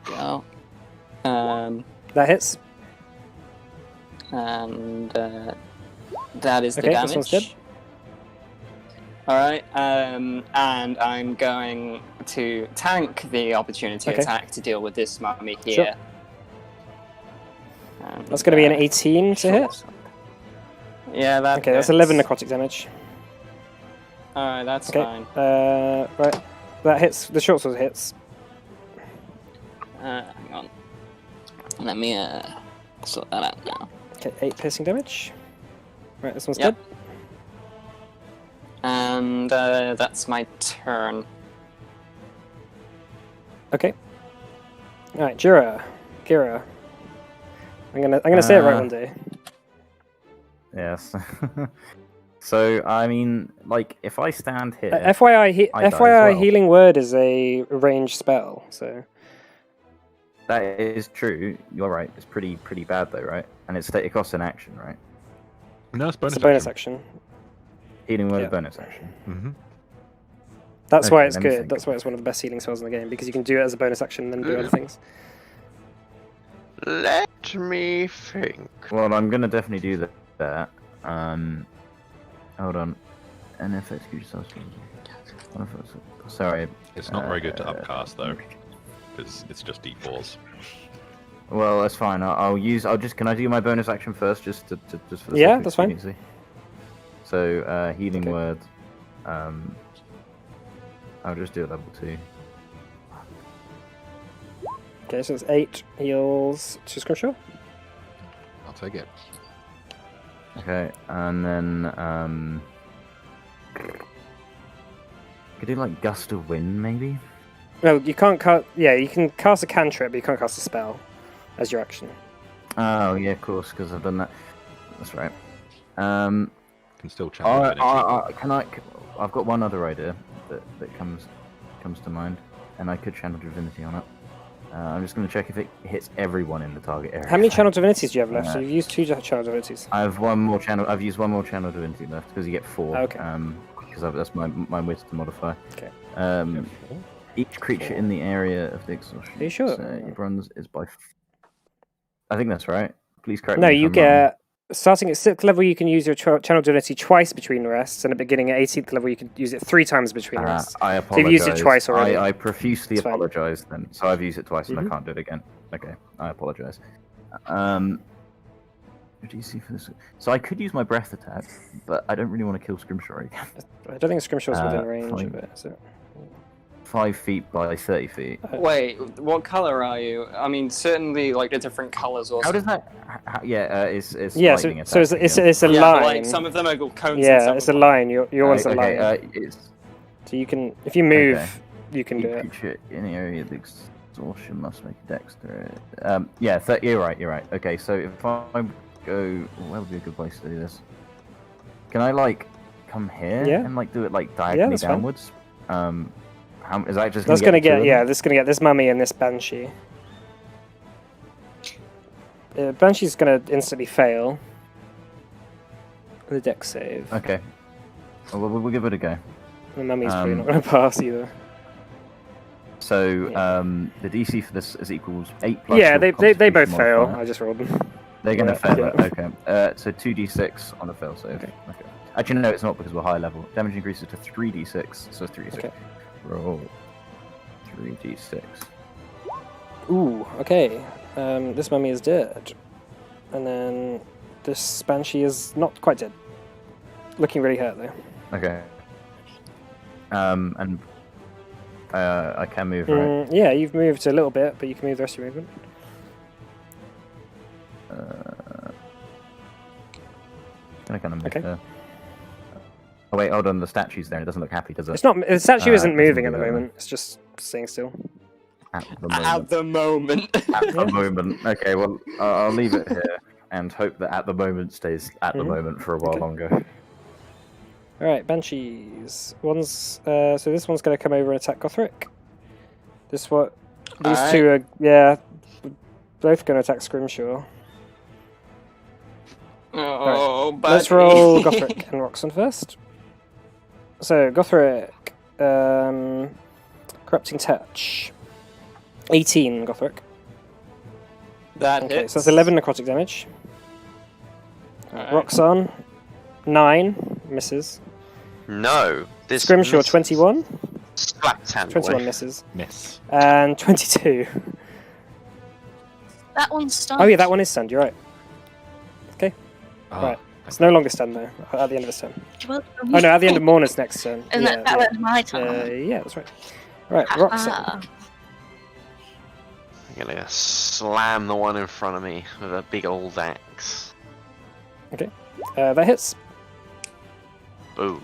we go. That hits. And that is the Okay, this one's damage. dead. Alright, and I'm going to tank the opportunity Okay. attack to deal with this mummy here. Sure. And, That's going to be an 18 to hit. Yeah, that Okay, that's hits. 11 necrotic damage. Alright, that's Okay. fine. Right. That hits. The short sword hits. Hang on. Let me sort that out now. Okay, 8 piercing damage. Right, this one's Yep. dead. And that's my turn. Okay. Alright, Gira. I'm gonna say it right one day. Yes. So I mean, like, if I stand here, FYI, I die as FYI, well. Healing Word is a ranged spell, so that is true. You're right. It's pretty bad though, right? And it costs an action, right? No, it's bonus it's a bonus action. action. Healing word Yeah. bonus action. Mm-hmm. That's why Okay, it's let me good. think. That's why it's one of the best healing spells in the game, because you can do it as a bonus action and then do other things. Let me think. Well, I'm gonna definitely do that. Hold on. And if execute yourself. Sorry. It's not very good to upcast though, because it's just d4s. Well, that's fine. Can I do my bonus action first, just for the Yeah, sake of that's fine. expediency? So, healing Okay. word. I'll just do it level 2. Okay, so it's 8 heals to Scrimshaw. I'll take it. Okay, and then could do like gust of wind, maybe. No, you can't cast. Yeah, you can cast a cantrip, but you can't cast a spell as your action. Oh yeah, of course, because I've done that. That's right. Um, Can still channel divinity. I've got one other idea that comes to mind, and I could channel divinity on it. I'm just going to check if it hits everyone in the target area. How many channel divinities do you have left? So Uh, you've used 2 channel divinities. I have one more channel. I've used one more channel divinity left because you get 4. Okay. Because that's my wisdom modifier. Okay. Each creature in the area of the exhaustion. Are you sure? It runs is by. I think that's right. Please correct No, me. if you I'm wrong. get. Starting at 6th level, you can use your channel divinity twice between rests, and at beginning at 18th level, you can use it 3 times between rests. I So apologize. you've used it twice already. I profusely It's fine. apologize then. So I've used it twice and I Mhm. can't do it again. Okay, I apologize. What do you see for this? So I could use my breath attack, but I don't really want to kill Scrimshaw again. I don't think Scrimshaw's within range fine. of it. So 5 feet by 30 feet. Wait, what color are you? I mean, certainly like the different colors or How does that? It's yeah, so, lightning so it's attack, it's a yeah, but, line. like some of them are cones. and Yeah, some it's of a them are- line. Your one's a okay, line. it's So you can, if you move, Okay. you can each do it. creature in the area of the exhaustion must make a dexter. Yeah, you're right. Okay, so if I go, where would be a good place to do this? Can I like come here Yeah. and like do it like diagonally that's fine. downwards? How is that just? That's gonna the two get of yeah. them? This is gonna get this mummy and this banshee. Banshee's gonna instantly fail. The deck save. Okay. Well, we'll give it a go. The mummy's probably not Um, gonna pass either. So Yeah. the DC for this is equals 8 plus. Yeah, your they both Constitution fail. modifier. I just rolled them. They're gonna Yeah, fail yeah. it. Okay. So 2d6 on a fail save. Okay. Okay. Actually, no, it's not because we're high level. Damage increases to 3d6, so it's 3d6. Okay. Roll 3d6. Ooh, okay. This mummy is dead. And then this Banshee is not quite dead. Looking really hurt though. Okay. And I can move, right? Yeah, you've moved a little bit, but you can move the rest of your movement. Gonna kind of move Okay. there. Oh wait, hold on. The statue's there. It doesn't look happy, does it? It's not. The statue isn't doesn't moving at do the that, no. moment. It's just staying still. At the At moment. the moment. At the moment. Okay, well, I'll leave it here and hope that at the moment stays at the Mhm. moment for a while Okay. longer. All right, Banshees. So this one's going to come over and attack Gothric. These Alright. two are both going to attack Scrimshaw. Oh, Let's buddy. roll Gothric and Roxon first. So Gothric, Corrupting Touch, 18 Gothric. That Okay, hits. so that's 11 necrotic damage. Alright. Roxon, 9 misses. No. This Scrimshaw, miss 21. slapped hand 21 away. misses. Miss. And 22. That one's stunned. Oh yeah, that one is stunned, you're right. Oh, Right. It's no longer stunned though, at the end of this turn. Well, Oh no, at the end of Morna's next turn. And yeah, that was my turn. yeah, that's right. Right, Roxon. Ah. I'm gonna slam the one in front of me with a big old axe. That hits. Boom.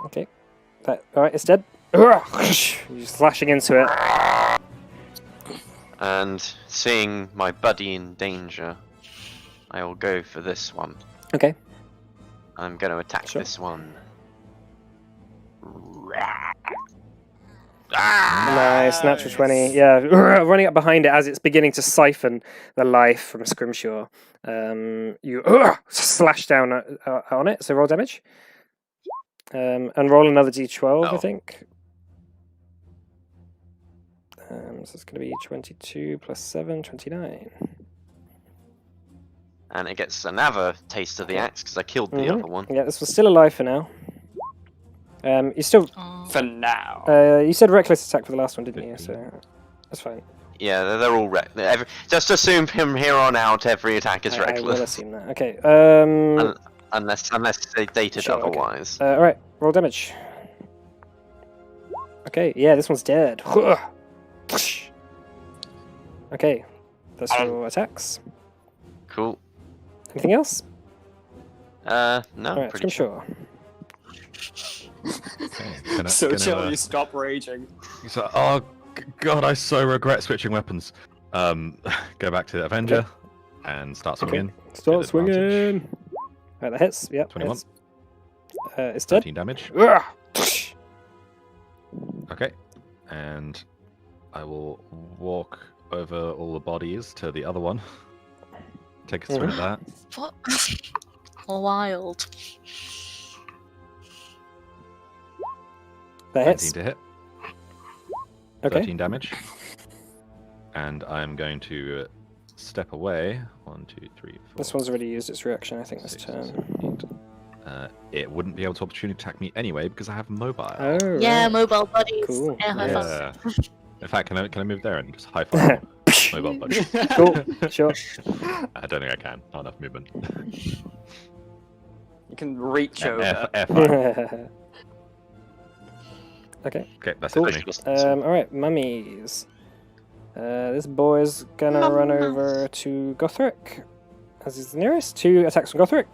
Okay. Alright, it's dead. You're slashing into it. And seeing my buddy in danger, I will go for this one. Okay. I'm going to attack Sure. this one. Nice, natural 20. Yeah, running up behind it as it's beginning to siphon the life from Scrimshaw. You slash down on it, so roll damage. And roll another d12, I Oh. think. So it's going to be 22 plus 7, 29. And it gets another taste of the axe because I killed the Mhm. other one. Yeah, this was still alive for now. You still. Oh. For now. You said reckless attack for the last one, didn't you? So that's fine. Yeah, they're all just assume from here on out every attack is I will reckless. assume that. Okay. Unless they dated Sure, okay. otherwise. Alright, roll damage. Okay, yeah, this one's dead. Okay, that's your attacks. Cool. Anything else? No, Alright, pretty sure. Scrimshaw. Okay, So gonna, chill, you stop raging. He's like, oh god, I so regret switching weapons. Go back to the Avenger and start swinging. Start With advantage. swinging. Right, that hits. Yep. 21. Hits. It's dead. 13 damage. Ugh. Okay, and I will walk over all the bodies to the other one. Take a swing at that. What? Wild. That 19 hits. to hit. Okay. 13 damage. And I'm going to step away. 1, 2, 3, 4. This one's already used its reaction, I think, this 6, turn. 8. It wouldn't be able to opportunity attack me anyway because I have mobile. Oh, Yeah, right. mobile buddies. Cool. Yeah, high Nice. five. In fact, can I move there and just high five mobile buddy? Cool. Sure. I don't think I can. Not enough movement. You can reach over. F5. Okay. Okay, that's Cool. it for me. Alright, mummies. This boy's gonna run over to Gothric. As he's the nearest. 2 attacks on Gothric.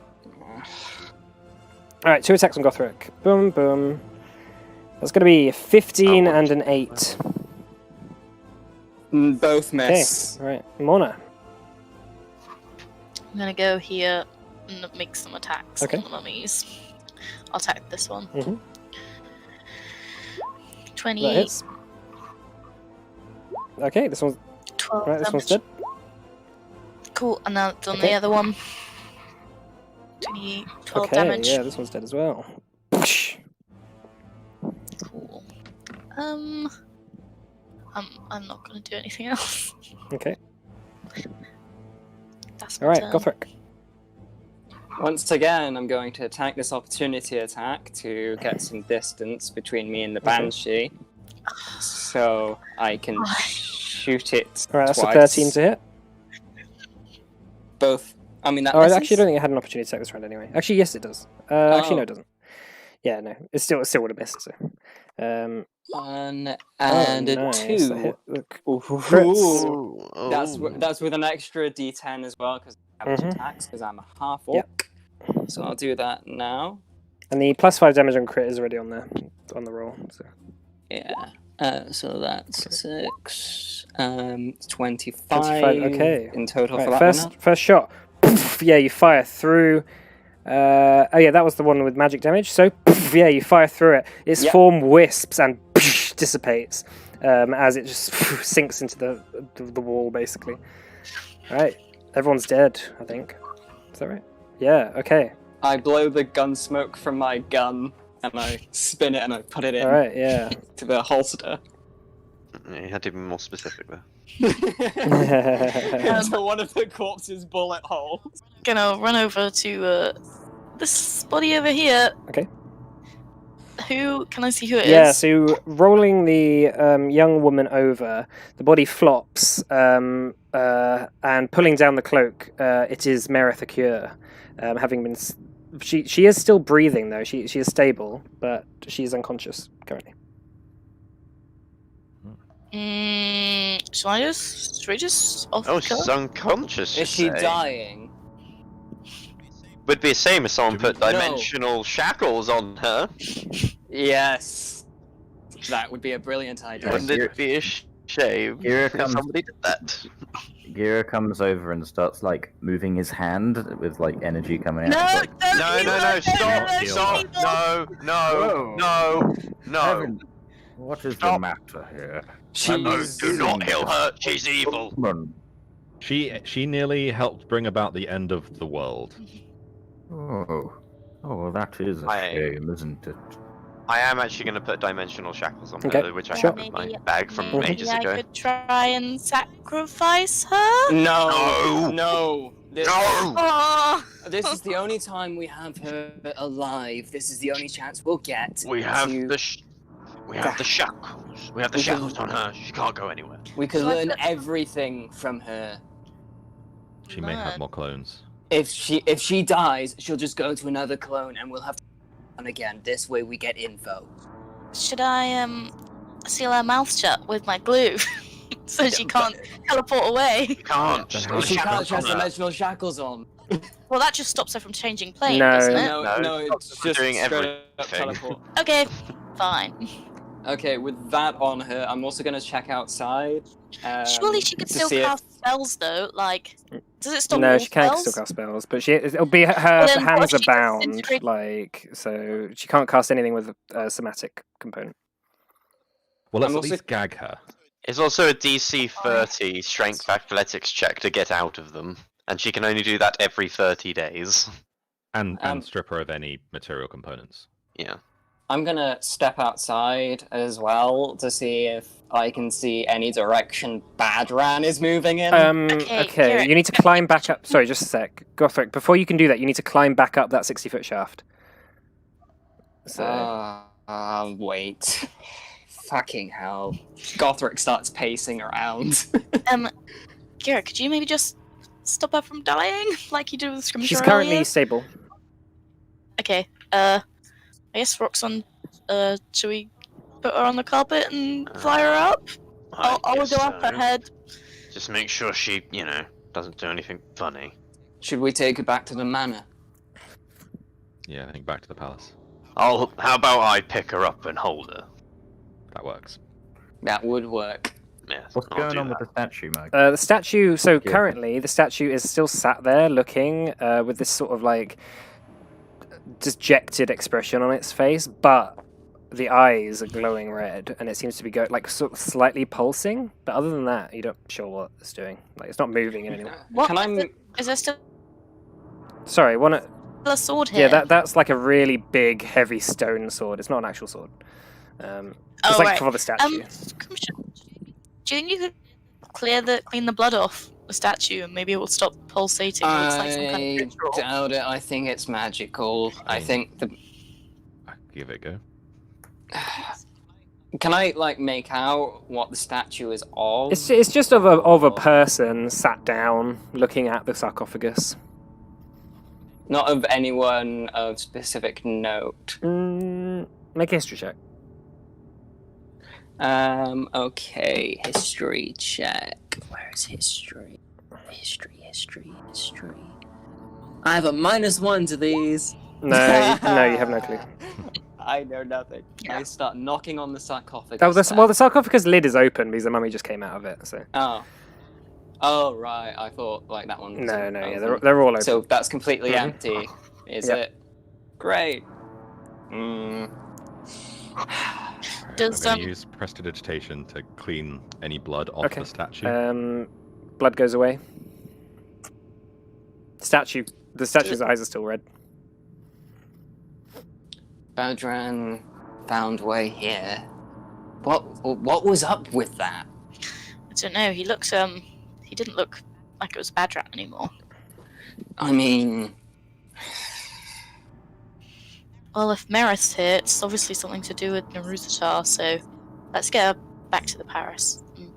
Alright, 2 attacks on Gothric. Boom, boom. That's gonna be 15 and an 8. Both Okay, miss. alright. Mona. I'm gonna go here and make some attacks Okay. on the mummies. I'll attack this one. Mhm. 20, That hits. Okay, this one's 12 right. This one's damage. dead. Cool, and now it's on Okay. the other one. 12 Okay, damage. yeah, this one's dead as well. Cool. I'm not gonna do anything else. Okay. That's my All right, turn. Gothric. Once again, I'm going to attack this opportunity attack to get some distance between me and the Banshee, so I can shoot it All right, that's twice. a 13 to hit. Both. I mean, that Oh, I misses? actually don't think it had an opportunity attack this round anyway. Actually, yes, it does. Actually, no, Oh. it doesn't. Yeah, no, it still would have missed. So. 1 Oh, and a nice, 2. that hit. Look. Ooh. Ooh, That's with an extra D10 as well because damage Mhm. attacks because I'm a half Yep. orc. So I'll do that now. And the +5 damage on crit is already on there on the roll. So. Yeah. So that's 6, 25, 25, okay. in total Right, for that first shot. Poof, yeah, you fire through. Oh yeah, that was the one with magic damage. So poof, yeah, you fire through it. Its Yep. form wisps and poof, dissipates as it just poof, sinks into the wall, basically. All right, everyone's dead. I think. Is that right? Yeah. Okay. I blow the gun smoke from my gun and I spin it and I put it in All right. Yeah. to the holster. You had to be more specific there. Into one of the corpse's bullet holes. Gonna run over to this body over here. Okay. Who can I see who it is? Yeah, so rolling the young woman over, the body flops, and pulling down the cloak, it is Meretha Cure, having been... She is still breathing, though. She is stable, but she is unconscious currently. Should we just off Oh, kill she's her? unconscious. Is you she say? dying? Would be the same if someone put No. dimensional shackles on her. Yes. That would be a brilliant idea. Yes. Wouldn't it be a shame Here if comes- somebody did that? Gira comes over and starts like moving his hand with like energy coming No, out. It's like, No, stop, no, stop, no, Whoa. no. Heaven, what is the Stop. matter here? No, She's... do not kill her. She's evil. Woman. She nearly helped bring about the end of the world. Oh, well, that is a I- shame, isn't it? I am actually going to put dimensional shackles on Okay, her, which I sure. have in my Maybe- bag from Mhm. ages I ago. could try and sacrifice her. No. No. No. This, No! Oh, this is the only time we have her alive. This is the only chance we'll get. We have to- the shackles. We have the We can- shackles on her. She can't go anywhere. We can So I've learn got- everything from her. She may have Man. more clones. If she dies, she'll just go to another clone, and we'll have to on again. This way, we get info. should I seal her mouth shut with my glue so she can't teleport away? She can't. She's got the She can't shackles just on her. dimensional shackles on. Well, that just stops her from changing planes, No. doesn't it? No, No, no, it it's stops her just doing straight up everything. teleport. Okay, fine. Okay, with that on her, I'm also gonna check outside. Surely she could to still see if- cast spells, though. Like, does it stop No, all she can't spells? still cast spells, but it'll be her then what hands if are she bound, disintegrates- like so she can't cast anything with a somatic component. Well, let's I'm at also- least gag her. It's also a DC 30 strength athletics check to get out of them, and she can only do that every 30 days. And Um, strip her of any material components. Yeah. I'm gonna step outside as well to see if I can see any direction Badran is moving in. Okay, Okay, Garrett. you need to climb back up. Sorry, just a sec. Gothric, before you can do that, you need to climb back up that 60-foot shaft. So, Wait. Fucking hell. Gothric starts pacing around. Kira, could you maybe just stop her from dying, like you did with Scrimshaw she's currently earlier? stable. Okay, I guess Roxanne, should we put her on the carpet and fly her up? I'll go guess up so. ahead. Just make sure she, doesn't do anything funny. Should we take her back to the manor? Yeah, I think back to the palace. How about I pick her up and hold her? That works. That would work. Yes. What's I'll going do on that. with the statue, Mike? The statue. So Yeah. currently, the statue is still sat there, looking with this sort of like dejected expression on its face. But the eyes are glowing red, and it seems to be like sort of slightly pulsing. But other than that, you're not sure what it's doing. Like it's not moving in any way. What? Can I? Is there still Sorry, one. a sword here? Yeah, that's like a really big, heavy stone sword. It's not an actual sword. It's Oh, like right. for the statue. Commissioner, do you think you could clean the blood off the statue and maybe it will stop pulsating? It looks like some kind I of ritual. doubt it. I think it's magical. I think the. I give it a go. Can I like make out what the statue is of? It's just of a person sat down looking at the sarcophagus. Not of anyone of specific note. Make a history check. Okay, history check. Where's history? History. I have a -1 to these. No, no, you have no clue. I know nothing. Yeah. I start knocking on the sarcophagus. Oh, then. well, the sarcophagus lid is open because the mummy just came out of it. So Oh, right. I thought like that one. no, wasn't yeah, open. they're all open. So that's completely Mhm. empty, is Yep. it? Great. Mm. Does I'm going to use prestidigitation to clean any blood off Okay. the statue. Blood goes away. The statue's eyes are still red. Badran found way here. What was up with that? I don't know. He looks he didn't look like it was Badrat anymore. I mean, Well, if Merith's here, it's obviously something to do with Naruzatar, so let's get her back to the Paris. And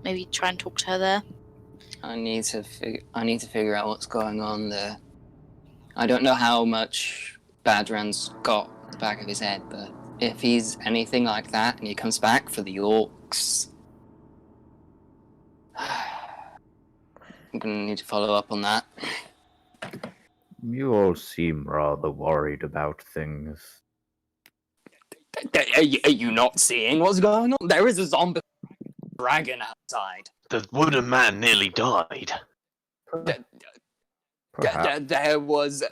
maybe try and talk to her there. I need to figure out what's going on there. I don't know how much Badran's got at the back of his head, but if he's anything like that and he comes back for the orcs, I'm gonna need to follow up on that. You all seem rather worried about things. Are you not seeing what's going on? There is a zombie dragon outside. The wooden man nearly died. Perhaps. There was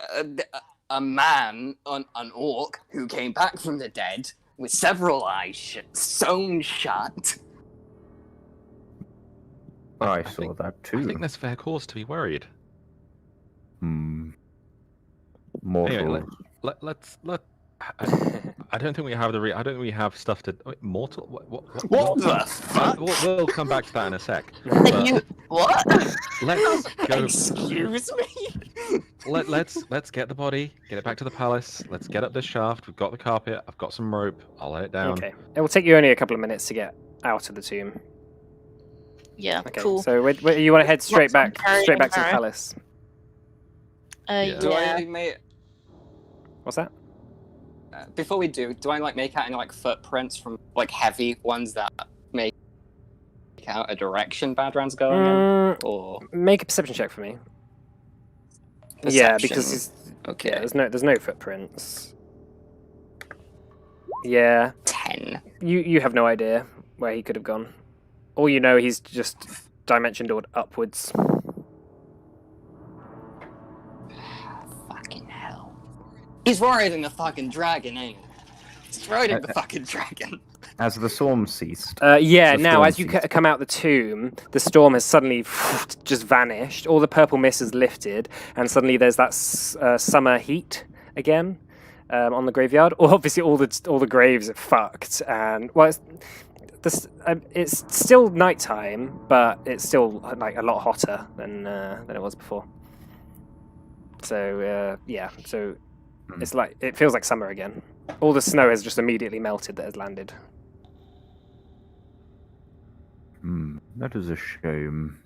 a man, an orc, who came back from the dead with several eyes sewn shut. I saw that too. I think there's fair cause to be worried. Mortal. Anyway, let's. I don't think we have I don't think we have stuff to. Wait, mortal? What the fuck? We'll come back to that in a sec. Then But you what? let's go. Excuse me? Let's get the body, get it back to the palace. Let's get up this shaft. We've got the carpet. I've got some rope. I'll let it down. Okay. It will take you only a couple of minutes to get out of the tomb. Yeah, Okay. cool. So you want to head straight Lots of back carrying to the arrow. palace. Yeah. Do Yeah. I make What's that? before we do I like make out any like footprints from like heavy ones that make out a direction Badran's going in? Or Make a perception check for me. Yeah, perception? because Okay. yeah, there's no footprints. Yeah, 10. you have no idea where he could have gone. All you know, he's just dimension doored upwards. Fucking hell. He's riding the fucking dragon, ain't he? He's riding the fucking dragon. As the storm ceased. Yeah, The now storm as you ceased. come out the tomb, the storm has suddenly just vanished. All the purple mist has lifted, and suddenly there's that summer heat again on the graveyard. Obviously, all the graves are fucked, and well, it's still nighttime, but it's still like a lot hotter than it was before. So yeah, so it's like it feels like summer again. All the snow has just immediately melted that has landed. That is a shame.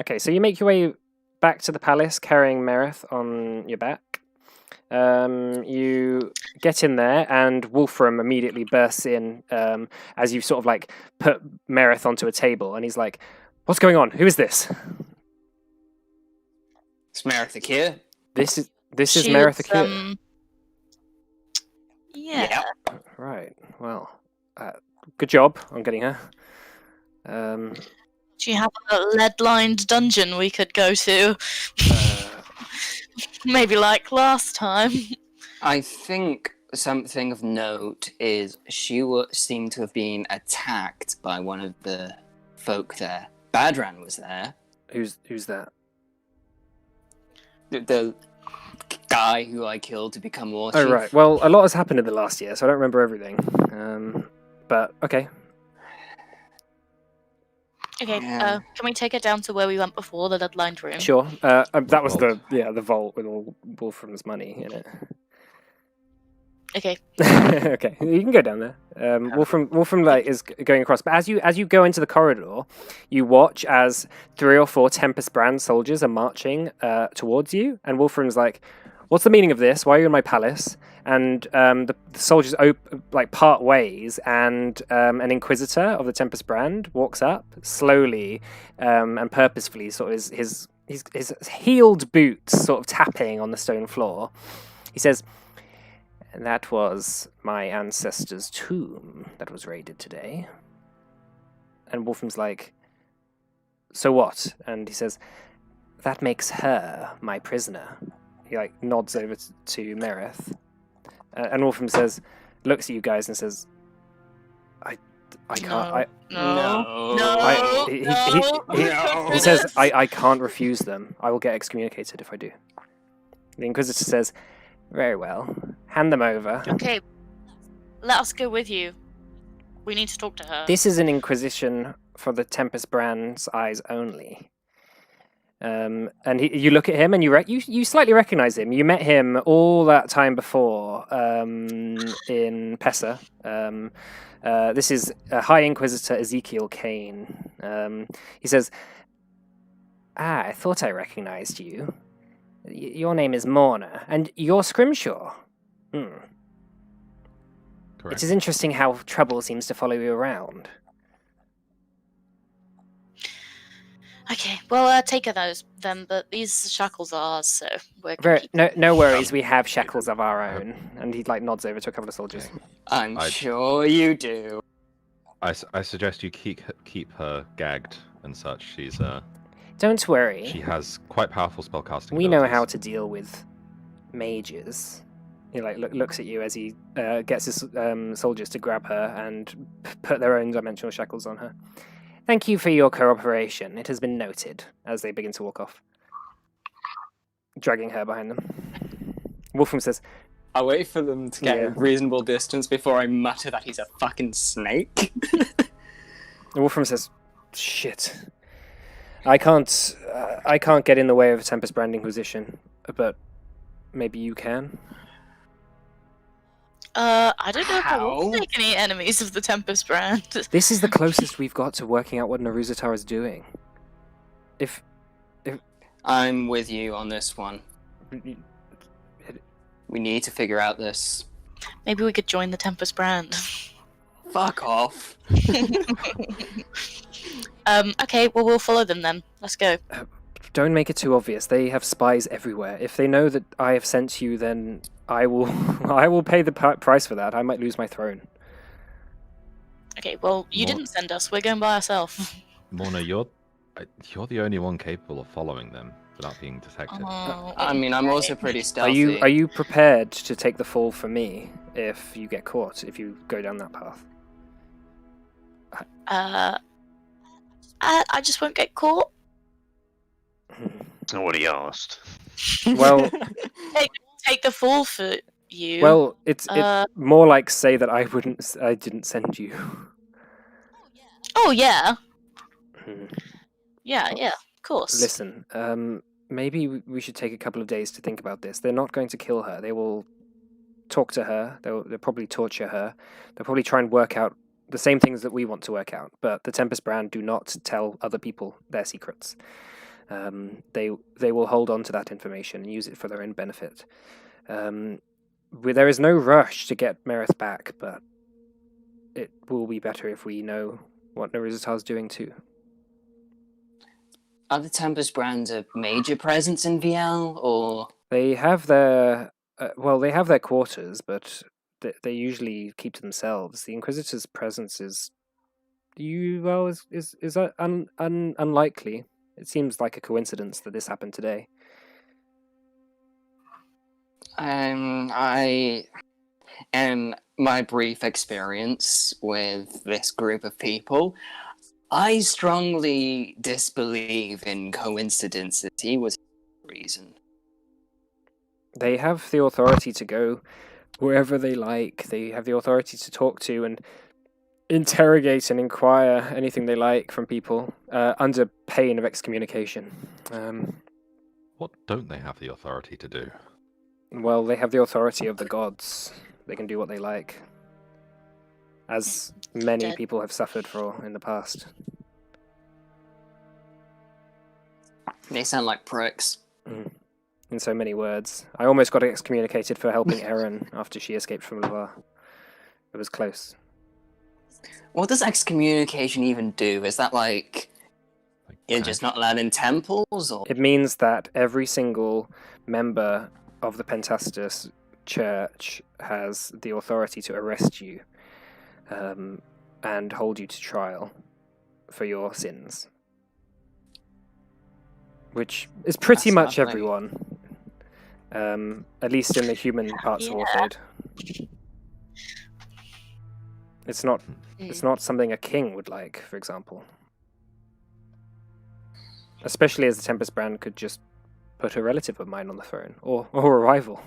Okay, so you make your way back to the palace carrying Merith on your back. You get in there, and Wolfram immediately bursts in as you sort of like put Merith onto a table, and he's like, "What's going on? Who is this?" It's Merith here. This is She Merith was, Akira. Yeah. Right. Well, good job on getting her. Do you have a lead-lined dungeon we could go to? Maybe like last time. I think something of note is she seemed to have been attacked by one of the folk there. Badran was there. Who's that? The guy who I killed to become war Oh chief. right. Well, a lot has happened in the last year, so I don't remember everything. But okay. Okay, Yeah. can we take her down to where we went before, the lead-lined room? Sure. That was Vault. the vault with all Wolfram's money in it. Okay. Okay, you can go down there. Wolfram like is going across, but as you go into the corridor, you watch as 3 or 4 Tempest Brand soldiers are marching towards you, and Wolfram's like, "What's the meaning of this? Why are you in my palace?" And the soldiers part ways, and an Inquisitor of the Tempest Brand walks up slowly and purposefully, sort of his heeled boots sort of tapping on the stone floor. He says, "That was my ancestor's tomb that was raided today." And Wolfram's like, "So what?" And he says, "That makes her my prisoner." He nods over to Merith. And Wolfram looks at you guys and says, I can't, No. he says, I can't refuse them. I will get excommunicated if I do. The Inquisitor says, "Very well. Hand them over." Okay, let us go with you. We need to talk to her. This is an inquisition for the Tempest Brand's eyes only. And you look at him and you slightly recognize him. You met him all that time before in Pessa. This is High Inquisitor Ezekiel Kane. He says, "I thought I recognized you. Your name is Morna, and you're Scrimshaw. Correct. It is interesting how trouble seems to follow you around." Okay, well, take her those then, but these shackles are ours, so we're gonna keep No worries, we have shackles of our own. And he nods over to a couple of soldiers. I'm I- sure you do. I suggest you keep her gagged and such. Don't worry. She has quite powerful spellcasting. We know abilities. how to deal with mages. He looks at you as he gets his soldiers to grab her and put their own dimensional shackles on her. "Thank you for your cooperation. It has been noted," as they begin to walk off, dragging her behind them. Wolfram says, I wait for them to get Yeah. a reasonable distance before I mutter that he's a fucking snake. Wolfram says, "Shit. I can't get in the way of a Tempest Brand Inquisition, but maybe you can." I don't know if I How? want to make any enemies of the Tempest Brand. This is the closest we've got to working out what Naruzatar is doing. If I'm with you on this one. We need to figure out this. Maybe we could join the Tempest Brand. Fuck off. Okay, well, we'll follow them then. Let's go. Don't make it too obvious. They have spies everywhere. If they know that I have sent you, then I will I will pay the price for that. I might lose my throne. Okay, well, you More- didn't send us. We're going by ourselves. Mona, you're the only one capable of following them without being detected. I mean, I'm also pretty stealthy. Are you prepared to take the fall for me if you get caught, if you go down that path? I just won't get caught. That's not what he asked. Well, Take the fall for you. well, it's Uh, more like say that I didn't send you. Oh yeah, Hmm. yeah, of course. Listen, maybe we should take a couple of days to think about this. They're not going to kill her. They will talk to her. They'll probably torture her. They'll probably try and work out the same things that we want to work out. But the Tempest Brand do not tell other people their secrets. They will hold on to that information and use it for their own benefit. There is no rush to get Merith back, but it will be better if we know what Naruzatar's doing too. Are the Tempest Brands a major presence in VL, or They have their they have their quarters, but they usually keep to themselves. The Inquisitor's presence is unlikely. It seems like a coincidence that this happened today. in my brief experience with this group of people, I strongly disbelieve in coincidences. He was a reason. They have the authority to go wherever they like. They have the authority to talk to and interrogate and inquire anything they like from people under pain of excommunication. What don't they have the authority to do? Well, they have the authority of the gods. They can do what they like. As many Dead. people have suffered for in the past. They sound like pricks. In so many words. I almost got excommunicated for helping Erin after she escaped from Lavar. It was close. What does excommunication even do? Is that like you're just not allowed in temples, or It means that every single member of the Pentastus Church has the authority to arrest you and hold you to trial for your sins. Which is pretty That's much lovely. everyone. At least in the human parts of Yeah. Orphade. It's not something a king would like, for example. Especially as the Tempest Brand could just put a relative of mine on the throne, or a rival.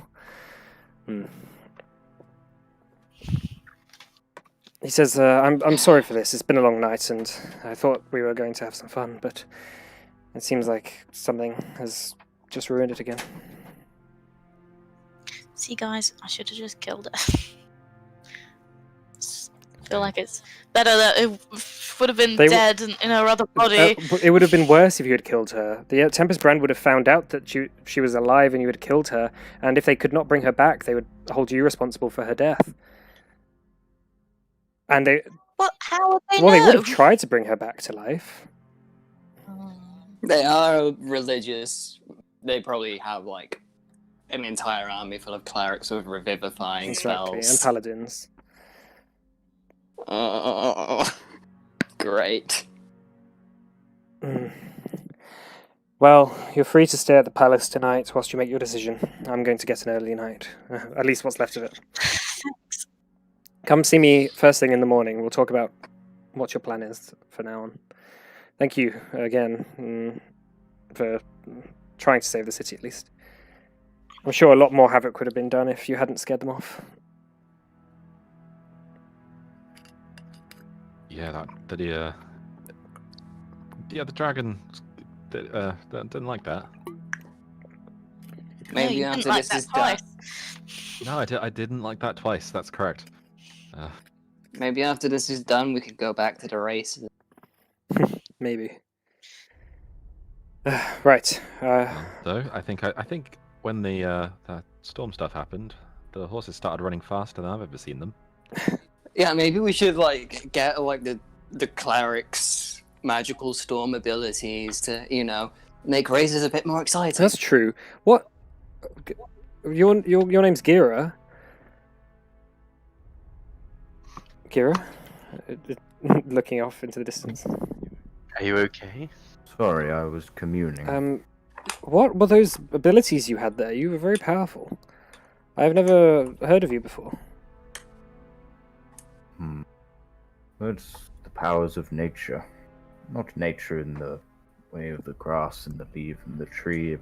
He says, I'm sorry for this. It's been a long night, and I thought we were going to have some fun, but it seems like something has just ruined it again. See, guys, I should have just killed her. I feel like it's better that it would have been They w- dead in her other body. But it would have been worse if you had killed her. The Tempest Brand would have found out that she was alive and you had killed her, and if they could not bring her back, they would hold you responsible for her death. And they What? How would they well, they know? would have tried to bring her back to life. they are religious? They probably have like an entire army full of clerics with revivifying Exactly, and spells. paladins. Oh, great. Mm. Well, you're free to stay at the palace tonight whilst you make your decision. I'm going to get an early night. At least what's left of it. Thanks. Come see me first thing in the morning. We'll talk about what your plan is for now on. Thank you again for trying to save the city at least. I'm sure a lot more havoc could have been done if you hadn't scared them off. Yeah, the dragon didn't like that. Maybe you after didn't like this that is done. twice. No, I didn't like that twice. That's correct. Maybe after this is done, we could go back to the races. Maybe. Right. So I think when the storm stuff happened, the horses started running faster than I've ever seen them. Yeah, maybe we should like get like the cleric's magical storm abilities to, make races a bit more exciting. That's true. What? Your name's Gira. Gira? Looking off into the distance. Are you okay? Sorry, I was communing. What were those abilities you had there? You were very powerful. I've never heard of you before. It's the powers of nature. Not nature in the way of the grass and the leaf and the tree,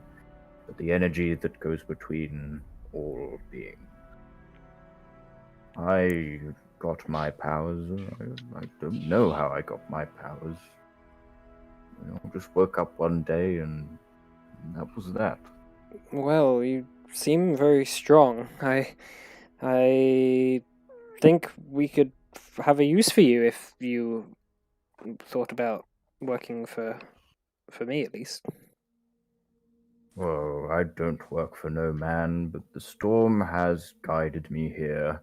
but the energy that goes between all beings. I got my powers. I don't know how I got my powers. I just woke up one day and that was that. Well, you seem very strong. I think we could have a use for you if you thought about working for me at least. Well, I don't work for no man, but the storm has guided me here.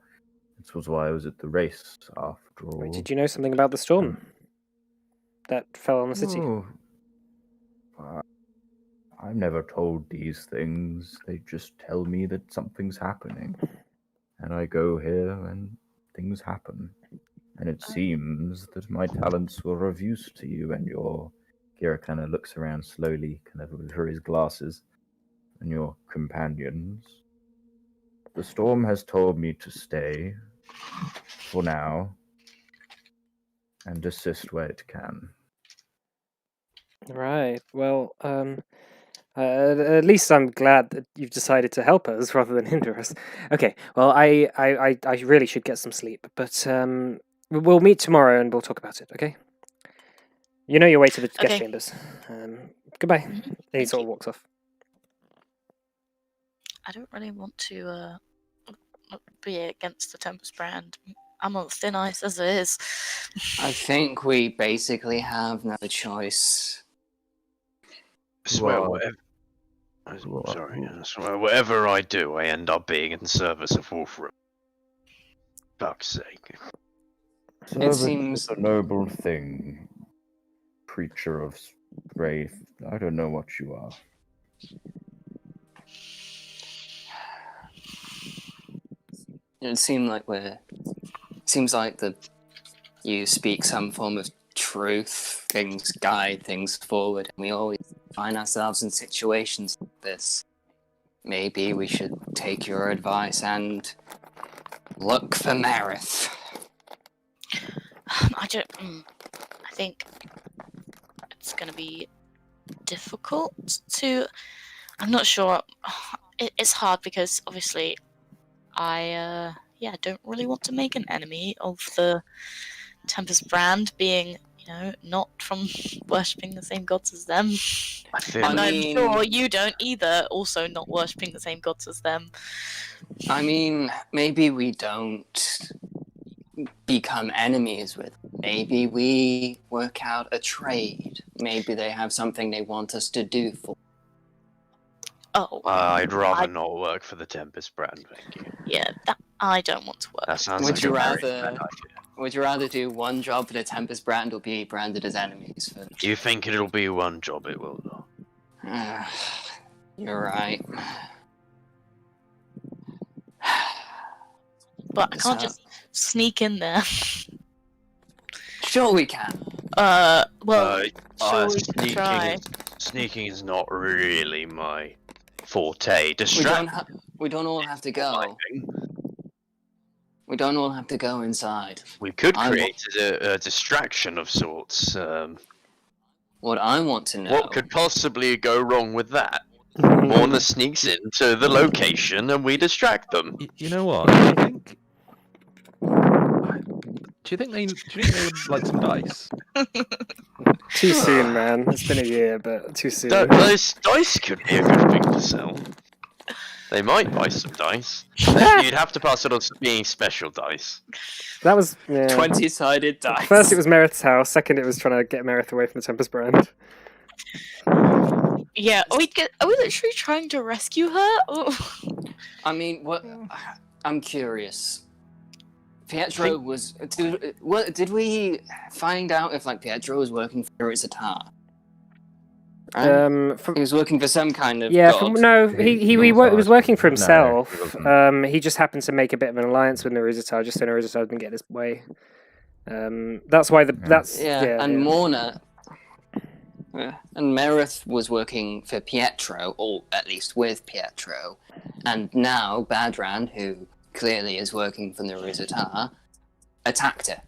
This was why I was at the race, after all. Did you know something about the storm that fell on the city? Oh, I'm never told these things. They just tell me that something's happening. And I go here and things happen. And it seems that my talents were of use to you and your... Gira kind of looks around slowly, kind of over his glasses, and your companions. The storm has told me to stay for now and assist where it can. Right. Well, at least I'm glad that you've decided to help us rather than hinder us. Okay. Well, I really should get some sleep, but we'll meet tomorrow and we'll talk about it. Okay. You know your way to the guest Okay. chambers. Goodbye. Mhm. And he Thank sort of you. walks off. I don't really want to be against the Tempest brand. I'm on thin ice as it is. I think we basically have no choice. I swear, Well, whatever. well, Sorry, I swear, whatever I do, I end up being in service of Wolfram. Fuck's sake. Service seems- is a noble thing, creature of wraith. I don't know what you are. It seems like you speak some form of truth. Things guide things forward, and we always find ourselves in situations like this. Maybe we should take your advice and look for Marith. I don't. I think it's going to be difficult to. I'm not sure. It's hard because obviously, I don't really want to make an enemy of the Tempest brand, being not from worshipping the same gods as them. I feel And I'm mean- sure you don't either. Also, not worshipping the same gods as them. I mean, maybe we don't become enemies with. Maybe we work out a trade. Maybe they have something they want us to do for. Oh, I'd rather I- not work for the Tempest brand, thank you. yeah. That I don't want to work. That sounds Would like you a very rather- bad idea. Would you rather do one job for the Tempest brand or be branded as enemies? You think it'll be one job, it will though. You're right. But I can't So- just sneak in there. Sure, we can. Well, sure we can try. Sneaking is not really my forte. We Distract. don't all have to my go. thing. We don't all have to go inside. We could I wa- create a distraction of sorts. What I want to know. What could possibly go wrong with that? Morna sneaks into the location and we distract them. You know what? Do you think they would like some dice? Too soon, man. It's been a year, but too soon. Those dice could be a good thing to sell. They might buy some dice. You'd have to pass it on to being special dice. That was 20-sided dice. First, it was Merith's house. Second, it was trying to get Merith away from the Tempest brand. Yeah, are we literally trying to rescue her? Oh. I mean, what? I'm curious. Pietro was. Did we find out if Pietro was working for Irizatar? From He was working for some kind of yeah, god. no, he was working for No, he himself. wasn't. He just happened to make a bit of an alliance with Narizatar, just so Narizatar didn't get his way. That's why And Morna. And Merith was working for Pietro, or at least with Pietro. And now Badran, who clearly is working for Narizatar, attacked her.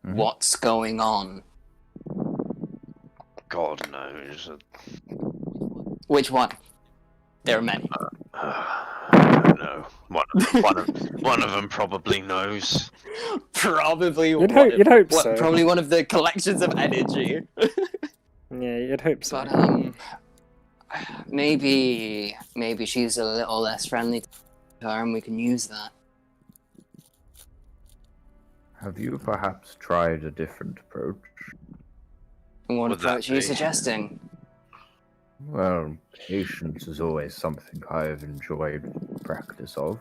Mhm. What's going on? God knows. Which one? There are many. I don't know. One of them probably knows. Probably You'd hope so. Probably one of the collections of energy. Yeah, you'd hope so. But maybe she's a little less friendly to her, and we can use that. Have you perhaps tried a different approach? And what Would that approach are you be? suggesting? Well, patience is always something I have enjoyed practice of.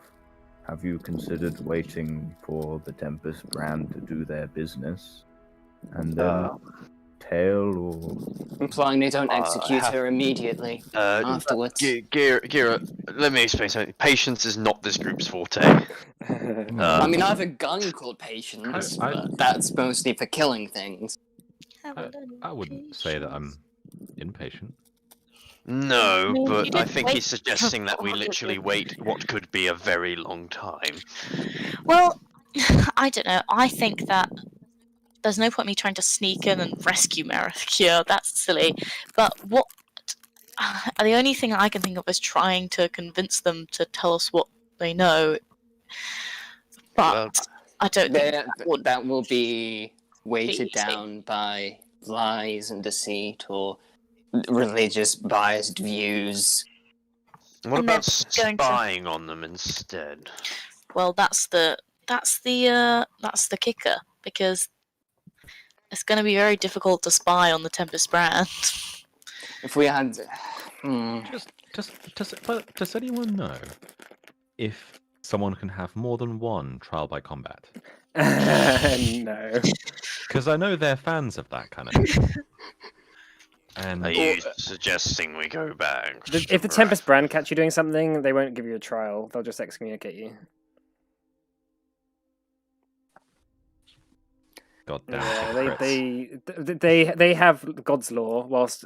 Have you considered waiting for the Tempest brand to do their business, and then tail or Implying they don't execute have- her immediately afterwards. Gira, let me explain something. Patience is not this group's forte. I mean, I have a gun called Patience, I- but that's mostly for killing things. I wouldn't say that I'm impatient. No, You but I didn't think wait he's suggesting that we 400 literally wait what could be a very long time. Well, I don't know. I think that there's no point me trying to sneak in and rescue Mercure. That's silly. But what the only thing I can think of is trying to convince them to tell us what they know. But Well, I don't think That will be weighted easy. down by lies and deceit or religious biased views. what And they're about going to- spying on them instead? Well, that's the kicker, because it's going to be very difficult to spy on the Tempest brand. If we had, Does anyone know if someone can have more than one trial by combat? No. Because I know they're fans of that kind of thing. And Are you suggesting we go back? If the Tempest brand catch you doing something, they won't give you a trial. They'll just excommunicate you. God damn Yeah, hypocrites. they have God's law, whilst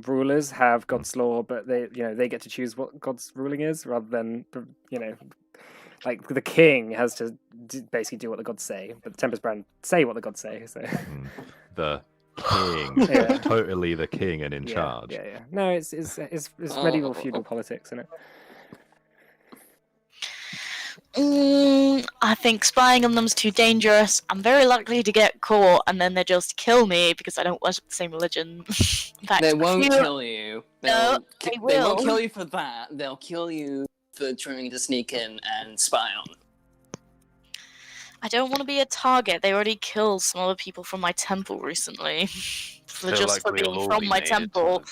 rulers have God's law, but they get to choose what God's ruling is rather than like the king has to basically do what the gods say, but the Tempest brand say what the gods say. So The king, Yeah. totally the king and in yeah, charge. Yeah. No, it's medieval feudal politics, isn't it? I think spying on them's too dangerous. I'm very likely to get caught, and then they just kill me because I don't worship the same religion. In fact, they won't few- kill you. No, They they won't will. kill you for that. They'll kill you for trying to sneak in and spy on them. I don't want to be a target. They already killed some other people from my temple recently. Feel Just like for we'll being all from be my made a temple.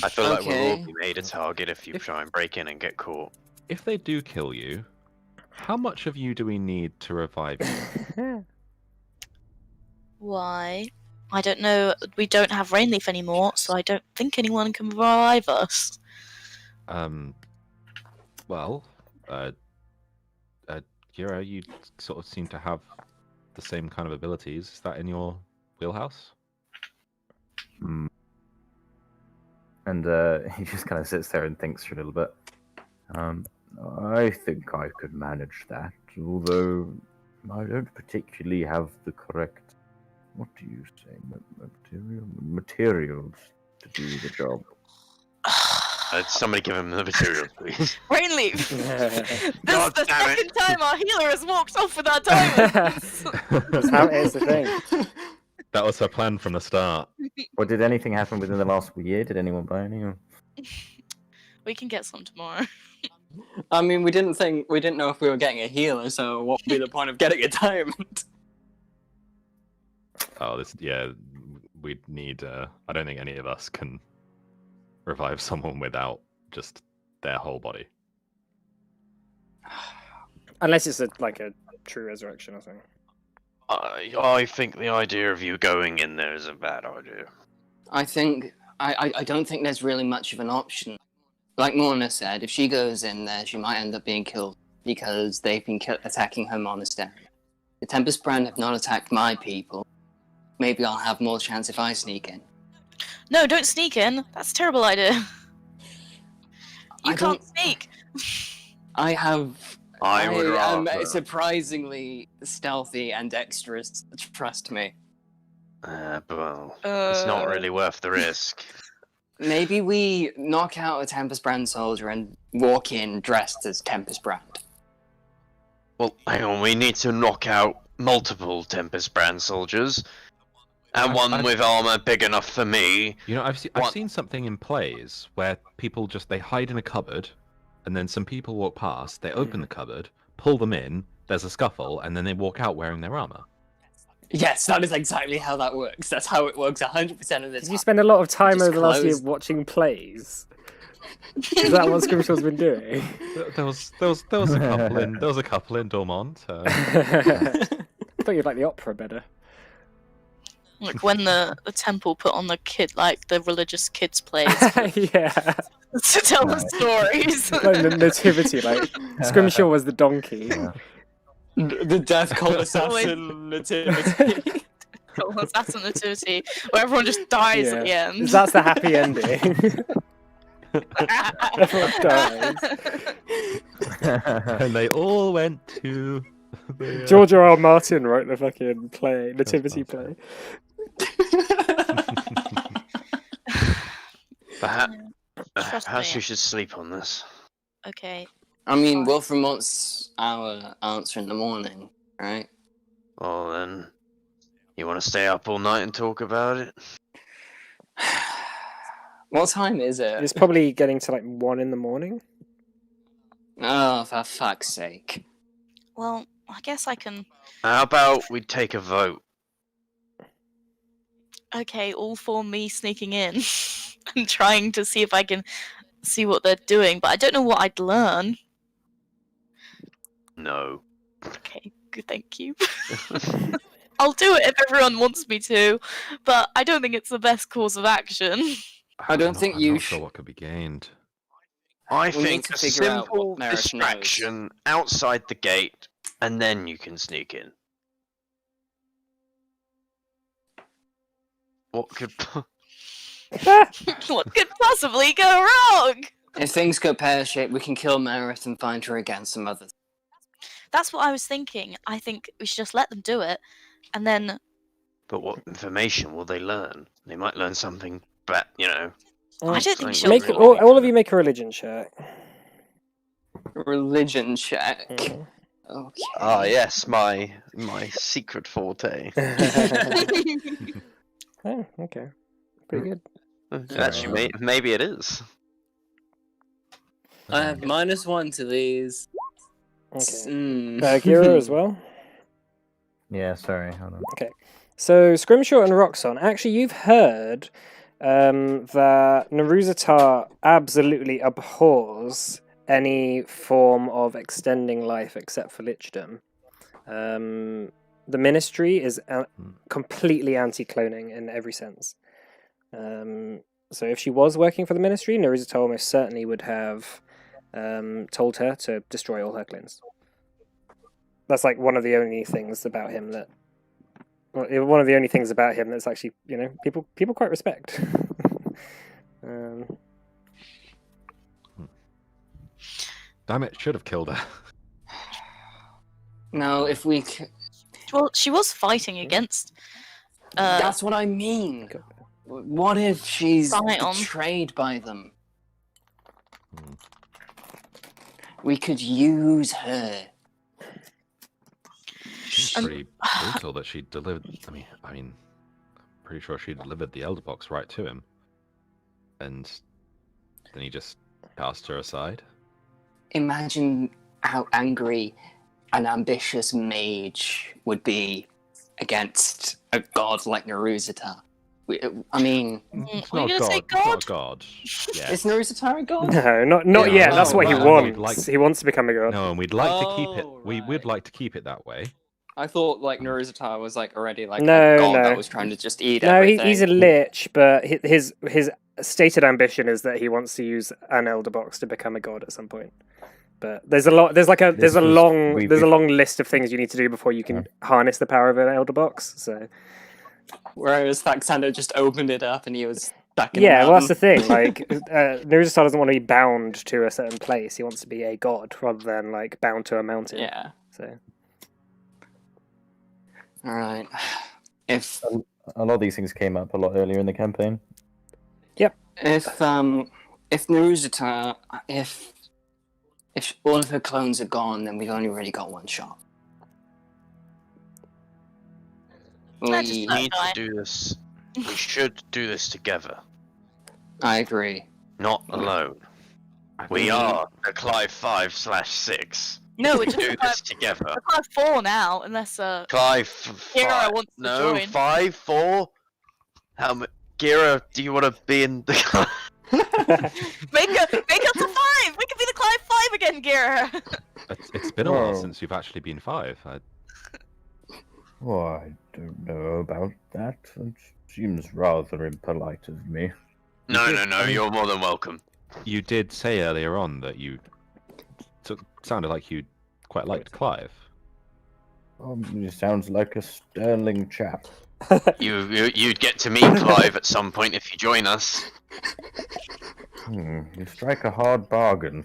I feel like we'll all Okay. be made a target if you try and break in and get caught. If they do kill you, how much of you do we need to revive you? Why? I don't know. We don't have Rainleaf anymore, so I don't think anyone can revive us. Well, Kira, you sort of seem to have the same kind of abilities. Is that in your wheelhouse? Hmm. And he just kind of sits there and thinks for a little bit. I think I could manage that, although I don't particularly have the correct, what do you say, materials to do the job. Somebody give him the materials, please. Rainleaf! This is God the damn it. second time our healer has walked off without diamonds! That's how it is the thing. That was her plan from the start. Or did anything happen within the last year? Did anyone buy any? We can get some tomorrow. I mean, we didn't know if we were getting a healer, so what would be the point of getting a diamond? Oh, we'd need. I don't think any of us can revive someone without just their whole body. Unless it's a true resurrection or something. I think the idea of you going in there is a bad idea. I don't think there's really much of an option. Like Morna said, if she goes in there, she might end up being killed because they've been attacking her monastery. The Tempest brand have not attacked my people. Maybe I'll have more chance if I sneak in. No, don't sneak in. That's a terrible idea. You I can't don't- sneak. I would am rather. surprisingly stealthy and dexterous. Trust me. Well, it's not really worth the risk. Maybe we knock out a Tempest brand soldier and walk in dressed as Tempest brand. Well, hang on, we need to knock out multiple Tempest brand soldiers. And one with armor big enough for me. You know, I've seen something in plays where people they hide in a cupboard, and then some people walk past, they open the cupboard, pull them in, there's a scuffle, and then they walk out wearing their armor. Yes, that is exactly how that works. That's how it works 100% of the Did time. you spend a lot of time Just over the last year close- watching plays? Is that what Scrimshaw's been doing? There was a couple in Dormont. I thought you'd like the opera better. Like when the temple put on the the religious kids plays Yeah. to tell the stories. Like the nativity, Scrimshaw was the donkey. Yeah. The Death Cult Assassin Nativity. Assassin Nativity, where everyone just dies at the end. That's the happy ending. Everyone dies. And they all went to the, George R. Martin wrote the fucking play, nativity play. Perhaps, Trust perhaps me. we should sleep on this. Okay. I mean, Wilfred wants our answer in the morning, right? Well then, you want to stay up all night and talk about it? What time is it? It's probably getting to like 1 in the morning. Oh, for fuck's sake. Well, I guess I can. How about we take a vote? Okay, all for me sneaking in and trying to see if I can see what they're doing, but I don't know what I'd learn. No. Okay, good, thank you. I'll do it if everyone wants me to, but I don't think it's the best course of action. I don't think I'm you not sure sh- what could be gained. I We need think to a figure out simple what Merrick knows. distraction outside the gate, and then you can sneak in. What could... What could possibly go wrong? If things go pear-shaped, we can kill Meredith and find her against some other. That's what I was thinking. I think we should just let them do it, and then But what information will they learn? They might learn something, but, you know... I don't think Like, she'll. Make really all need of to- you make a religion check. Religion check. Mm. Okay. Ah, yes, my secret forte. Oh, okay. Pretty good. Actually, maybe it is. I have -1 to these. Okay. Mm. Gira as well. Yeah, sorry, hold on. So, Scrimshaw and Roxon, actually, you've heard that Naruzatar absolutely abhors any form of extending life except for lichdom. The Ministry is completely anti-cloning in every sense. So if she was working for the Ministry, Naruzatar almost certainly would have told her to destroy all her clones. That's like one of the only things about him that... one of the only things about him that's actually, you know, people quite respect. Damn it, should have killed her. No, if we. Well, she was fighting against. That's what I mean. What if she's Right on. betrayed by them? We could use her. She's pretty brutal that she delivered. I mean, pretty sure she delivered the Elder Box right to him, and then he just cast her aside. Imagine how angry an ambitious mage would be against a god like Naruzatar. I mean, It's Were you not gonna say God. It's God? not God. Yeah. is Naruzatar a god? No, not Yeah, yet. no, That's what he right. wants. We'd like- He wants to become a god. No, and we'd like to keep it. Oh, We would right. like to keep it that way. I thought like Naruzatar was like already like No, a god no. that was trying to just eat No, everything. he's a lich, but his stated ambition is that he wants to use an Elder Box to become a god at some point. But there's a lot. There's a long list of things you need to do before you can harness the power of an Elder Box. So Whereas Faxander just opened it up and he was stuck in yeah, the well that's the mountain. thing. Like Naruzatar doesn't want to be bound to a certain place. He wants to be a god rather than like bound to a mountain. Yeah. So All right. If A lot of these things came up a lot earlier in the campaign. if Naruzatar if all of her clones are gone, then we've only really got one shot. Let's We- just We need die. to do this. We should do this together, I agree. not alone. We are the Clive 5/6. No, we're We just do this together. we're Clive 4 now, unless Clive Gira 5. wants to No, join. 5, 4. How much? Gira, do you want to be in the? make us a 5. We can be the Clive 5 again, Gira. It's been a while Whoa. since you've actually been 5. Oh, I don't know about that. It seems rather impolite of me. No, did- no, no. I mean- You're more than welcome. You did say earlier on that you sounded like you quite liked Clive. He sounds like a sterling chap. You'd get to meet Clive at some point if you join us. You strike a hard bargain.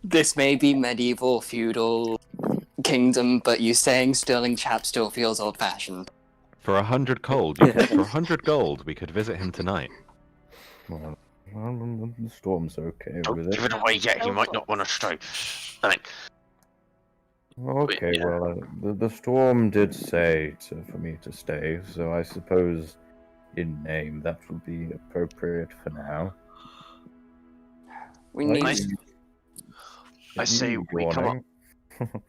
This may be medieval feudal kingdom, but you saying Sterling Chap still feels old-fashioned. For 100 gold, for 100 gold, we could visit him tonight. Well, the storm's okay Don't with give it. it away yet. He might not want to stay. I mean, Okay, yeah. well, the storm did say for me to stay, so I suppose in name that would be appropriate for now. We Right? need. I say You we come up. yawning?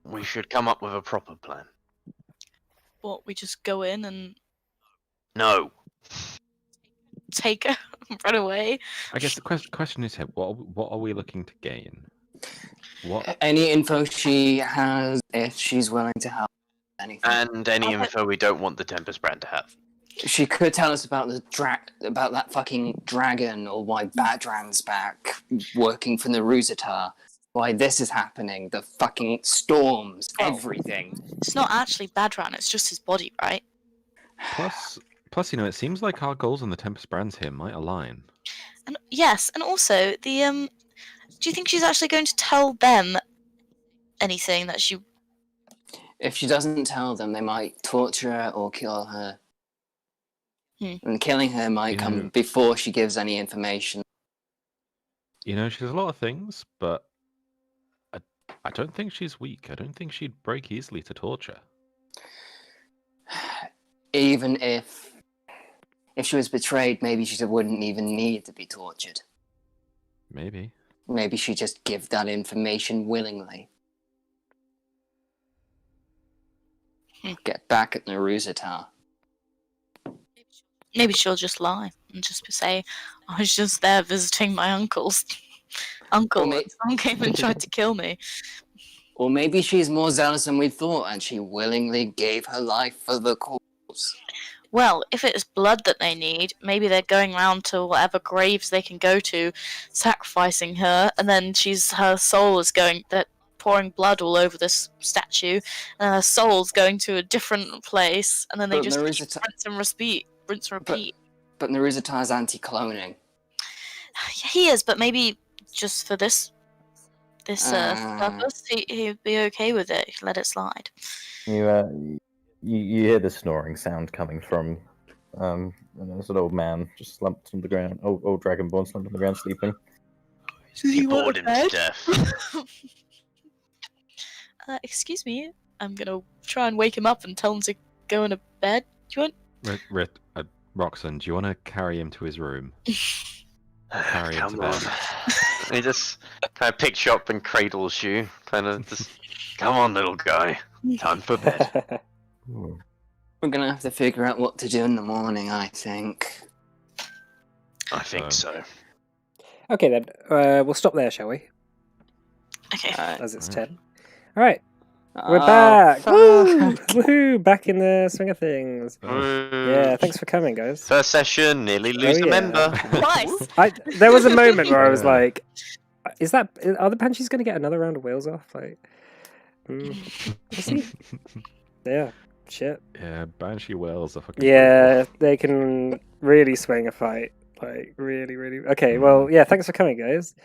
We should come up with a proper plan. What, we just go in and No. take her and run away? I guess the question is, what are we looking to gain? What? Any info she has, if she's willing to help, anything. And any Okay. info we don't want the Tempest brand to have. She could tell us about about that fucking dragon, or why Badran's back, working for Naruzatar. Why this is happening, the fucking storms, Oh. everything. It's not actually Badran, it's just his body, right? Plus, it seems like our goals and the Tempest brands here might align. And yes, and also the do you think she's actually going to tell them anything that she? If she doesn't tell them, they might torture her or kill her. And killing her might come before she gives any information. She's a lot of things, but I don't think she's weak. I don't think she'd break easily to torture. Even if she was betrayed, maybe she wouldn't even need to be tortured. Maybe. Maybe she just give that information willingly. Get back at Naruzatar. Maybe she'll just lie and just say, "I was just there visiting my uncle's uncle. Well, and someone came and tried to kill me." Or maybe she's more zealous than we thought, and she willingly gave her life for the cause. Well, if it's blood that they need, maybe they're going round to whatever graves they can go to, sacrificing her, and then her soul is they're pouring blood all over this statue, and her soul's going to a different place, and then they But just Naruzatar- rinse and repeat. But Naruzatar's anti-cloning. He is, but maybe just for this purpose, he'd be okay with it. He'd let it slide. You hear the snoring sound coming from and there's an old man just slumped on the ground, old dragonborn slumped on the ground sleeping. You bored him to death. Excuse me, I'm gonna try and wake him up and tell him to go into bed. Do you want? Roxanne, do you want to carry him to his room? Carry him to Come on. bed. He just kind of picks you up and cradles you. Kind of just, come on, little guy. Time for bed. We're gonna have to figure out what to do in the morning, I think. I think so. Okay then, we'll stop there, shall we? Okay. As it's Alright. 10. Alright, we're Oh, back! fuck. Woo! Woohoo! Back in the swing of things. Yeah, thanks for coming, guys. First session, nearly lose Oh, a yeah. member. Nice. There was a moment where I was Yeah. like, are the Banshees going to get another round of wheels off? Like, we'll see. Yeah, shit. Yeah, Banshee Whales are fucking. Yeah, they can really swing a fight. Like, really, really. Okay, well, yeah, thanks for coming, guys.